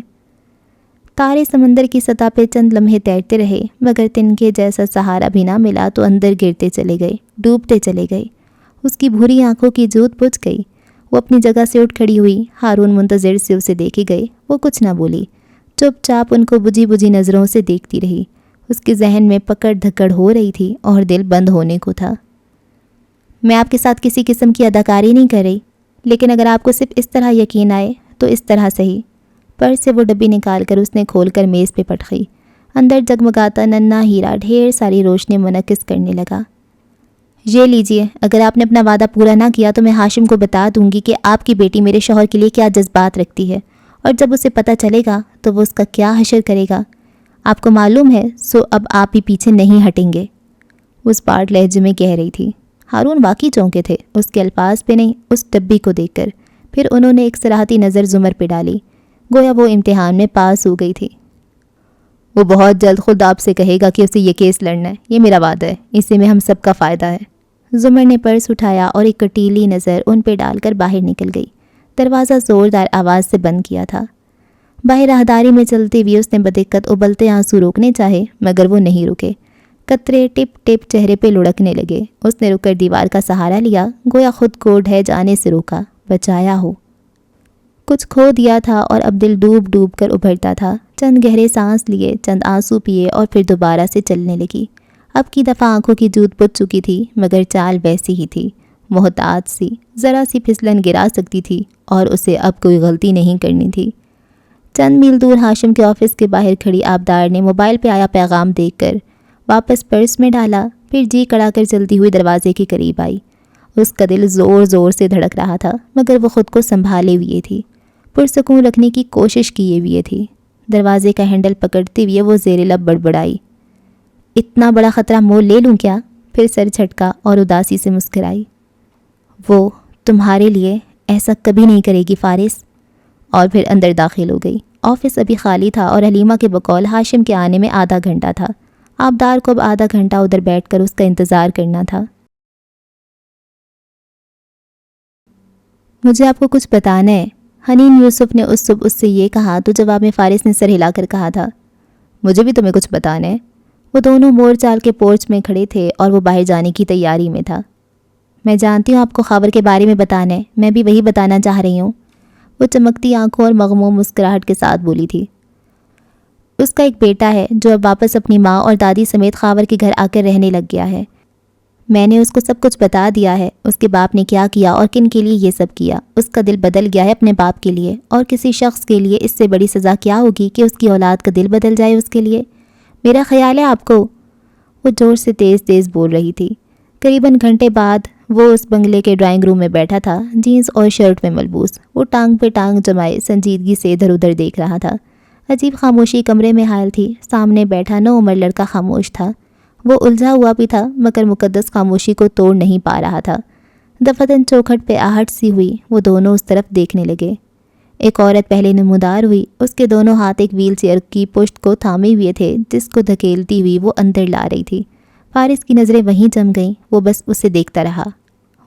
تارے سمندر کی سطح پہ چند لمحے تیرتے رہے, مگر تنکے جیسا سہارا بھی نہ ملا تو اندر گرتے چلے گئے, ڈوبتے چلے گئے. اس کی بھوری آنکھوں کی جوت بجھ گئی. وہ اپنی جگہ سے اٹھ کھڑی ہوئی. ہارون منتظر سے اسے دیکھے گئے. وہ کچھ نہ بولی, چپ چاپ ان کو بجھی بجھی نظروں سے دیکھتی رہی. اس کے ذہن میں پکڑ دھکڑ ہو رہی تھی اور دل بند ہونے کو تھا. میں آپ کے ساتھ کسی قسم کی اداکاری نہیں کر رہی, لیکن اگر آپ کو صرف اس طرح یقین آئے تو اس طرح صحیح. پرس سے وہ ڈبی نکال کر اس نے کھول کر میز پہ پٹکی. اندر جگمگاتا ننھا ہیرا ڈھیر ساری روشنی منعکس کرنے لگا. یہ لیجئے, اگر آپ نے اپنا وعدہ پورا نہ کیا تو میں ہاشم کو بتا دوں گی کہ آپ کی بیٹی میرے شوہر کے لیے کیا جذبات رکھتی ہے, اور جب اسے پتہ چلے گا تو وہ اس کا کیا حشر کرے گا. آپ کو معلوم ہے, اب آپ بھی پیچھے نہیں ہٹیں گے. اس پاٹ لہجے میں کہہ رہی تھی. ہارون واقعی چونکے تھے, اس کے الفاظ پہ نہیں, اس ڈبی کو دیکھ کر. پھر انہوں نے ایک صراحتی نظر زمر پہ ڈالی, گویا وہ امتحان میں پاس ہو گئی تھی. وہ بہت جلد خود آپ سے کہے گا کہ اسے یہ کیس لڑنا ہے, یہ میرا وعدہ ہے, اسی میں ہم سب کا فائدہ ہے. زمر نے پرس اٹھایا اور ایک کٹیلی نظر ان پہ ڈال کر باہر نکل گئی. دروازہ زوردار آواز سے بند کیا تھا. باہر راہداری میں چلتے ہوئے اس نے بدقت ابلتے آنسو روکنے چاہے, مگر وہ نہیں رکے. قطرے ٹپ ٹپ چہرے پہ لڑکنے لگے. اس نے رک کر دیوار کا سہارا لیا, گویا خود کو ڈھہ جانے سے روکا, بچایا ہو. کچھ کھو دیا تھا اور اب دل ڈوب ڈوب کر ابھرتا تھا. چند گہرے سانس لیے, چند آنسو پیے اور پھر دوبارہ سے چلنے لگی. اب کی دفعہ آنکھوں کی جوت بجھ چکی تھی, مگر چال ویسی ہی تھی, محتاط سی. ذرا سی پھسلن گرا سکتی تھی اور اسے اب کوئی غلطی نہیں کرنی تھی. چند میل دور ہاشم کے آفس کے باہر کھڑی آبدار نے موبائل پہ آیا پیغام دیکھ کر واپس پرس میں ڈالا. پھر جی کڑا کر چلتی ہوئی دروازے کے قریب آئی. اس کا دل زور زور سے دھڑک رہا تھا, مگر وہ خود کو سنبھالے ہوئے تھی, پرسکون رکھنے کی کوشش کیے ہوئے تھی. دروازے کا ہینڈل پکڑتے ہوئے وہ زیر لب بڑبڑائی. اتنا بڑا خطرہ مول لے لوں کیا؟ پھر سر جھٹکا اور اداسی سے مسکرائی. وہ تمہارے لیے ایسا کبھی نہیں کرے گی فارس. اور پھر اندر داخل ہو گئی. آفس ابھی خالی تھا اور حلیمہ کے بقول ہاشم کے آنے میں آدھا گھنٹہ تھا. آبدار کو اب آدھا گھنٹہ ادھر بیٹھ کر اس کا انتظار کرنا تھا. مجھے آپ کو کچھ بتانا ہے, حنین یوسف نے اس صبح اس سے یہ کہا تو جواب میں فارس نے سر ہلا کر کہا تھا. مجھے بھی تمہیں کچھ بتانا ہے. وہ دونوں مور چال کے پورچ میں کھڑے تھے اور وہ باہر جانے کی تیاری میں تھا. میں جانتی ہوں آپ کو خاور کے بارے میں بتانا ہے, میں بھی وہی بتانا چاہ رہی ہوں. وہ چمکتی آنکھوں اور مغموم مسکراہٹ کے ساتھ بولی تھی. اس کا ایک بیٹا ہے جو اب واپس اپنی ماں اور دادی سمیت خاور کے گھر آ کر رہنے لگ گیا ہے. میں نے اس کو سب کچھ بتا دیا ہے, اس کے باپ نے کیا کیا اور کن کے لیے یہ سب کیا. اس کا دل بدل گیا ہے اپنے باپ کے لیے, اور کسی شخص کے لیے اس سے بڑی سزا کیا ہوگی کہ اس کی اولاد کا دل بدل جائے اس کے لیے. میرا خیال ہے آپ کو. وہ زور سے تیز تیز بول رہی تھی. قریباً گھنٹے بعد وہ اس بنگلے کے ڈرائنگ روم میں بیٹھا تھا, جینز اور شرٹ میں ملبوس. وہ ٹانگ پہ ٹانگ جمائے سنجیدگی سے ادھر ادھر دیکھ رہا تھا. عجیب خاموشی کمرے میں حائل تھی. سامنے بیٹھا نو عمر لڑکا خاموش تھا. وہ الجھا ہوا بھی تھا, مگر مقدس خاموشی کو توڑ نہیں پا رہا تھا. دفتن چوکھٹ پہ آہٹ سی ہوئی. وہ دونوں اس طرف دیکھنے لگے. ایک عورت پہلے نمودار ہوئی، اس کے دونوں ہاتھ ایک ویل چیئر کی پشت کو تھامے ہوئے تھے جس کو دھکیلتی ہوئی وہ اندر لا رہی تھی۔ فارس کی نظریں وہیں جم گئیں، وہ بس اسے دیکھتا رہا۔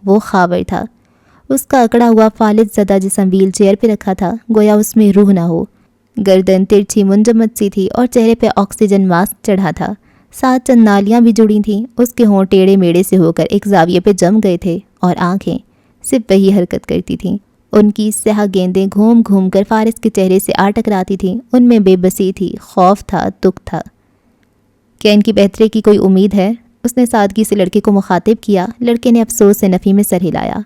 وہ خاور تھا، اس کا اکڑا ہوا فالج زدہ جسم ویل چیئر پہ رکھا تھا، گویا اس میں روح نہ ہو۔ گردن ترچھی منجمد سی تھی اور چہرے پہ آکسیجن ماسک چڑھا تھا، ساتھ چند نالیاں بھی جڑی تھیں۔ اس کے ہونٹ ٹیڑے میڑے سے ہو کر ایک زاویے پہ جم گئے تھے اور آنکھیں صرف وہی حرکت کرتی تھیں۔ ان کی سیاہ گیندیں گھوم گھوم کر فارس کے چہرے سے آ ٹکراتی تھیں، ان میں بے بسی تھی، خوف تھا، دکھ تھا۔ کیا ان کی بہتری کی کوئی امید ہے؟ اس نے سادگی سے لڑکے کو مخاطب کیا۔ لڑکے نے افسوس سے نفی میں سر ہلایا۔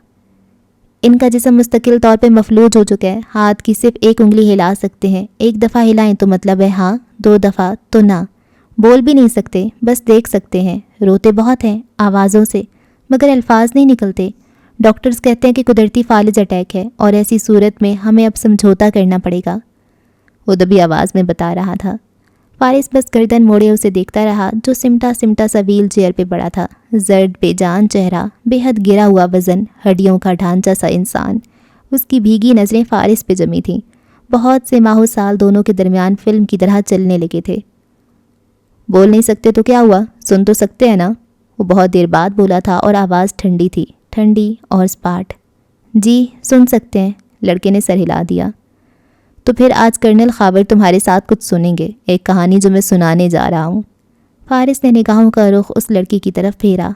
ان کا جسم مستقل طور پہ مفلوج ہو چکا ہے، ہاتھ کی صرف ایک انگلی ہلا سکتے ہیں، ایک دفعہ ہلائیں تو مطلب ہے ہاں، 2 دفعہ تو نہ۔ بول بھی نہیں سکتے، بس دیکھ سکتے ہیں، روتے بہت ہیں آوازوں سے، مگر الفاظ نہیں نکلتے۔ ڈاکٹرز کہتے ہیں کہ قدرتی فالج اٹیک ہے اور ایسی صورت میں ہمیں اب سمجھوتا کرنا پڑے گا، وہ دبی آواز میں بتا رہا تھا۔ فارس بس گردن موڑے اسے دیکھتا رہا جو سمٹا سمٹا سا ویل چیئر پہ پڑا تھا، زرد بے جان چہرہ، بے حد گرا ہوا وزن، ہڈیوں کا ڈھانچہ سا انسان۔ اس کی بھیگی نظریں فارس پہ جمی تھیں۔ بہت سے ماہ و سال دونوں کے درمیان فلم کی طرح چلنے لگے تھے۔ بول نہیں سکتے تو کیا ہوا؟ سن تو سکتے ہیں نا؟ وہ بہت دیر بعد بولا تھا اور آواز ٹھنڈی تھی، ٹھنڈی اور اسپاٹ۔ جی سن سکتے ہیں، لڑکے نے سر ہلا دیا۔ تو پھر آج کرنل خاور تمہارے ساتھ کچھ سنیں گے، ایک کہانی جو میں سنانے جا رہا ہوں۔ فارس نے نگاہوں کا رخ اس لڑکی کی طرف پھیرا۔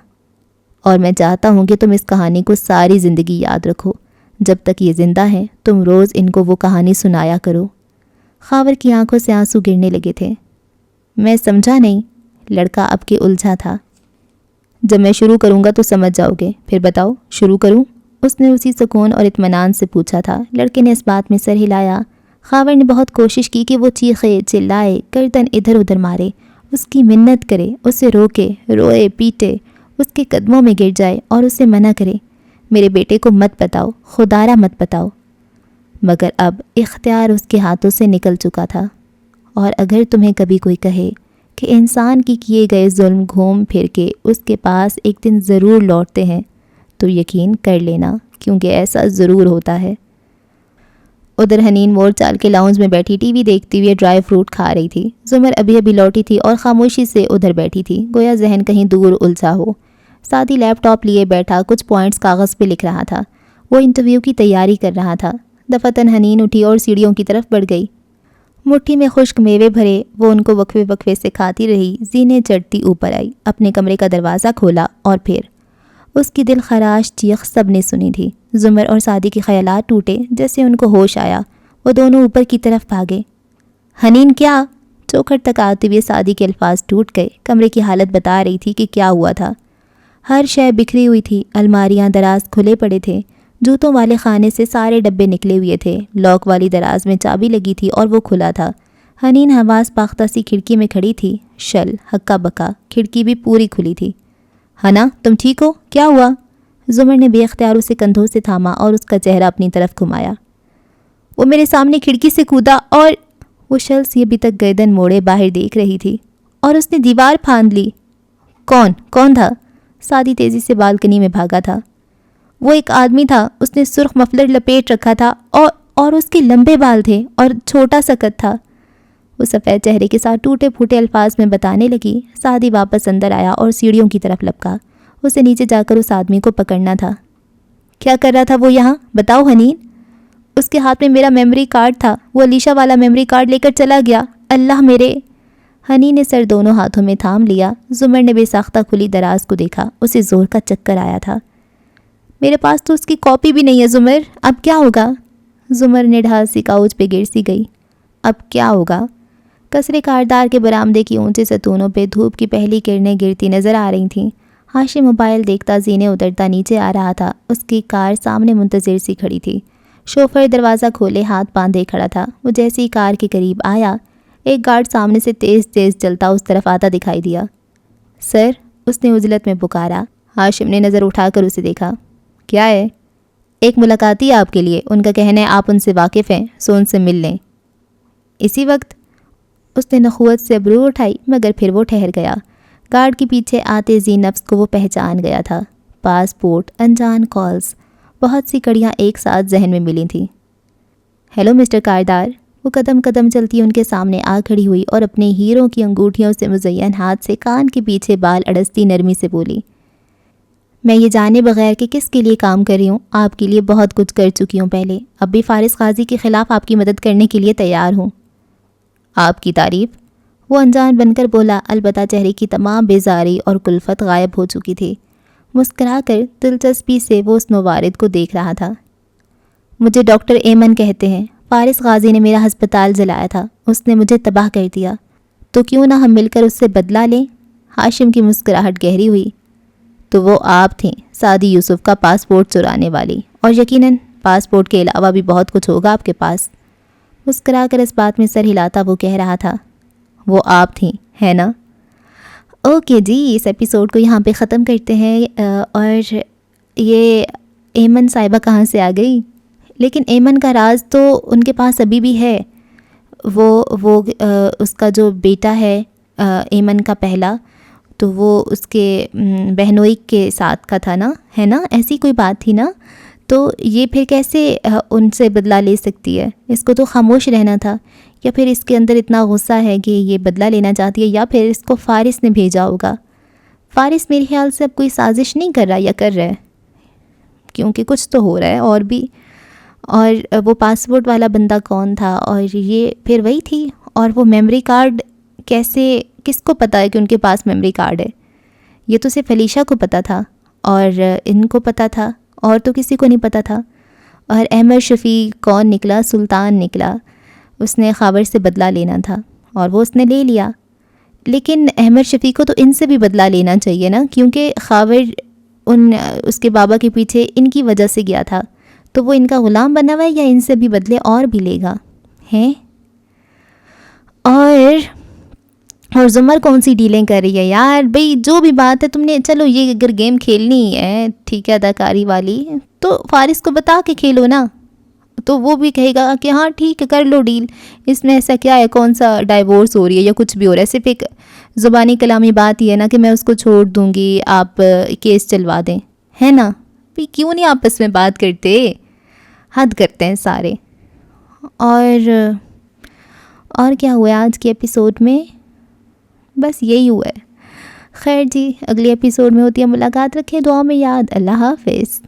اور میں چاہتا ہوں کہ تم اس کہانی کو ساری زندگی یاد رکھو، جب تک یہ زندہ ہیں تم روز ان کو وہ کہانی سنایا کرو۔ خاور کی آنکھوں سے آنسو گرنے لگے تھے۔ میں سمجھا نہیں، لڑکا اب کے الجھا تھا۔ جب میں شروع کروں گا تو سمجھ جاؤ گے، پھر بتاؤ شروع کروں؟ اس نے اسی سکون اور اطمینان سے پوچھا تھا۔ لڑکے نے اس بات میں سر ہلایا۔ خاور نے بہت کوشش کی کہ وہ چیخے، چلائے، گردن ادھر ادھر مارے، اس کی منت کرے، اسے روکے، روئے، پیٹے، اس کے قدموں میں گر جائے اور اسے منع کرے، میرے بیٹے کو مت بتاؤ، خدارا مت بتاؤ۔ مگر اب اختیار اس کے ہاتھوں سے نکل چکا تھا۔ اور اگر تمہیں کبھی کوئی کہے کہ انسان کی کیے گئے ظلم گھوم پھر کے اس کے پاس ایک دن ضرور لوٹتے ہیں تو یقین کر لینا، کیونکہ ایسا ضرور ہوتا ہے۔ ادھر حنین مور چال کے لاؤنج میں بیٹھی ٹی وی دیکھتی ہوئے ڈرائی فروٹ کھا رہی تھی۔ زمر ابھی ابھی لوٹی تھی اور خاموشی سے ادھر بیٹھی تھی، گویا ذہن کہیں دور الجھا ہو۔ ساتھی لیپ ٹاپ لیے بیٹھا کچھ پوائنٹس کاغذ پہ لکھ رہا تھا، وہ انٹرویو کی تیاری کر رہا تھا۔ دفعتاً حنین اٹھی اور سیڑھیوں کی طرف بڑھ گئی۔ مٹھی میں خشک میوے بھرے، وہ ان کو وقفے وقفے سے کھاتی رہی۔ زینے چڑھتی اوپر آئی، اپنے کمرے کا دروازہ کھولا اور پھر اس کی دل خراش چیخ سب نے سنی تھی۔ زمر اور سعدی کے خیالات ٹوٹے، جیسے ان کو ہوش آیا، وہ دونوں اوپر کی طرف بھاگے۔ حنین کیا؟ چوکھٹ تک آتے ہوئے سعدی کے الفاظ ٹوٹ گئے۔ کمرے کی حالت بتا رہی تھی کہ کیا ہوا تھا۔ ہر شے بکھری ہوئی تھی، الماریاں دراز کھلے پڑے تھے، جوتوں والے خانے سے سارے ڈبے نکلے ہوئے تھے، لاک والی دراز میں چابی لگی تھی اور وہ کھلا تھا۔ حنین حواس پاختہ سی کھڑکی میں کھڑی تھی، شل ہکا بکا، کھڑکی بھی پوری کھلی تھی۔ ہنا تم ٹھیک ہو؟ کیا ہوا؟ زمر نے بے اختیار اسے کندھوں سے تھاما اور اس کا چہرہ اپنی طرف گھمایا۔ وہ میرے سامنے کھڑکی سے کودا اور وہ شخص یہ ابھی تک گردن موڑے باہر دیکھ رہی تھی، اور اس نے دیوار پھاند لی۔ کون تھا؟ سعدی تیزی سے بالکنی میں بھاگا تھا۔ وہ ایک آدمی تھا، اس نے سرخ مفلر لپیٹ رکھا تھا اور اس کے لمبے بال تھے اور چھوٹا سا قد تھا، وہ سفید چہرے کے ساتھ ٹوٹے پھوٹے الفاظ میں بتانے لگی۔ سعدی واپس اندر آیا اور سیڑھیوں کی طرف لپکا، اسے نیچے جا کر اس آدمی کو پکڑنا تھا۔ کیا کر رہا تھا وہ یہاں؟ بتاؤ حنین۔ اس کے ہاتھ میں میرا میموری کارڈ تھا، وہ علیشہ والا میموری کارڈ لے کر چلا گیا۔ اللہ میرے! حنین نے سر دونوں ہاتھوں میں تھام لیا۔ زمر نے بے ساختہ کھلی دراز کو دیکھا، اسے زور کا چکر آیا تھا۔ میرے پاس تو اس کی کاپی بھی نہیں ہے زمر، اب کیا ہوگا؟ زمر نے ڈھال سی کاؤچ پہ گر سی گئی۔ اب کیا ہوگا؟ کسرے کاردار کے برآمدے کی اونچے ستونوں پہ دھوپ کی پہلی کرنیں گرتی نظر آ رہی تھیں۔ ہاشم موبائل دیکھتا زینے اترتا نیچے آ رہا تھا۔ اس کی کار سامنے منتظر سی کھڑی تھی۔ شوفر دروازہ کھولے ہاتھ باندھے کھڑا تھا۔ وہ جیسے ہی کار کے قریب آیا، ایک گارڈ سامنے سے تیز تیز چلتا اس طرف آتا دکھائی دیا۔ سر، اس نے عجلت میں پکارا۔ ہاشم نے نظر اٹھا کر اسے دیکھا۔ کیا ہے؟ ایک ملاقاتی آپ کے لیے، ان کا کہنا ہے آپ ان سے واقف ہیں، سو ان سے مل لیں۔ اسی وقت؟ اس نے نخوت سے ابرو اٹھائی، مگر پھر وہ ٹھہر گیا۔ گارڈ کے پیچھے آتے ذی نفس کو وہ پہچان گیا تھا۔ پاسپورٹ، انجان کالز، بہت سی کڑیاں ایک ساتھ ذہن میں ملی تھیں۔ Hello mister Kardar. وہ قدم قدم چلتی ان کے سامنے آ کھڑی ہوئی اور اپنے ہیروں کی انگوٹھیوں سے مزین ہاتھ سے کان کے پیچھے بال اڑستی نرمی سے بولی، میں یہ جانے بغیر کہ کس کے لیے کام کر رہی ہوں، آپ کے لیے بہت کچھ کر چکی ہوں پہلے، اب بھی فارس غازی کے خلاف آپ کی مدد کرنے کے لیے تیار ہوں۔ آپ کی تعریف؟ وہ انجان بن کر بولا، البتہ چہرے کی تمام بیزاری اور کلفت غائب ہو چکی تھی۔ مسکرا کر دلچسپی سے وہ اس نوارد کو دیکھ رہا تھا۔ مجھے ڈاکٹر ایمن کہتے ہیں، فارس غازی نے میرا ہسپتال جلایا تھا، اس نے مجھے تباہ کر دیا، تو کیوں نہ ہم مل کر اس سے بدلہ لیں؟ ہاشم کی مسکراہٹ گہری ہوئی۔ تو وہ آپ تھیں، سعدی یوسف کا پاسپورٹ چرانے والی، اور یقیناً پاسپورٹ کے علاوہ بھی بہت کچھ ہوگا آپ کے پاس۔ مسکرا کر اس بات میں سر ہلاتا وہ کہہ رہا تھا، وہ آپ تھیں، ہے نا؟ اوکے جی، اس ایپیسوڈ کو یہاں پہ ختم کرتے ہیں۔ اور یہ ایمن صاحبہ کہاں سے آ گئی؟ لیکن ایمن کا راز تو ان کے پاس ابھی بھی ہے۔ وہ اس کا جو بیٹا ہے ایمن کا پہلا، تو وہ اس کے بہنوئی کے ساتھ کا تھا نا، ہے نا؟ ایسی کوئی بات تھی نا؟ تو یہ پھر کیسے ان سے بدلہ لے سکتی ہے؟ اس کو تو خاموش رہنا تھا، یا پھر اس کے اندر اتنا غصہ ہے کہ یہ بدلہ لینا چاہتی ہے، یا پھر اس کو فارس نے بھیجا ہوگا۔ فارس میرے خیال سے اب کوئی سازش نہیں کر رہا، یا کر رہا ہے، کیونکہ کچھ تو ہو رہا ہے اور بھی۔ اور وہ پاسپورٹ والا بندہ کون تھا؟ اور یہ پھر وہی تھی۔ اور وہ میموری کارڈ کیسے، کس کو پتہ ہے کہ ان کے پاس میموری کارڈ ہے؟ یہ تو صرف علیشہ کو پتہ تھا، اور ان کو پتہ تھا، اور تو کسی کو نہیں پتہ تھا۔ اور احمد شفیع کون نکلا؟ سلطان نکلا، اس نے خاور سے بدلہ لینا تھا، اور وہ اس نے لے لیا۔ لیکن احمد شفیع کو تو ان سے بھی بدلہ لینا چاہیے نا، کیونکہ خاور اس کے بابا کے پیچھے ان کی وجہ سے گیا تھا، تو وہ ان کا غلام بنا ہوا ہے، یا ان سے بھی بدلے اور بھی لے گا ہیں؟ اور زمر کون سی ڈیلنگ کر رہی ہے یار؟ بھئی جو بھی بات ہے، تم نے چلو یہ اگر گیم کھیلنی ہے ٹھیک ہے اداکاری والی، تو فارس کو بتا کے کھیلو نا، تو وہ بھی کہے گا کہ ہاں ٹھیک ہے کر لو ڈیل، اس میں ایسا کیا ہے، کون سا ڈائیورس ہو رہی ہے یا کچھ بھی ہو رہا ہے، صرف ایک زبانی کلامی بات ہی ہے نا کہ میں اس کو چھوڑ دوں گی، آپ کیس چلوا دیں، ہے نا؟ بھئی کیوں نہیں آپس میں بات کرتے؟ حد کرتے ہیں سارے۔ اور کیا ہوا آج کے ایپیسوڈ میں؟ بس یہی ہوا ہے۔ خیر جی، اگلی ایپیسوڈ میں ہوتی ہے ملاقات، رکھیں دعاؤں میں یاد۔ اللہ حافظ۔